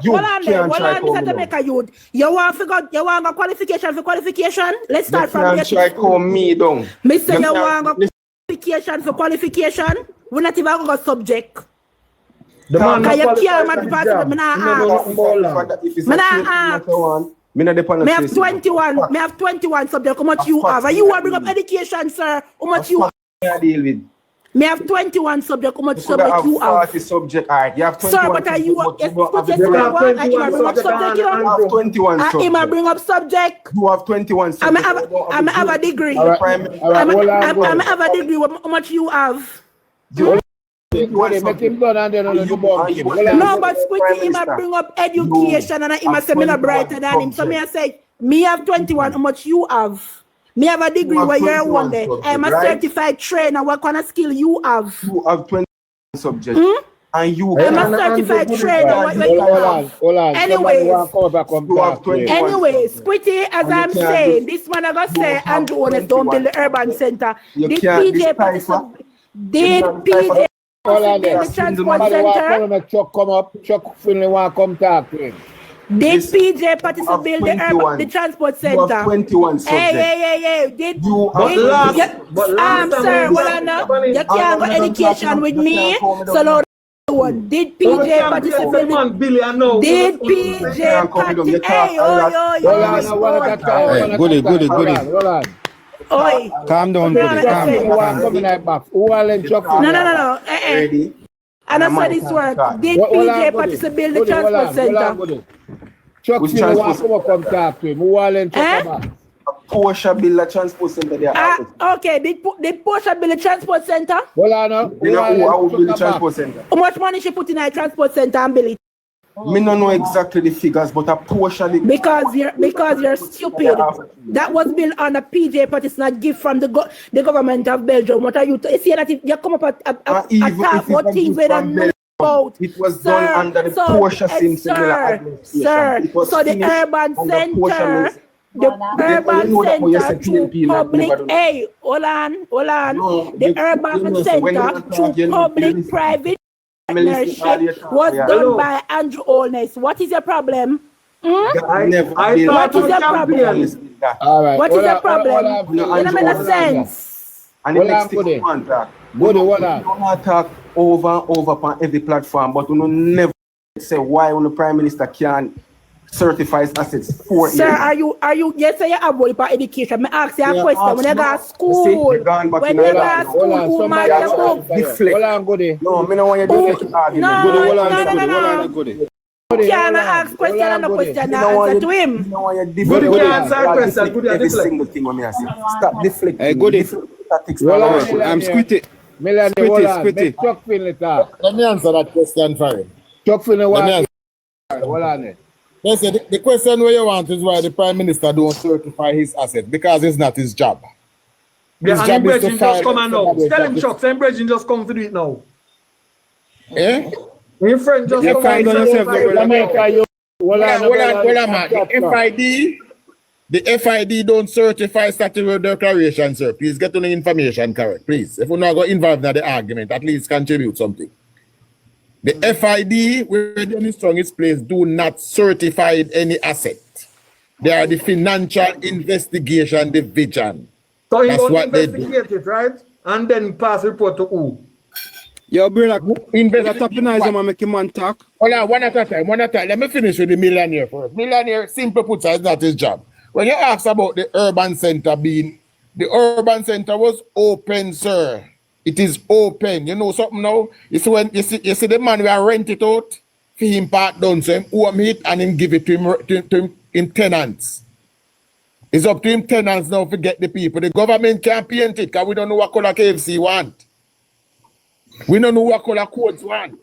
hold on, Mr. Jamaica youth. You want a qualification for qualification? Let's start from here. Try call me down. Mr. You want a qualification for qualification? We're not even going to subject. The man you can't participate. Me have 21. Me have 21 subjects. How much you have? You want to bring up education, sir? How much you have? Me have 21 subjects. How much subject you have? 40 subject. Alright, you have 21. Sir, but are you have 21 subject. He might bring up subject. You have 21 subject. I'm have a degree. I'm have a degree. How much you have? No, but Squitty, he might bring up education and he might say me not brighter than him. So me I say, me have 21, how much you have? Me have a degree where you're one day. I'm a certified trainer. What kind of skill you have? You have 21 subjects. And you I'm a certified trainer. Hold on. Anyway, Squitty, as I'm saying, this man I got say Andrew Holness don't build the urban center. This PJ did PJ the transport center. Chuck come up, Chuck Finley want to come talk to him. Did PJ Patterson build the transport center? You have 21 subjects. Hey. Did sir, well, you can't go education with me. So now alone. Did PJ participate? Did PJ participate? Hey, Hold on. Oi. Calm down, No. Ready? And I said this work. Did PJ participate build the transport center? Chuck Finn want to come talk to him. Who want to talk about? Porsche build a transport center there. Okay, did Porsche build a transport center? Well, I know. Who build the transport center? How much money she put in a transport center and build it? Me don't know exactly the figures, but a Porsche. Because you're stupid. That was built on a PJ party, it's not gift from the government of Belgium. What are you? You see that if you come up at talk what things we don't know about. It was done under the Porsche similar sir. So the urban center. The urban center through public, hey, hold on. The urban center through public-private partnership was done by Andrew Holness. What is your problem? What is your problem? All right. What is your problem? You don't make sense. And the next thing we want to talk over on every platform, but we never say why when the Prime Minister can't certifies assets for Sir, are you yes, you have worry about education. I ask you a question. When you go to school, who man you Hold on, Goody. No, me no want you to do that. No. You can't ask question and no question answer to him. Goody can't answer question. Goody every single thing when me ask. Stop deflecting. Hey, Goody. I'm squitty. Squitty. Chuck Finn talk. Let me answer that question for him. Chuck Finn hold on. Listen, the question where you want is why the Prime Minister don't certify his asset, because it's not his job. His job is to just come and now. Tell him, Chuck, same Bridging just come to do it now. Eh? Your friend just come and the FID don't certify statutory declaration, sir. Please get on the information correct, please. If we're not going to involve in the argument, at least contribute something. The FID, where the strongest place, do not certify any asset. They are the Financial Investigation Division. So you That's don't what they do. investigate it, right? And then pass report to who? Yo, brother, make him man talk. Hold on, one at a time. Let me finish with the millionaire first. Millionaire, simple put, is not his job. When you ask about the urban center being, the urban center was open, sir. It is open. You know something now? You see when you see the man will rent it out for him part done, so him own it and him give it to him tenants. It's up to him tenants now to get the people. The government can't paint it because we don't know what color KFC want. We don't know what color courts want.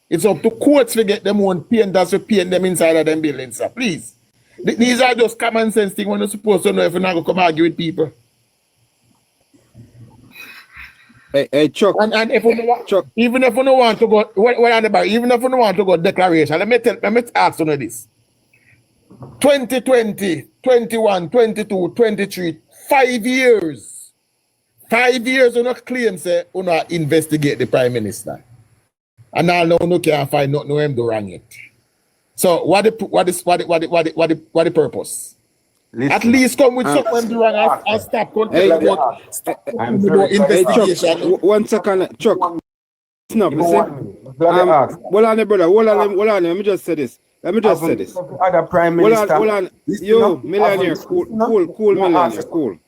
It's up to courts to get them own painters to paint them inside of them buildings, sir. Please. These are just common sense things when you're supposed to know if you're not going to come argue with people. Hey, Chuck. And if we want, Chuck, even if we don't want to go, even if we don't want to go declaration, let me ask you this. 2020, 21, 22, 23, 5 years. 5 years you not claim say you not investigate the Prime Minister. And now no can't find nothing no him do wrong yet. So what the purpose? Listen, at least come with something do wrong and stop investigation. Chuck, 1 second, Chuck. No, hold on, brother. Hold on. Let me just say this. Other Prime Minister. Hold on. Yo, millionaire, cool, millionaire, cool.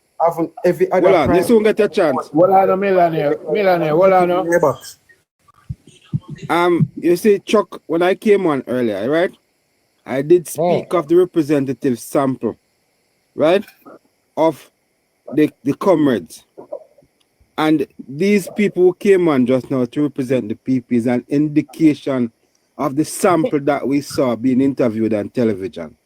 Every other hold on, you soon get your chance. Hold on, millionaire, hold on. You see, Chuck, when I came on earlier, right? I did speak of the representative sample, right? Of the comrades. And these people who came on just now to represent the people is an indication of the sample that we saw being interviewed on television.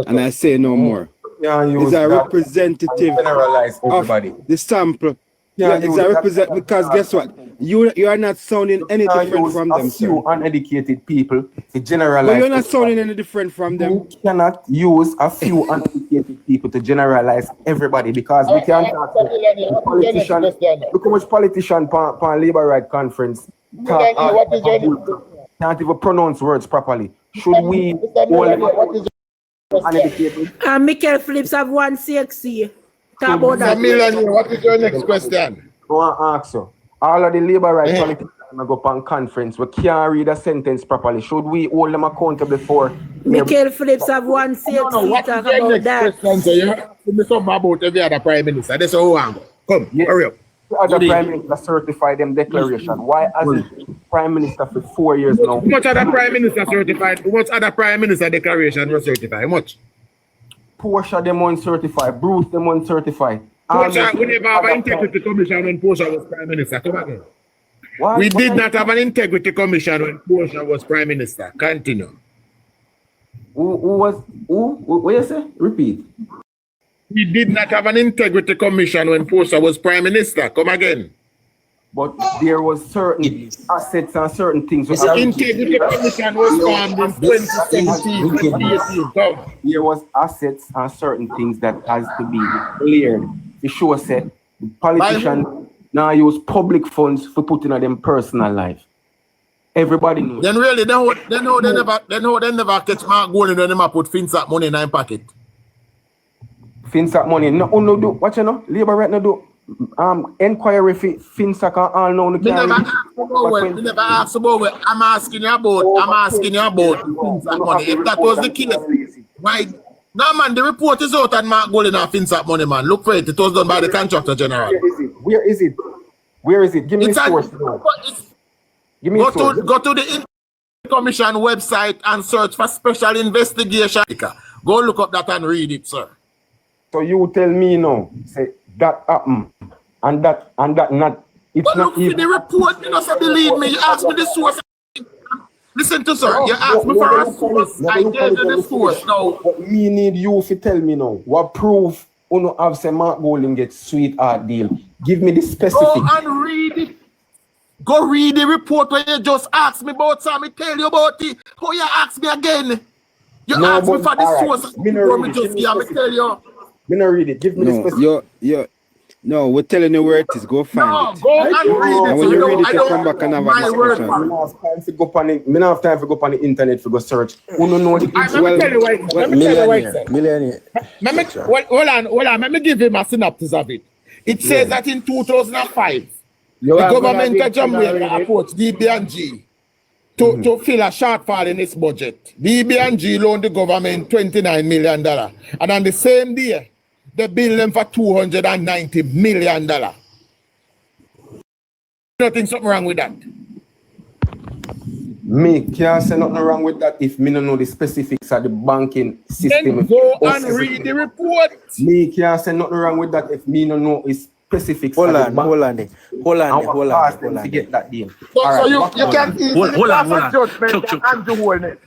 And I say no more. It's a representative of the sample. Yeah, it's a represent because guess what? You are not sounding any different from them. A few uneducated people to generalize. But you're not sounding any different from them. You cannot use a few uneducated people to generalize everybody because we can't talk to politician. Look how much politician on Labour Right Conference can't even pronounce words properly. Should we Michael Phillips have 160. Talk about that. What is your next question? I want to ask you. All of the Labour Right politicians go up on conference. We can't read a sentence properly. Should we hold them accountable for? Michael Phillips have one seat. What is the next question? So you're asking me something about every other prime minister. That's all I'm going. Come, hurry up. The other prime minister certified them declaration. Why hasn't prime minister for 4 years now? How much other prime minister certified? How much other prime minister declaration was certified? How much? Portia them uncertified. Bruce them uncertified. Portia, we never have an integrity commission when Portia was prime minister. Come again. What? We did not have an integrity commission when Portia was prime minister. Continue. What you say? Repeat. We did not have an integrity commission when Portia was prime minister. Come again. But there was certain assets and certain things. The integrity commission was formed in 2017, 2018. Come. There was assets and certain things that has to be cleared. The show said the politician now use public funds for putting on them personal life. Everybody knows. Then really, they never catch Mark Golden when they put FinSat money in their pocket. FinSat money, no do. What you know? Labor right now do. Inquiry FinSat and all now. We never asked about it. I'm asking you about FinSat money. If that was the case, why? No man, the report is out and Mark Golden and FinSat money, man. Look for it. It was done by the contractor general. Where is it? Give me the source. Go to the Commission website and search for special investigation. Go look up that and read it, sir. So you tell me now, say that happened and that not. It's but not look even the report. You don't believe me. You ask me the source. Listen to sir. You ask me for a source. I tell you the source now. But me need you to tell me now. What proof you have say Mark Golden get sweetheart deal? Give me the specific. Go and read it. Go read the report when you just asked me about some. I tell you about it. How you ask me again? You ask me for the source. Me just tell you. Me not read it. Give me the specific. No, we're telling you where it is. Go find it. Go and read it. And when you read it, you come back and have a discussion. I don't have time to go on the internet to go search. Who don't know the Let me tell you why. Millionaire. Hold on. Let me give him a synopsis of it. It says that in 2005, the government of Jamaica approached DB&G to fill a shortfall in its budget. DB&G loaned the government $29 million. And on the same day, they billed them for $290 million. Nothing something wrong with that. Me can't say nothing wrong with that if me don't know the specifics of the banking system. Then go and read the report. Me can't say nothing wrong with that if me don't know the specifics. Hold on. To get that deal. So you can easily pass a judgment and do Holness.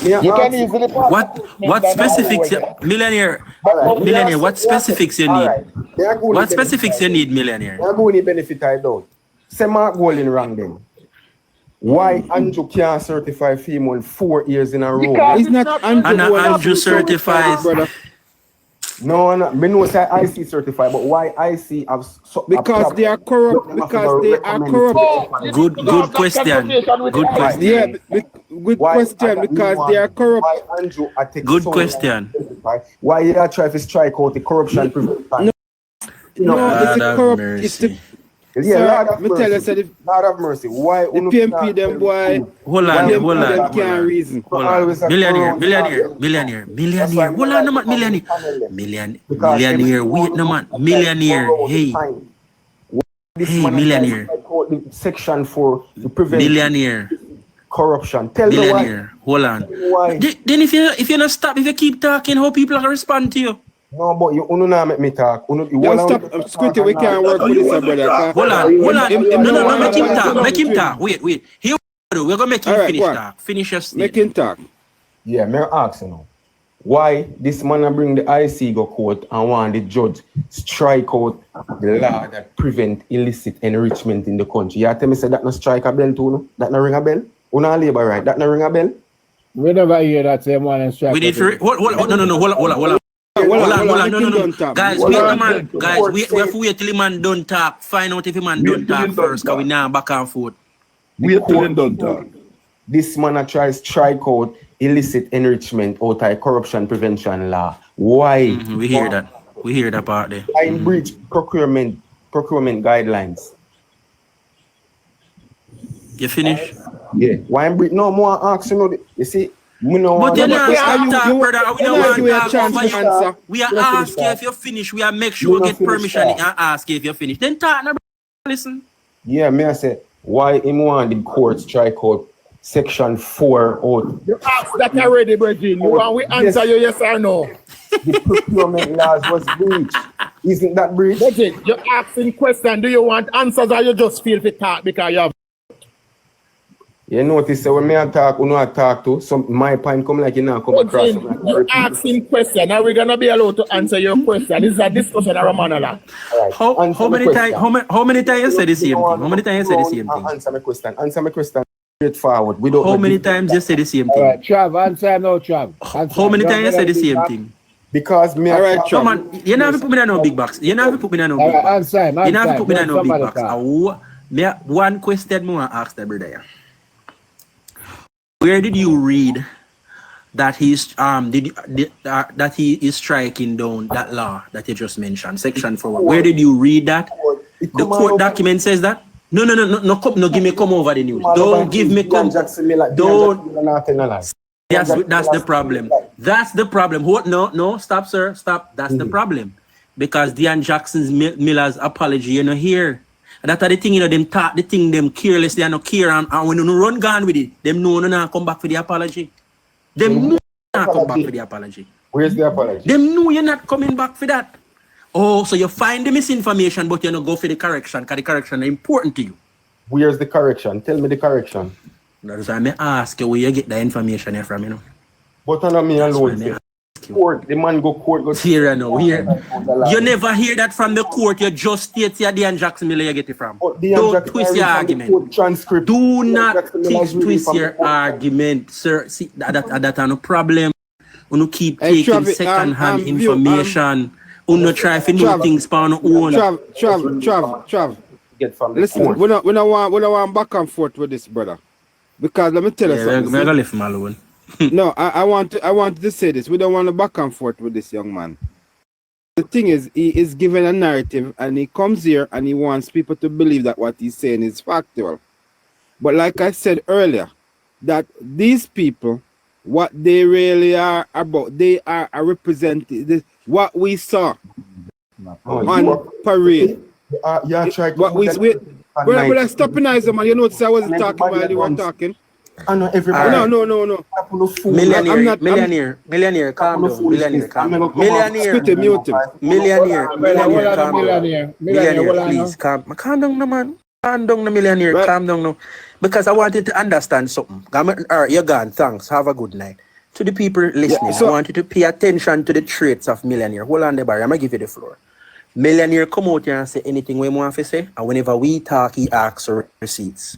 You can easily what specifics millionaire what specifics you need? What specifics you need, millionaire? They're going to benefit I don't. Say Mark Golden wrong then. Why Andrew can't certify female 4 years in a row? It's not Andrew certified, brother. No, me know say IC certified, but why IC have because they are corrupt. Good question. Good question. Yeah, good question. Because they are corrupt. Good question. Why you try to strike out the corruption prevention? No, it's a corrupt. It's the Lord of mercy. Why the PMP them boy? Hold on. Can't reason. Millionaire. Hold on, no man. Millionaire. Wait, no man. Millionaire. Hey, millionaire. Section 4 to prevent millionaire corruption. Tell millionaire. Hold on. Then if you not stop, if you keep talking, how people are respond to you? No, but you not make me talk. Don't stop. Scooty, we can't work with this, brother. Hold on. No, make him talk. Wait. Here we're gonna make him finish talk. Finish your statement. Make him talk. Yeah, me ask you now. Why this man bring the IC go court and want the judge strike out the law that prevent illicit enrichment in the country? You tell me say that no strike a bell too, no? That no ring a bell? Una labor right? That no ring a bell? We never hear that same one and strike. We need to hold on. No. Guys, wait the man. Guys, we have to wait till the man don't talk. Find out if the man don't talk first, because we now back and forth. Wait till him don't talk. This man tries to strike out illicit enrichment out of corruption prevention law. Why? We hear that. We hear that part there. I breach procurement guidelines. You finish? Yeah. Why I'm no more asking you see. But you're not talk, brother. We don't want a chance to answer. We are asking if you finish. We are make sure we get permission and ask if you finish. Then talk, now, listen. Yeah, me I say why him want the court strike out section 4 out. You asked that already, Virgin. You want we answer you yes or no? The procurement laws was breached. Isn't that breached? Virgin, you're asking question. Do you want answers or you just feel to talk because you have? You notice that when I talk, you know I talk to some my point come like you now come across. You're asking question. Are we gonna be allowed to answer your question? This is a discussion or a monologue. Right. How many times you say the same thing? How many times you say the same thing? Answer my question. Answer my question straightforward. We don't. How many times you say the same thing? All right, Trav, answer now, Trav. How many times you say the same thing? Because me. All right, Trav. Come on, you never put me in no big box. You never put me in no big box. Answer him. You never put me in no big box. One question more ask the brother. Where did you read that he's that he is striking down that law that you just mentioned, section 4? Where did you read that? The court document says that. No. Give me come over the news. Don't give me come. Don't. That's the problem. That's the problem. What? No. Stop, sir. Stop. That's the problem. Because Dean Jackson's Miller's apology, you know, here. That's the thing, you know, them talk the thing, them careless, they are not care, and when you run gone with it, them know not come back for the apology. Them know not come back for the apology. Where's the apology? Them know you're not coming back for that. Oh, so you find the misinformation, but you don't go for the correction, because the correction is important to you. Where's the correction? Tell me the correction. That's why I ask you where you get the information here from, you know. But I'm not me alone. Court, the man go court. Go here and now. Here. You never hear that from the court. You just state your Dean Jackson Miller you get it from. Don't twist your argument. Transcript. Do not twist your argument, sir. See, that's no problem. You keep taking second-hand information. You try to know things for your own. Trav. Listen, we don't want back and forth with this, brother. Because let me tell you something. We're gonna leave him alone. No, I want to say this. We don't want to back and forth with this young man. The thing is, he is given a narrative and he comes here and he wants people to believe that what he's saying is factual. But like I said earlier, that these people, what they really are about, they are a representative. What we saw on parade. What we when I stop in eyes, man, you notice I wasn't talking while you were talking. I know everybody. No. Millionaire, calm down. Millionaire, calm down. Millionaire, please, calm down, no, man. Calm down, no, millionaire, right. Calm down, no. Because I wanted to understand something. You're gone, thanks. Have a good night. To the people listening, I want you to pay attention to the traits of millionaire. Hold on the bar, I'm going to give you the floor. Millionaire come out here and say anything we want to say, and whenever we talk, he asks for receipts.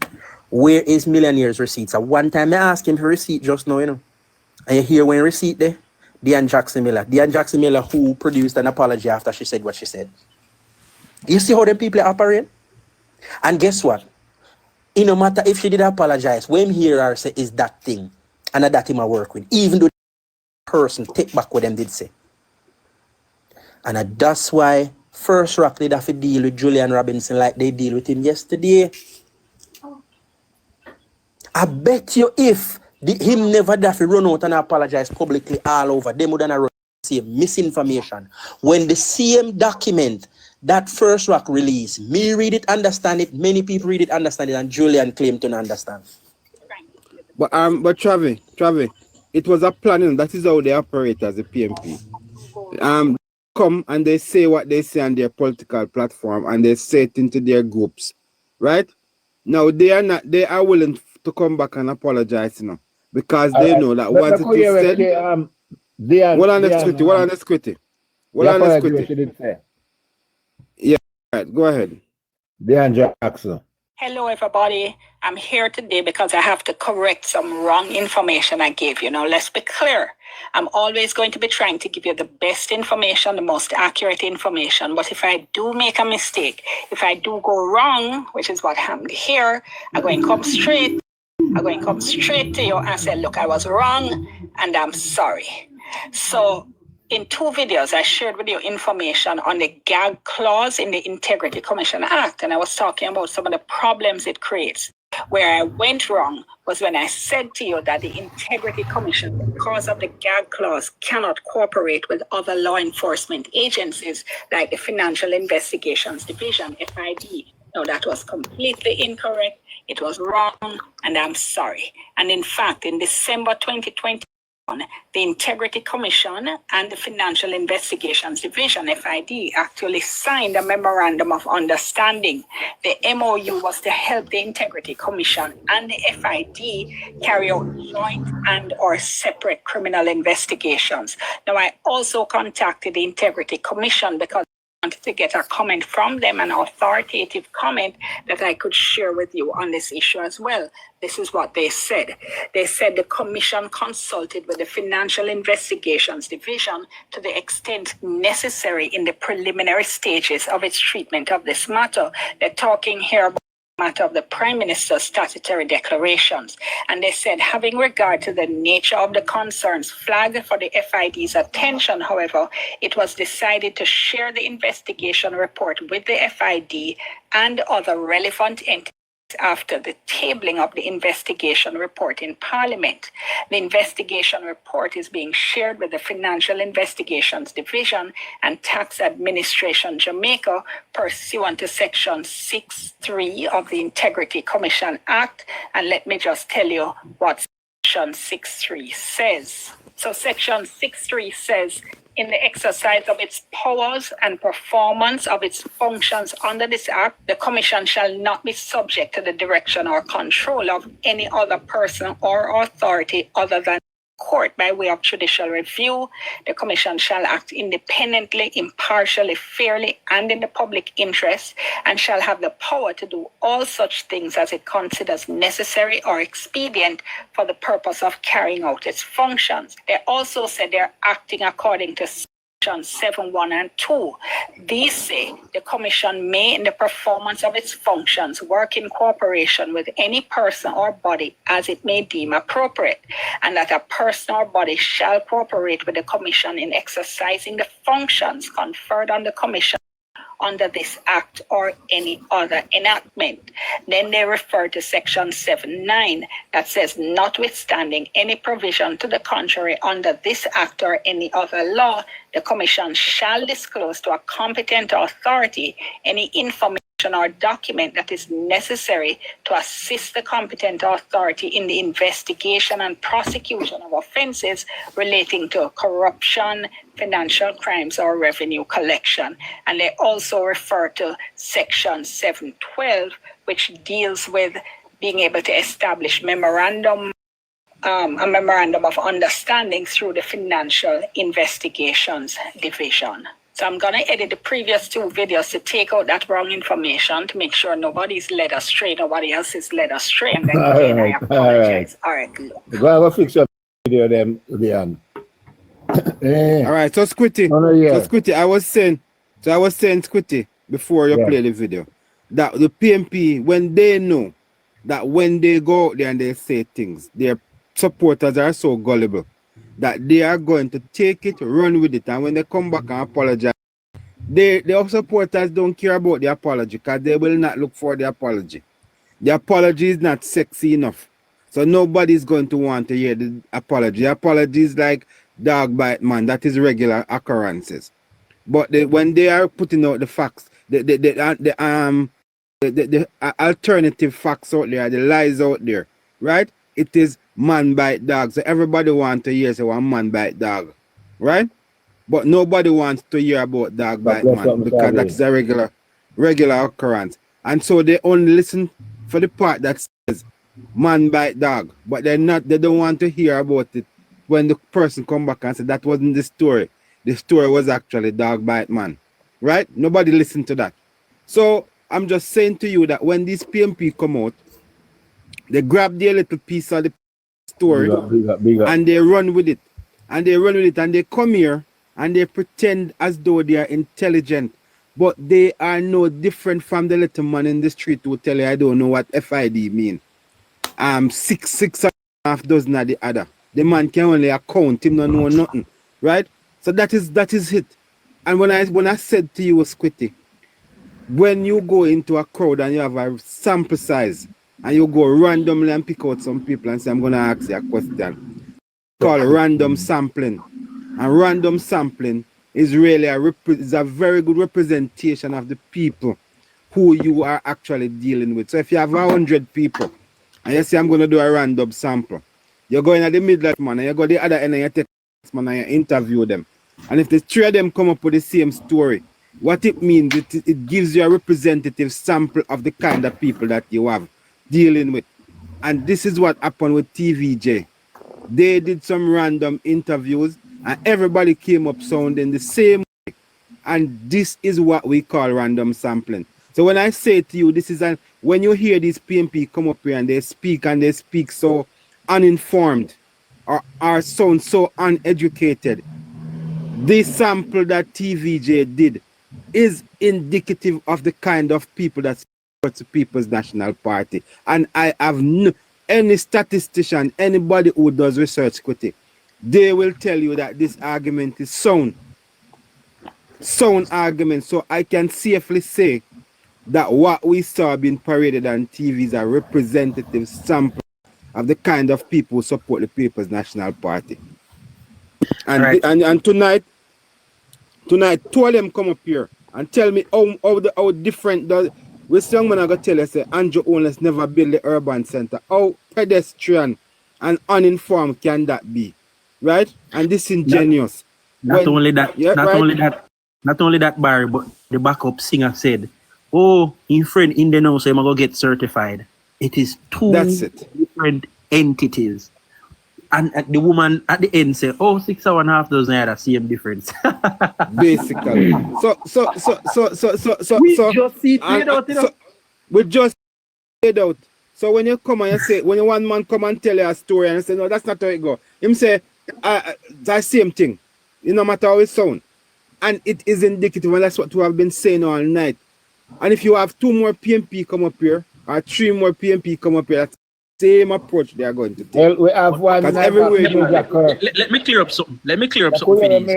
Where is millionaire's receipts? At one time I asked him for receipt just now, you know. And you hear when receipt there? Dean Jackson Miller, who produced an apology after she said what she said. You see how them people operate? And guess what? It no matter if she did apologize, when hear her say is that thing, and that him I work with, even though the person take back what them did say. And that's why First Rock did have to deal with Julian Robinson like they deal with him yesterday. I bet you if him never have to run out and apologize publicly all over, them would have run the same misinformation. When the same document that First Rock released, me read it, understand it, many people read it, understand it, and Julian claimed to not understand. But Travi, it was a planning. That is how they operate as a PMP. Come and they say what they say on their political platform and they say it into their groups, right? Now they are willing to come back and apologize, you know, because they know that once it is said, what on the squitty? Yeah, right, go ahead. Dean Jackson. Hello, everybody. I'm here today because I have to correct some wrong information I gave you. Now, let's be clear. I'm always going to be trying to give you the best information, the most accurate information. But if I do make a mistake, if I do go wrong, which is what happened here, I'm going to come straight to you and say, look, I was wrong and I'm sorry. So in 2 videos, I shared with you information on the gag clause in the Integrity Commission Act, and I was talking about some of the problems it creates. Where I went wrong was when I said to you that the Integrity Commission, because of the gag clause, cannot cooperate with other law enforcement agencies like the Financial Investigations Division, FID. No, that was completely incorrect. It was wrong, and I'm sorry. And in fact, in December 2020, the Integrity Commission and the Financial Investigations Division, FID, actually signed a Memorandum of Understanding. The MOU was to help the Integrity Commission and the FID carry out joint and or separate criminal investigations. Now, I also contacted the Integrity Commission because I wanted to get a comment from them, an authoritative comment that I could share with you on this issue as well. This is what they said. They said the commission consulted with the Financial Investigations Division to the extent necessary in the preliminary stages of its treatment of this matter. They're talking here about matter of the Prime Minister's statutory declarations. And they said, having regard to the nature of the concerns flagged for the FID's attention, however, it was decided to share the investigation report with the FID and other relevant entities after the tabling of the investigation report in Parliament. The investigation report is being shared with the Financial Investigations Division and Tax Administration Jamaica pursuant to Section 6.3 of the Integrity Commission Act. And let me just tell you what Section 6.3 says. So Section 6.3 says, in the exercise of its powers and performance of its functions under this Act, the Commission shall not be subject to the direction or control of any other person or authority other than court by way of judicial review. The Commission shall act independently, impartially, fairly, and in the public interest, and shall have the power to do all such things as it considers necessary or expedient for the purpose of carrying out its functions. They also said they're acting according to Section 7.1 and 2. These say the Commission may, in the performance of its functions, work in cooperation with any person or body as it may deem appropriate, and that a person or body shall cooperate with the Commission in exercising the functions conferred on the Commission under this Act or any other enactment. Then they refer to Section 7.9 that says, notwithstanding any provision to the contrary under this Act or any other law, the Commission shall disclose to a competent authority any information or document that is necessary to assist the competent authority in the investigation and prosecution of offenses relating to corruption, financial crimes, or revenue collection. And they also refer to Section 7.12, which deals with being able to establish a memorandum of understanding through the Financial Investigations Division. So I'm going to edit the previous 2 videos to take out that wrong information to make sure nobody's led astray, nobody else is led astray. And then again, I apologize. All right. Go fix your video then, Leon. All right, so Squitty. So Squitty, I was saying Squitty before you play the video that the PMP, when they know that when they go out there and they say things, their supporters are so gullible that they are going to take it, run with it, and when they come back and apologize, their supporters don't care about the apology because they will not look for the apology. The apology is not sexy enough, so nobody's going to want to hear the apology. The apology is like dog bite man, that is regular occurrences. But when they are putting out the facts, the alternative facts out there, the lies out there, right? It is man bite dog. So everybody wants to hear say one man bite dog, right? But nobody wants to hear about dog bite man because that's a regular occurrence. And so they only listen for the part that says man bite dog, but they don't want to hear about it when the person come back and say that wasn't the story. The story was actually dog bite man, right? Nobody listened to that. So I'm just saying to you that when these PMP come out, they grab their little piece of the story and they run with it. And they come here and they pretend as though they are intelligent. But they are no different from the little man in the street who tell you I don't know what FID mean. 6.5 dozen of the other. The man can only account, him don't know nothing. Right? So that is it. And when I said to you, Squitty, when you go into a crowd and you have a sample size and you go randomly and pick out some people and say, I'm going to ask you a question, called random sampling. And random sampling is really is a very good representation of the people who you are actually dealing with. So if you have 100 people and you say, I'm going to do a random sample, you're going at the middle of man and you go the other end and you take man and you interview them. And if the three of them come up with the same story, what it means, it gives you a representative sample of the kind of people that you have dealing with. And this is what happened with TVJ. They did some random interviews and everybody came up sounding the same way. And this is what we call random sampling. So when I say to you, this is when you hear these PMP come up here and they speak so uninformed or sound so uneducated, this sample that TVJ did is indicative of the kind of people that support the People's National Party. And I have any statistician, anybody who does research quickly, they will tell you that this argument is sound argument. So I can safely say that what we saw being paraded on TV is a representative sample of the kind of people who support the People's National Party. And, right. and tonight, two of them come up here and tell me how different does with young man I gotta tell you, say Andrew Holness never built the urban center. How pedestrian and uninformed can that be? Right? And disingenuous. Not only that, Barry, but the backup singer said, oh, in friend in the know, so I'm gonna get certified. It is two different entities. And the woman at the end said, oh, 6.5 doesn't have the same difference. Basically. We just see it out. So when you come and you say, when one man come and tell you a story and you say, no, that's not how it go. Him say, the same thing. No matter how it sound. And it is indicative, and that's what we have been saying all night. And if you have 2 more PMP come up here, or 3 more PMP come up here, that's the same approach they are going to take. Well, we have one. Let me clear up something. Let me clear up something.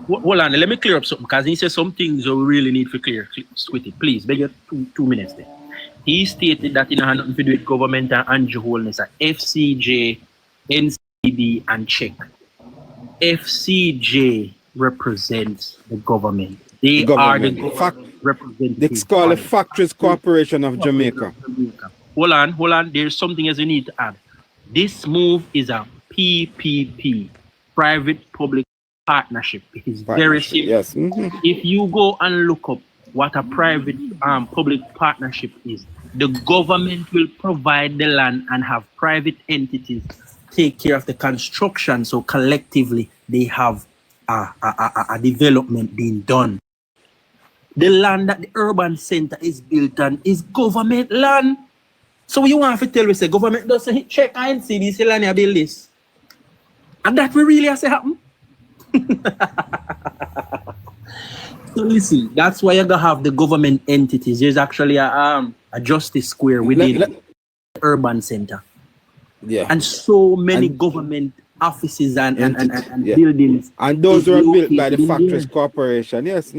Hold on, let me clear up something, because he says some things we really need to clear with it. Please, beg you 2 minutes there. He stated that in a nothing to do with government and Andrew Holness at FCJ, NCB, and Czech. FCJ represents the government. They are the representative. It's called the Factories Corporation of Jamaica. Hold on. There's something else you need to add. This move is a PPP, private-public partnership. It is very simple. Yes. If you go and look up what a private public partnership is, the government will provide the land and have private entities take care of the construction. So collectively, they have a development being done. The land that the urban center is built on is government land. So you want to tell me, say government doesn't check and see this land you build this. And that will really have to happen. So listen, that's why you're gonna have the government entities. There's actually a justice square within the urban center. Yeah. And so many government offices and buildings. And those were built by the Factories Corporation. Yes.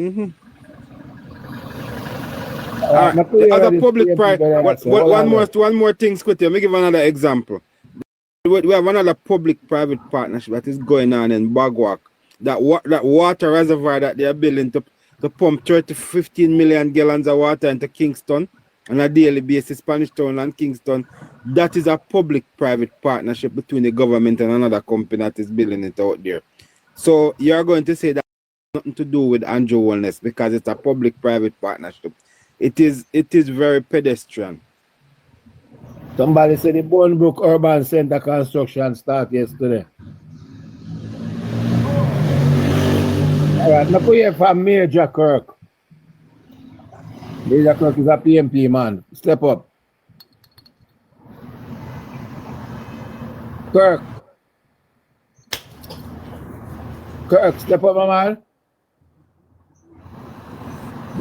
The other public private. One more thing, Scotty. Let me give another example. We have another public-private partnership that is going on in Bagwak. That water reservoir that they are building to pump 15 million gallons of water into Kingston on a daily basis, Spanish Town and Kingston. That is a public-private partnership between the government and another company that is building it out there. So you're going to say that has nothing to do with Andrew Holness because it's a public-private partnership. It is very pedestrian. Somebody said the Bournebrook Urban Center construction start yesterday. All right, now put here from Major Kirk. Major Kirk is a PMP man. Step up. Kirk, step up, my man.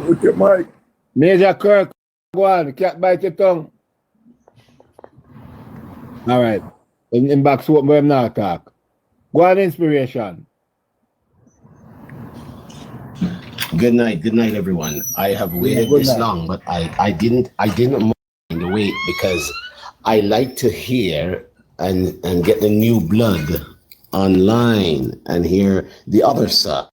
Look at Mike. Major Kirk, go on, can't bite your tongue. All right. In back so where I'm now talk. Go on, inspiration. Good night, everyone. I have waited this long, but I didn't mind the wait because I like to hear and get the new blood online and hear the other side.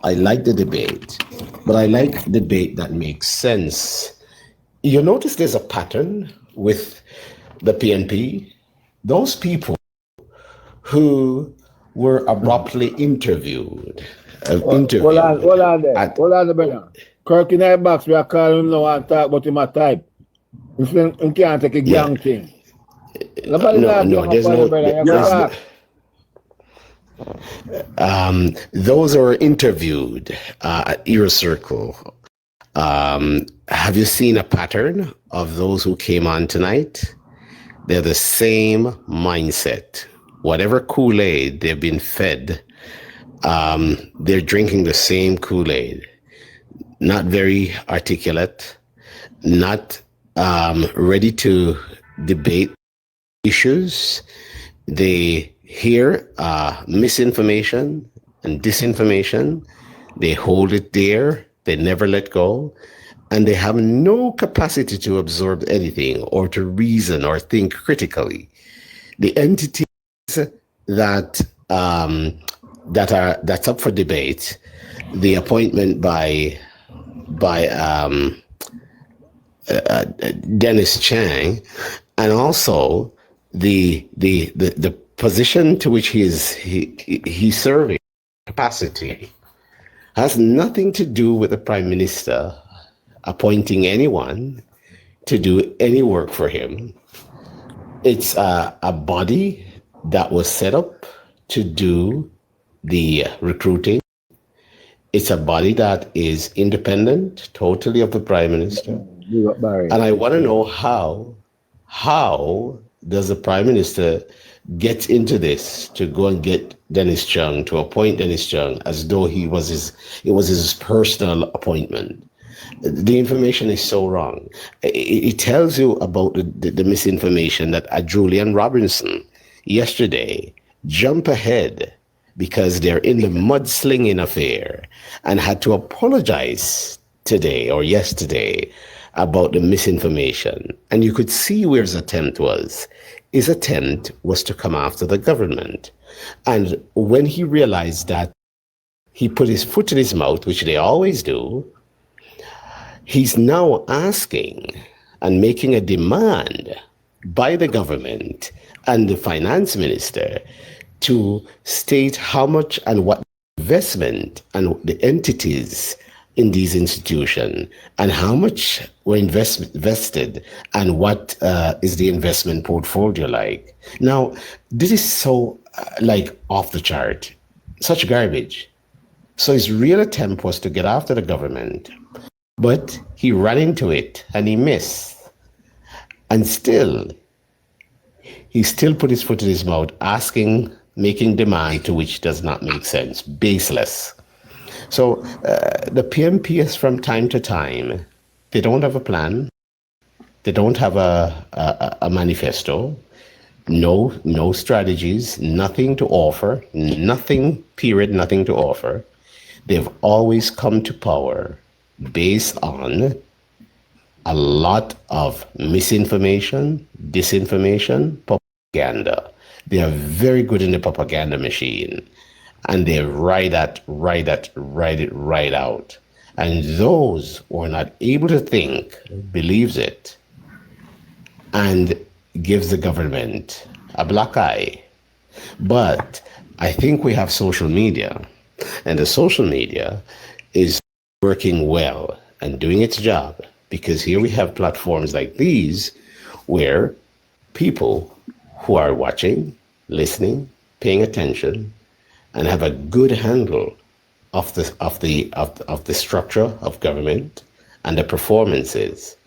I like the debate, but I like debate that makes sense. You notice there's a pattern with the PNP. Those people who were abruptly interviewed. Hold on there, brother. Kirk in our box, we are calling him now and talk about him at type. You can't take a gang thing. Those who are interviewed at Ear Circle, have you seen a pattern of those who came on tonight? They're the same mindset. Whatever Kool-Aid they've been fed, they're drinking the same Kool-Aid. Not very articulate, not ready to debate issues. They hear misinformation and disinformation. They hold it there. They never let go. And they have no capacity to absorb anything or to reason or think critically. The entities that's up for debate, the appointment by Dennis Chang, and also the position to which he's serving capacity has nothing to do with the Prime Minister appointing anyone to do any work for him. It's a body that was set up to do the recruiting. It's a body that is independent, totally of the Prime Minister. And I want to know how does the Prime Minister get into this to go and get Dennis Chung, to appoint Dennis Chung as though it was his personal appointment. The information is so wrong. It tells you about the misinformation that Julian Robinson yesterday jumped ahead because they're in the mudslinging affair and had to apologize today or yesterday about the misinformation. And you could see where his attempt was. His attempt was to come after the government. And when he realized that, he put his foot in his mouth, which they always do. He's now asking and making a demand by the government and the finance minister to state how much and what investment and the entities in these institutions and how much were invested and what is the investment portfolio like. Now, this is so off the chart, such garbage. So his real attempt was to get after the government, but he ran into it and he missed. And he still put his foot in his mouth, making demand to which does not make sense, baseless. So the PMP is from time to time, they don't have a plan. They don't have a manifesto, no strategies, nothing to offer, nothing to offer. They've always come to power based on a lot of misinformation, disinformation, propaganda. They are very good in the propaganda machine, and they write it right out. And those who are not able to think believes it and gives the government a black eye. But I think we have social media, and the social media is working well and doing its job, because here we have platforms like these where people who are watching, listening, paying attention, and have a good handle of the structure of government and the performances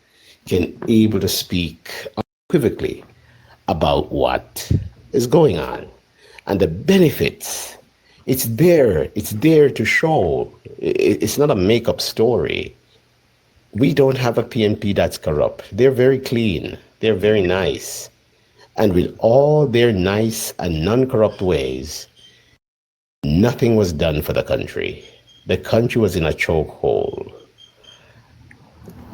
can able to speak unequivocally about what is going on and the benefits. It's there to show. It's not a make-up story. We don't have a PNP that's corrupt. They're very clean. They're very nice. And with all their nice and non-corrupt ways, nothing was done for the country. The country was in a chokehold.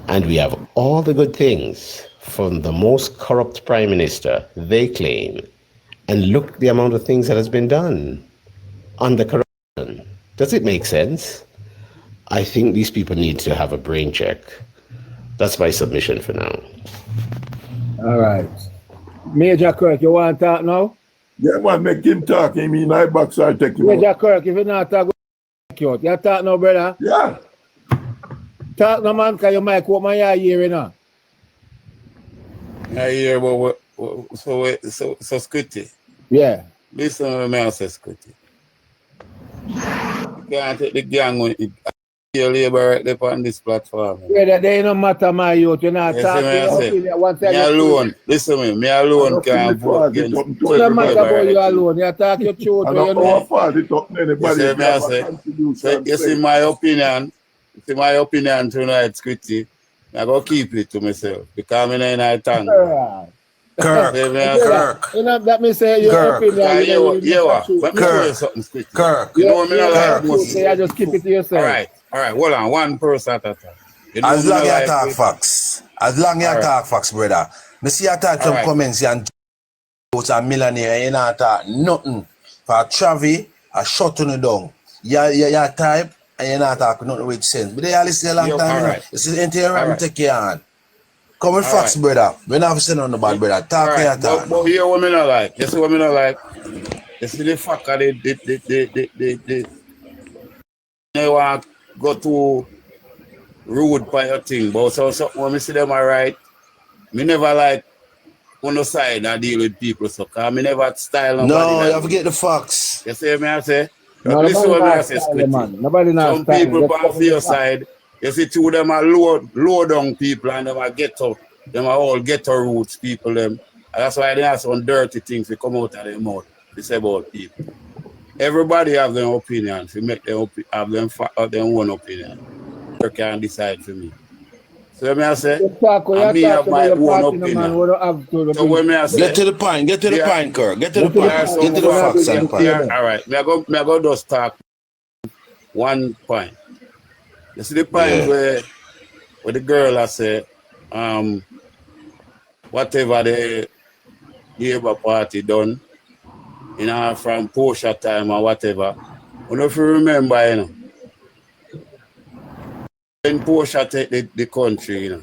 And we have all the good things from the most corrupt prime minister, they claim. And look the amount of things that has been done on the corruption. Does it make sense? I think these people need to have a brain check. That's my submission for now. All right. Major Kirk, you want to talk now? Yeah, man, make him talk. I mean, I box, I take him Major out. Kirk, if you not talk, you talk now, brother? Yeah. Talk now, man, because you might open my ear here, you know. I hear what so Scotty. Yeah. Listen to me, I say Scotty. You can't take the gang with your labor right there on this platform. Yeah, they don't matter my youth. You're not talking. Me alone. Listen to me alone can't vote against it doesn't matter about you alone. You're talking truth. I don't know how far it up anybody. You see my opinion. Tonight, Scotty. I go keep it to myself because I'm in a tongue. Kirk. You know that me say your opinion. Kirk. You know me like most. Say I just keep it to yourself. All right. Hold on. One person at a time. As long as you talk facts. As long as you talk facts, brother. Me see you talk some comments and a millionaire, you not talk nothing. For Travi, a shot on the down. You type and you not talk nothing with sense. But they all listen a long time. Right. This is right. Take your hand. Come with facts, brother. We not saying on the bad, brother. Talk your talk. But here what me not like. You see what me not like? You see the fact that they want to go to rude by your thing. But so when me see them alright, me never like on the side and deal with people. So cause me never style nobody. No, you forget the facts. You see me I say? No, listen what I say, nobody some people on for your side. You see two of them are low down people and them are ghetto. Them are all ghetto roots people them. And that's why they have some dirty things to come out of their mouth. It's about people. Everybody have their opinions. We make them have their own opinion. They can decide for me. So when I say, I may have my own opinion. So when I say, get to the point, Kirk. Get to the point. Get to the facts and point. All right, me I go just talk one point. You see the point where the girl I say, whatever the Labour Party done, you know, from Porsche time or whatever. I don't know if you remember, you know. When Porsche take the country, you know.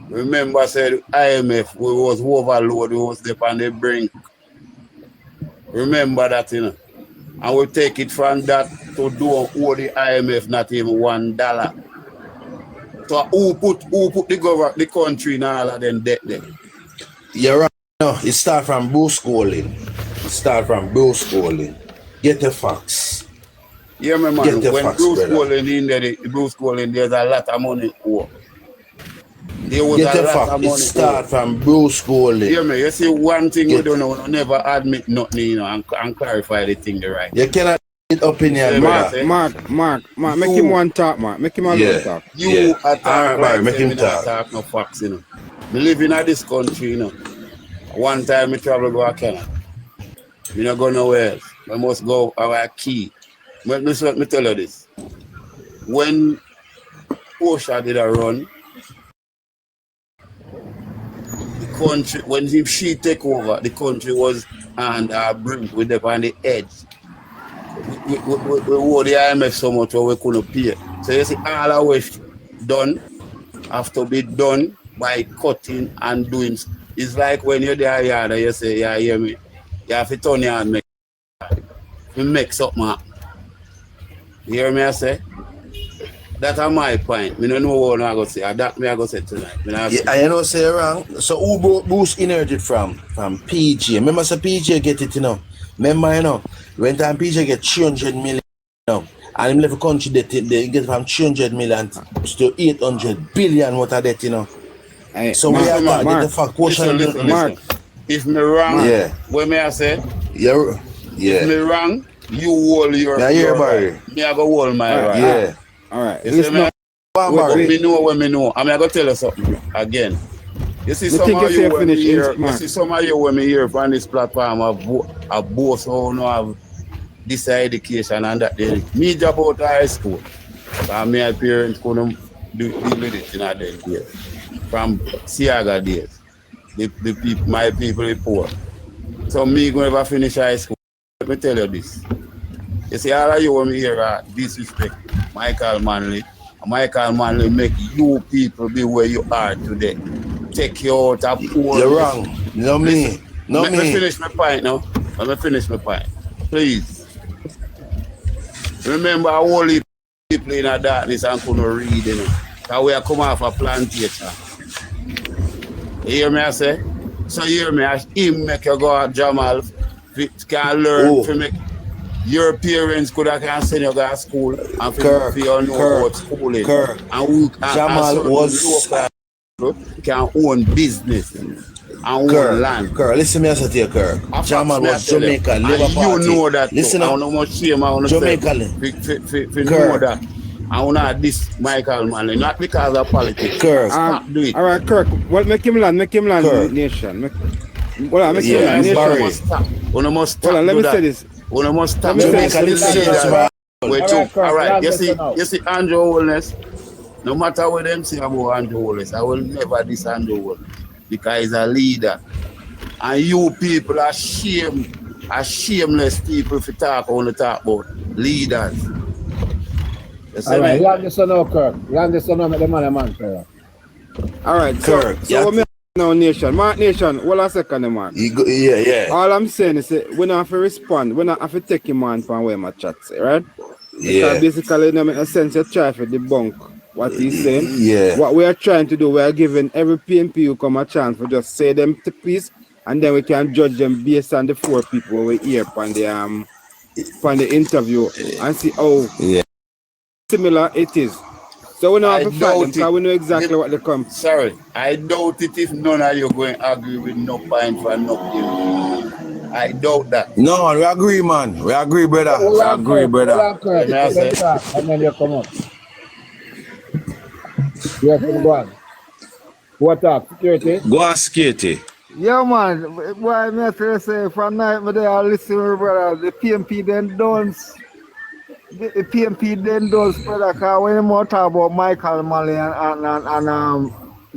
Remember, said IMF, we was overloaded, we was there on the brink. Remember that, you know. And we take it from that to do all the IMF, not even $1. So who put the country in all of them debt there? You're right. No, it start from Bruce schooling. Get the facts. Yeah, my man. When Bruce schooling in there, Bruce schooling, there's a lot of money over. There was Get a the lot fact. of money. It start from Bruce schooling. Yeah, man. You see, one thing we don't know, we never admit nothing, you know, and clarify the thing the right. You cannot get opinion, Mark, make him one talk, Mark. Make him alone talk. You attack right, make him talk. Attack no facts, you know. Me live in this country, you know. One time I travel to Canada. We not go nowhere else. We must go our key. Let me tell you this. When Porsche did a run, the country, when she take over, the country was on our brink with them on the edge. We owe the IMF so much we couldn't pay. So you see, all our waste done have to be done by cutting and doing. It's like when you're there, and you say, yeah, hear me. You have to turn your hand and make something happen. You hear me I say? That's my point. I don't know what I'm going to say. That me I go say tonight. I know say wrong. So who Bruce inherited from PJ? Remember say PJ get it, you know. Remember, you know, when time PJ get 300 million, you know, and him left a country that they get from 300 million to 800 billion what are that, you know. Hey, so Mark, we are Mark, get the fact portion. Listen. If me wrong, what may I say? Yeah. If me wrong, you hold your right. Me I go hold my right. Yeah. All right. You see me? Me know when me know. I'm gonna tell you something again. You see some of you when me hear, when me hear from this platform, I boast how no have this education and that. Me job out of high school. And my parents couldn't deal with it in them days. From Siaga days. The people, my people are poor. So me going to finish high school. Let me tell you this. You see, all of you when me hear disrespect Michael Manley. Michael Manley make you people be where you are today. Take you out of poor. You're wrong. No me. No Let me. me finish my point now. Let me finish my point. Please. Remember all the people in the darkness and couldn't read, you know. Because we are coming off a plantation. You hear me I say? So you hear me, him make you go out Jamal, can learn to make your parents could have can send you to school and for you know about schooling. And who Jamal was can own business and own land. Listen me I say to you, Kirk. Jamal was Jamaica Labour Party. You know that. Listen I don't know much shame I want to say. Jamaica. Know that. I want to this Michael Manley, not because of politics. Stop doing it. All right, Kirk. Well, make him land, nation. Well, make him land, nation. One must stop. Hold on, let me say this. One must stop. All right, you see Andrew Holness. No matter what them say about Andrew Holness, I will never diss Andrew Holness because he's a leader. And you people are shameless people if you talk about leaders. All right, land this one now, Kirk. Land this one now, make the man, Kirk. All right, Kirk. So what me now, nation? Mark Nation, hold a second, man. Yeah. All I'm saying is we don't have to respond. We don't have to take him on from where my chat say, right? Yeah. Because basically, in a sense, you try to debunk what he's saying. Yeah. What we are trying to do, we are giving every PMP who come a chance for just say them to peace, and then we can judge them based on the 4 people we hear on the interview and see how similar it is. So we don't have to fight them because we know exactly what they come. Sorry, I doubt it if none of you going to agree with no point for no PMP. I doubt that. No, we agree, man. We agree, brother. We agree, brother. And then you come up. Yes, go on. What up, security? Go on, security. Yeah, man. Why me have to say from night me there listen, brother. The PMP then don't. The PMP then does, brother. Cause when you talk about Michael Manley and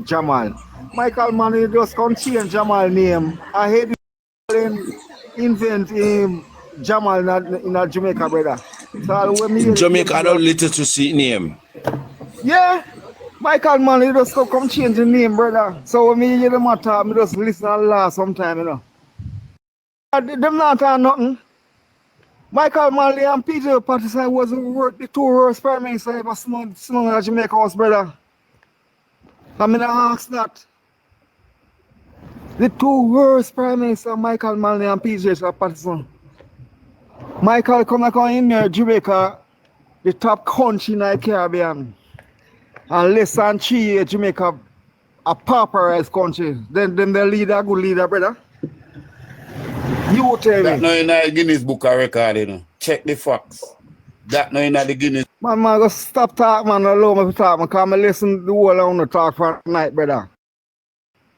Jamal, Michael Manley just can't change Jamal name. I hate invent Jamal in Jamaica, brother. So when Jamaica don't literacy name. Yeah. Michael Manley just come change the name, brother. So when me hear them talk, me just listen and laugh sometime, you know. Them not talk nothing. Michael Manley and PJ Patterson was the 2 worst prime minister ever smelled in Jamaica house, brother. I mean, I ask that. The 2 worst prime minister, Michael Manley and PJ Patterson. Michael come in there, Jamaica, the top country in the Caribbean. And less than 3 years, Jamaica a pauperized country. Then the leader, good leader, brother. You tell me. That no in the Guinness Book of Record, you know. Check the facts. That no in the Guinness. Man, go stop talk, man. Allow me to talk, man. Because I listen to the whole on the talk for night, brother.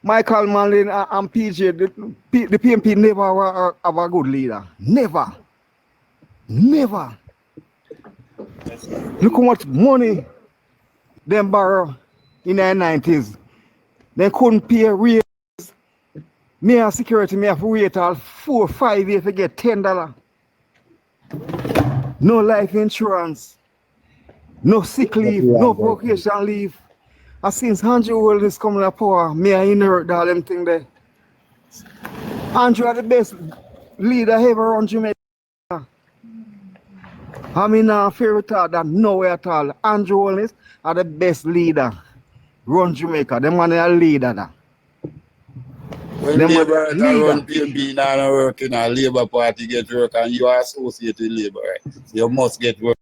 Michael Manley and PJ, the PMP never have a good leader. Never. Look how much money them borrow in the 90s. They couldn't pay a raise. Me and security, me have to wait all 4 or 5 years to get $10. No life insurance, no sick leave, no vacation leave. And since Andrew World is coming to power, me and inherit all them things there. Andrew are the best leader ever on Jamaica. I mean, I fear it all that nowhere at all. Andrew Holness are the best leader run Jamaica. Them man are leader now. When Labour run PMP now work in a Labour Party get work and you are associated with Labour, right? So you must get work.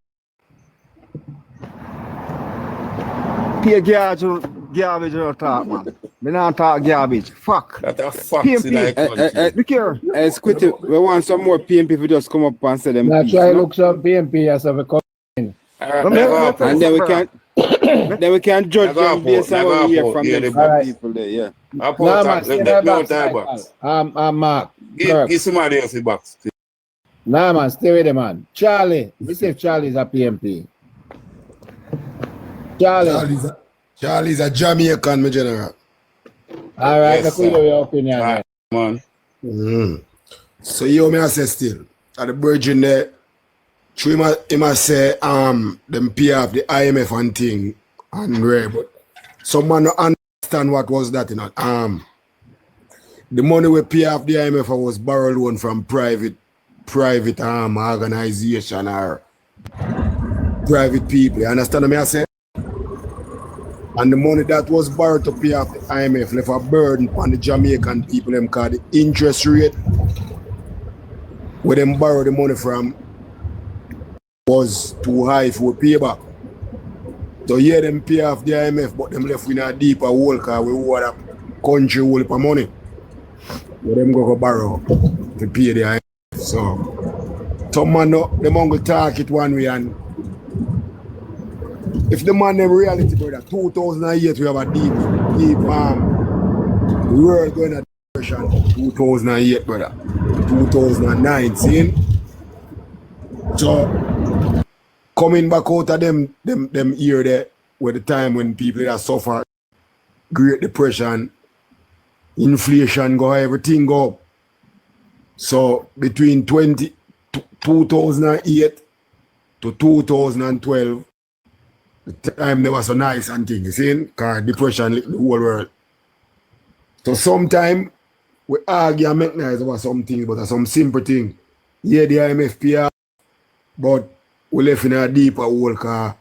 Pay garbage or talk, man. Me not talk garbage. Fuck. That's a fuck in the country. Look here. It's quit it. We want some more PMP to just come up and say them. Now try look some PMP as of a coming. And then we can judge them based on what we hear from the people there, yeah. Mark. Give somebody else the box. Nah, man, stay with the man. Charlie, we say if Charlie's a PMP. Charlie's a Jamaican, my general. All right, yes, let's hear your opinion. Right, man. So you may say still at the virgin there, he must say them pay off the IMF and thing and rare, but someone don't understand what was that, you know. The money we pay off the IMF was borrowed loan from private organization or private people. You understand what I say? And the money that was borrowed to pay off the IMF left a burden on the Jamaican people, them called the interest rate where them borrow the money from was too high for pay back. So yeah, them pay off the IMF, but them left in a deeper hole because we owe the country hole for money. Where them go borrow to pay the IMF. So some man them go talk it one way, and if the man them reality, brother, 2008 we have a deep the world going at depression. 2008, brother, 2019. So coming back out of them year there, where the time when people that suffer Great Depression, inflation go, everything go up. So between 2008 to 2012. The time they was so nice and things, you see, because depression lit the whole world. So sometimes we argue and make nice about some things, but some simple thing. Yeah, the IMF pay, but we left in a deeper hole because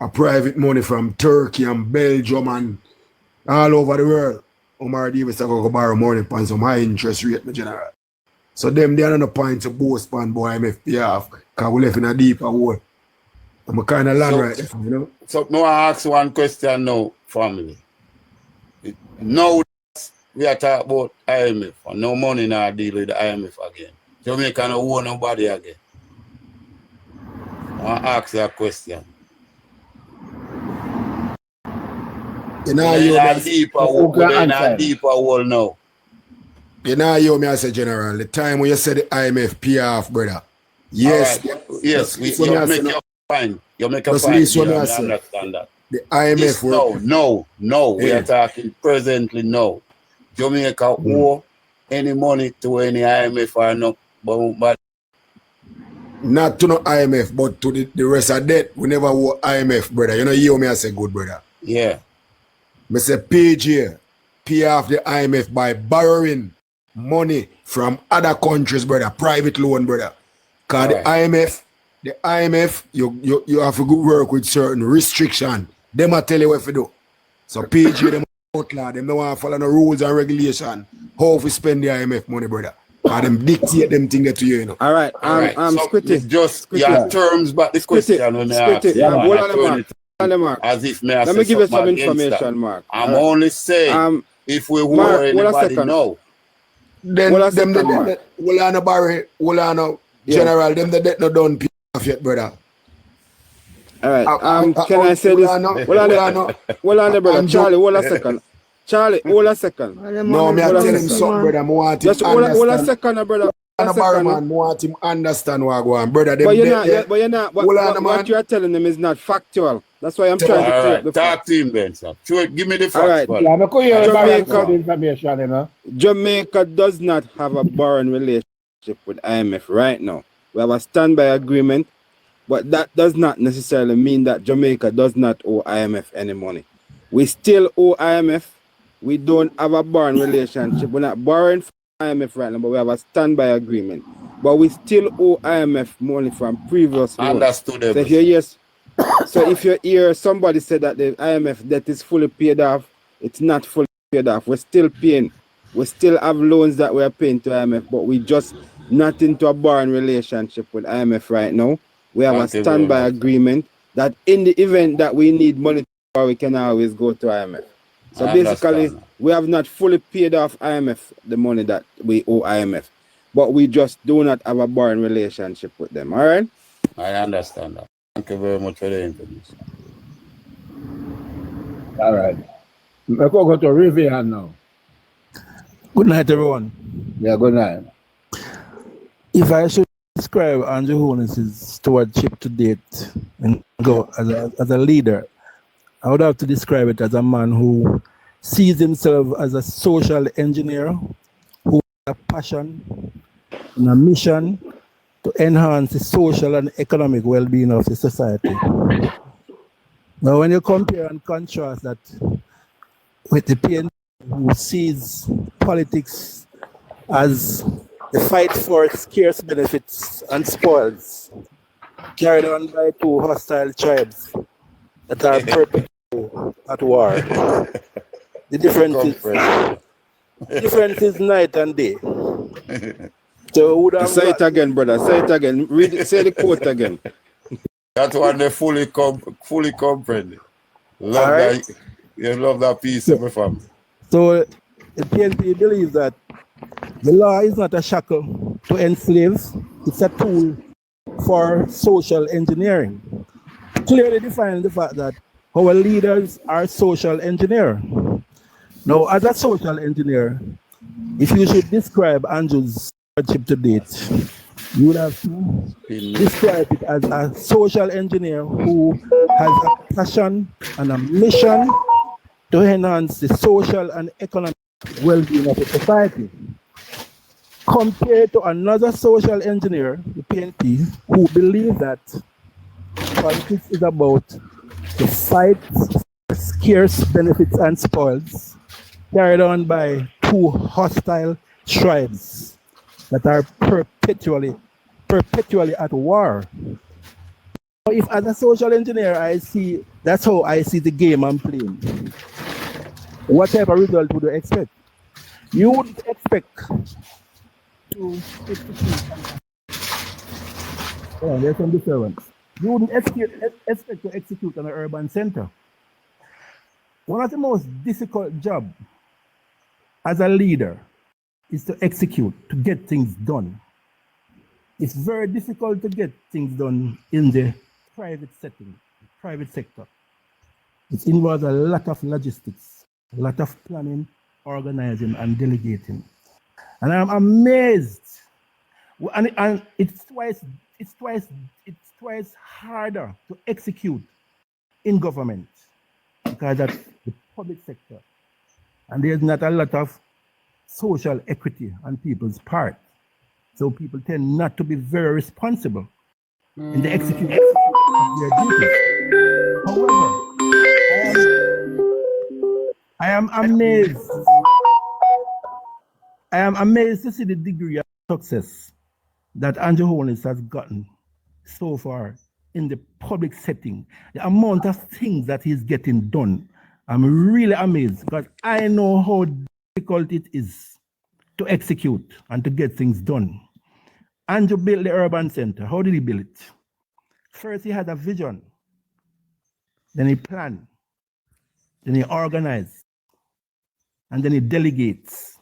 a private money from Turkey and Belgium and all over the world. Omar Davis go borrow money on some high interest rate in general. So them they are no point to boast on IMF pay off because we left in a deeper hole. I'm a kind of land right there, you know. So I want to ask one question now, family. Now we are talking about IMF and no money now deal with the IMF again. Jamaica no owe nobody again. I want to ask you a question. You know, in a deeper hole now. You know, you me as a general, the time when you said the IMF pay off, brother. Yes, right. Yes, you make your point. You make a point. I understand that. The IMF we are talking presently now. Jamaica owe any money to any IMF or no, but not to no IMF, but to the rest of that, we never owe IMF, brother. You know, you me as a good brother. Yeah. Me say PG pay off the IMF by borrowing money from other countries, brother, private loan, brother. Because the IMF, you have to go work with certain restriction. Them a tell you what to do. So PG, them outlaw, them don't want to follow the rules and regulation. How we spend the IMF money, brother. And them dictate them things to you, you know. All right, so Squitty. Just your terms, but the question when I ask as if me let me give you some information, Mark. I'm only saying if we were anybody know. Then them the will on a barry, will on a general, them the debt not done pay off yet, brother. All right. Can I say this? Hold on, brother. Charlie, hold a second. Charlie, hold a second. No, me I tell him something, brother. I want him just hold a second, brother. Man, I want him understand what I go on, brother. But you're not. What you are telling him is not factual. That's why I'm trying to clear the talk to him, Ben. Sir. Give me the facts. All right. Jamaica does not have a borrowing relationship with IMF right now. We have a standby agreement, but that does not necessarily mean that Jamaica does not owe IMF any money. We still owe IMF. We don't have a borrowing relationship. We're not borrowing from IMF right now, but we have a standby agreement. But we still owe IMF money from previous loans. Understood. So if you hear somebody say that the IMF debt is fully paid off, it's not fully paid off. We're still paying. We still have loans that we're paying to IMF, but we just not into a borrowing relationship with IMF right now. We have a standby agreement that in the event that we need money, we can always go to IMF. So basically, we have not fully paid off IMF the money that we owe IMF, but we just do not have a borrowing relationship with them. All right? I understand that. Thank you very much for the information. All right. Let's go to Rivian now. Good night, everyone. Yeah, good night. If I should describe Andrew Holness' stewardship to date and go as a leader, I would have to describe it as a man who sees himself as a social engineer who has a passion and a mission to enhance the social and economic well-being of the society. Now, when you compare and contrast that with the PNP, who sees politics as the fight for scarce benefits and spoils carried on by two hostile tribes that are perpetually at war. The difference is night and day. So say it again, brother. Say it again. Say the quote again. That's one they fully comprehend. Love right. that. You love that piece of my family. So the PNP believes that the law is not a shackle to enslave, it's a tool for social engineering. Clearly defining the fact that our leaders are social engineers. Now, as a social engineer, if you should describe Andrew's stewardship to date, you would have to describe it as a social engineer who has a passion and a mission to enhance the social and economic well-being of the society. Compared to another social engineer, the PNP, who believes that politics is about the fight for scarce benefits and spoils carried on by two hostile tribes that are perpetually at war. If as a social engineer that's how I see the game I'm playing. What type of result would you expect? You would expect to execute. Oh, there's some disturbance. You wouldn't expect to execute an urban center. One of the most difficult jobs as a leader is to execute, to get things done. It's very difficult to get things done in the private setting, private sector. It involves a lot of logistics, a lot of planning, organizing, and delegating. And I'm amazed. And it's twice harder to execute in government because that's the public sector. And there's not a lot of social equity on people's part. So people tend not to be very responsible in the execution of their duties. However, I am amazed. I am amazed to see the degree of success that Andrew Holness has gotten so far in the public setting. The amount of things that he's getting done, I'm really amazed because I know how difficult it is to execute and to get things done. Andrew built the urban center. How did he build it? First, he had a vision. Then he planned. Then he organized. And then he delegates.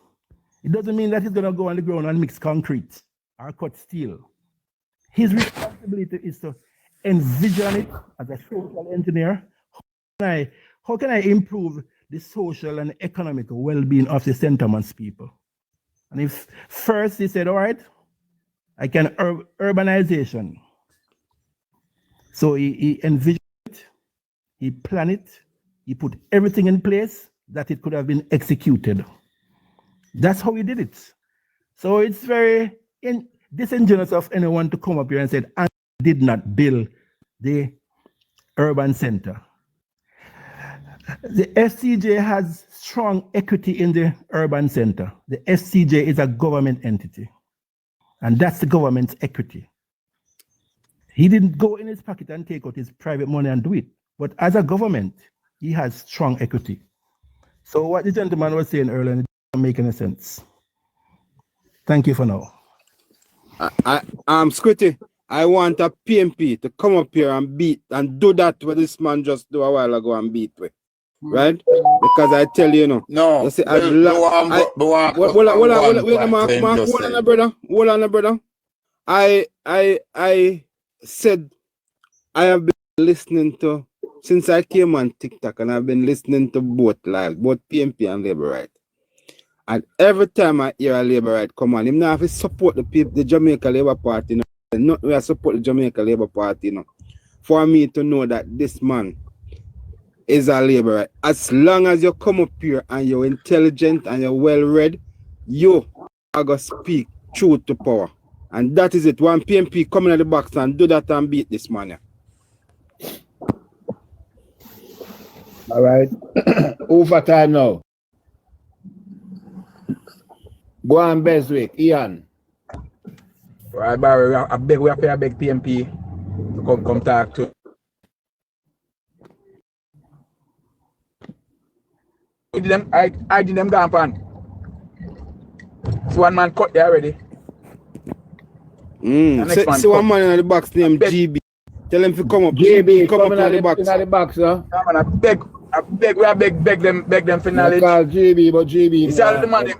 It doesn't mean that he's going to go on the ground and mix concrete or cut steel. His responsibility is to envision it as a social engineer. How can I improve the social and economic well-being of the Centerman's people? And if first he said, all right, I can urbanization. So he envisioned it, he planned it, he put everything in place that it could have been executed. That's how he did it. So it's very disingenuous of anyone to come up here and say, I did not build the urban center. The FCJ has strong equity in the urban center. The FCJ is a government entity, and that's the government's equity. He didn't go in his pocket and take out his private money and do it. But as a government, he has strong equity. So what the gentleman was saying earlier doesn't make any sense. Thank you for now. Squitty, I want a PMP to come up here and beat and do that what this man just do a while ago and beat with. Right? Because I tell you, no. No. Hold on, brother. I said I have been listening to since I came on TikTok, and I've been listening to both live, both PMP and Labour Right. And every time I hear a Labour Right come on, him now have to support the Jamaica Labour Party in the not we support the Jamaica Labour Party, you know. For me to know that this man is a laborer. As long as you come up here and you're intelligent and you're well read, you are going to speak truth to power. And that is it. One PMP coming at the box and do that and beat this man. All right. Overtime now. Go on, Beswick. Ian. All right, Barry, we have to beg PMP to come talk to. I did them gone pan. So one man cut there already. So one man in the box named GB. Tell him to come up. GB, come up in the box. In the box, sir. Yeah, man, I beg them for knowledge. Call GB, but GB. You see all the man,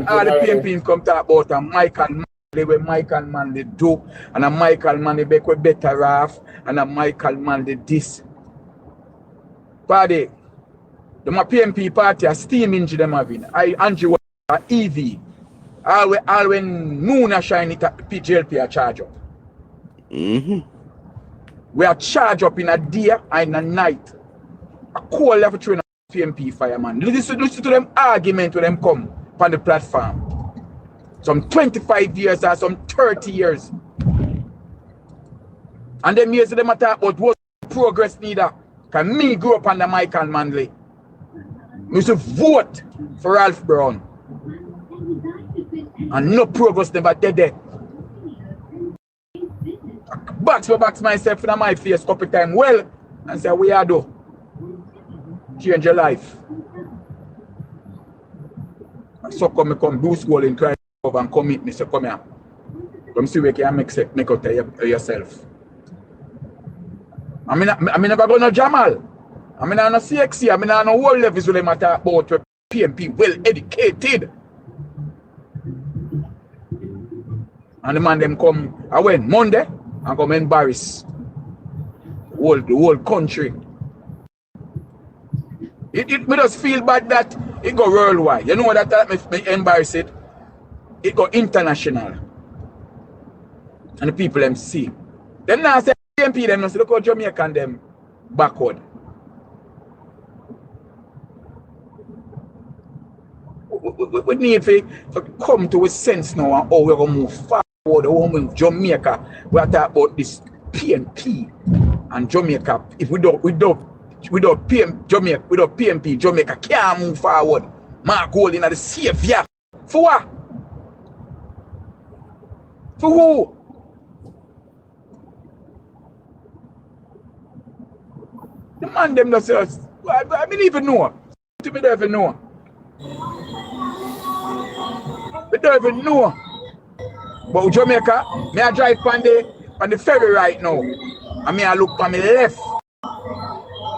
all the PMPs come talk about a Mike and Manley, where Mike and Manley do, and a Mike and Manley make we better off, and a Mike and Manley this. Party, the PMP party a steam engine them having. Andrew EV. All when noon a shine it at JLP a charge up. We are charged up in a day and a night. A cool level train of PMP fireman. Listen to them argument when them come on the platform. Some 25 years or some 30 years. And them years them talk about what progress neither. Because me grew up under Mike and Manley. We used to vote for Ralph Brown. And no progress never did there. Box myself in my face a couple times well and say, we are do. Change your life. So come do school in Christ and come meet me. So come here. Come see where you can make out yourself. I never go no Jamal. I mean, I'm not CXC. I mean, I'm no world levels will matter about PMP well educated. And the man them come, I went Monday and come embarrass the whole country. It me just feel bad that it go worldwide. You know that me embarrass it. It go international. And the people them see. Them now say PMP them say look how Jamaica and them backward. We need to come to a sense now and how we're going to move forward. How we move Jamaica. We are talking about this PMP and Jamaica. If without PMP, Jamaica can't move forward. My goal in the savior. For what? For who? The man them themselves. I don't even know. I don't even know. We don't even know. But Jamaica, me I drive on the ferry right now. And me I look on my left.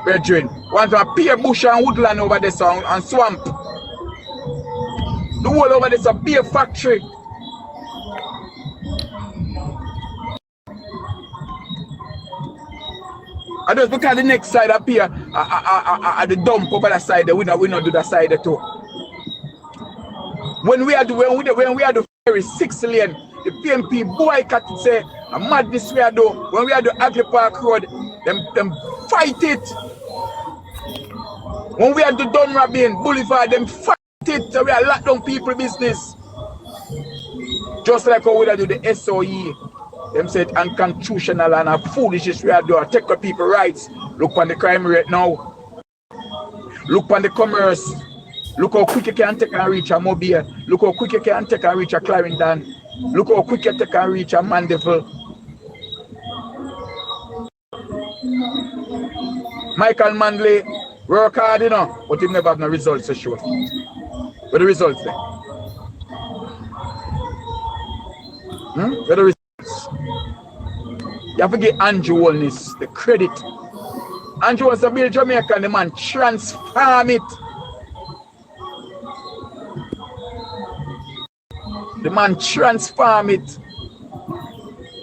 Brethren, want to appear bush and woodland over there and swamp. The whole over there is a beer factory. I just look at the next side up here at the dump over that side. We not do that side too. When we are the ferry 6 lane, the PMP boycott it say a madness we are do. When we are the Agri Park Road, them fight it. When we are the Dunrabin Boulevard, them fight it. So we are locked down people business. Just like how we are do the SOE. Them said unconstitutional and a foolishness we are doing. Take the people rights. Look on the crime rate now. Look on the commerce. Look how quick you can take and reach a Mobile. Look how quick you can take and reach a Clarendon. Look how quick you take and reach a Mandeville. Michael Manley work hard, you know, but he never have no results to show. What the results then? What the results? You have to give Andrew Holness the credit. Andrew was a build Jamaica and the man transform it. The man transform it.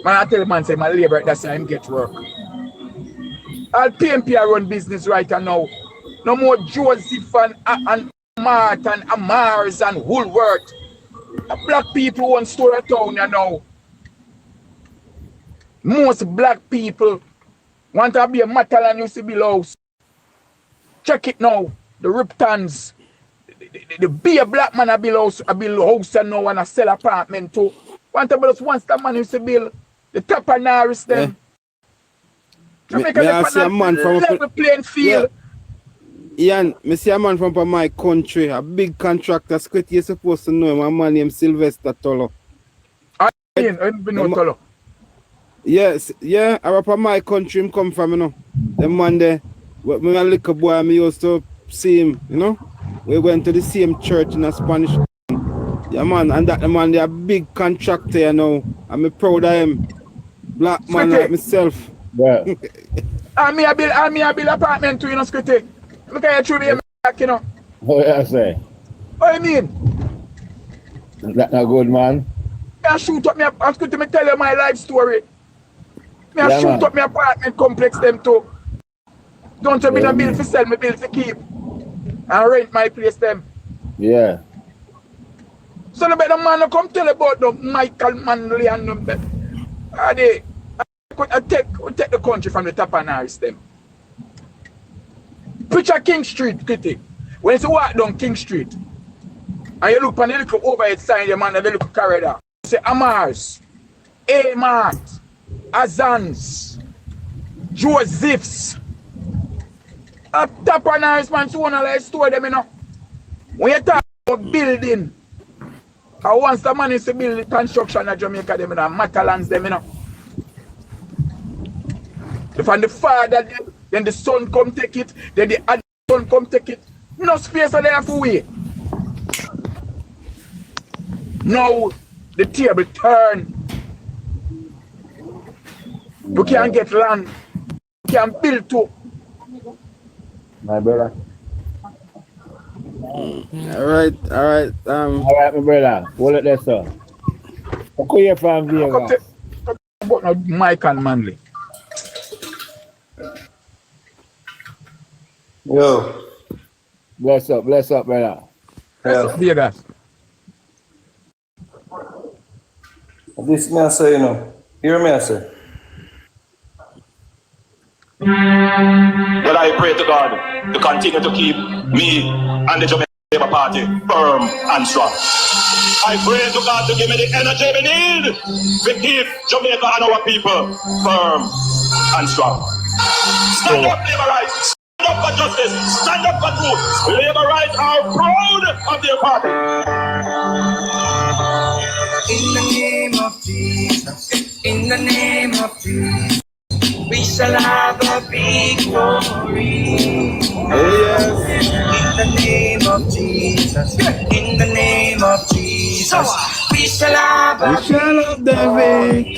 Man, I tell the man, say, my labor, that's how him get work. All PMP are run business right now. No more Joseph and Mart and Amars and Woolworth. The black people want store a town you know. Most black people want to be a Matalan used to build house. Check it now. The Riptons. The be a black man a build house and now and sell apartment too. Want to build once the man used to build the top and Norris them. Jamaica level playing field. Ian, I see a man from my country, a big contractor, you're supposed to know him, a man named Sylvester Tolo. I don't know Tolo. Yes, yeah, I was from my country, him come from, you know. The man there, when I was a little boy, I used to see him, you know. We went to the same church in a Spanish. Yeah, man, and that man, they're a big contractor, you know. I'm proud of him. Black man like myself. Yeah. I build apartment too, you know, Scotty. Look at you through the back, you know. What I say? What you mean? That's not good, man. I shoot up I'm going to tell you my life story. I shoot up my apartment complex them too. Don't tell me no bill for sell, me bill for keep. And rent my place them. Yeah. So the better man come tell about the Michael Manley and them. I take the country from the top and Norris them. Picture King Street, critic. When you walk down King Street, and you look on the little overhead sign, the man, the little corridor. You say Amars, Amart, Azans, Joseph's. Up top and Norris man, so one of the store them, you know. When you talk about building, and once the man is to build the construction of Jamaica, them, you know, Matalands, them, you know. From the father, then the son come take it, then the other son come take it. No space are there for wait. Now the table turn. You can't get land. You can't build too. My brother. Alright. Alright, my brother. Hold it there, sir. I come here from Vegas. About Mike and Manley. Yo. Bless up, brother. Bless up, Vegas. This man say, you know. Hear me, I say. Well, I pray to God to continue to keep me and the Jamaica Labour Party firm and strong. I pray to God to give me the energy we need to keep Jamaica and our people firm and strong. Stand up, Labour rights. Stand up for justice. Stand up for truth. Labour rights are proud of their party. In the name of Jesus. In the name of Jesus. We shall have a victory. Oh yes. In the name of Jesus. In the name of Jesus. We shall have a victory.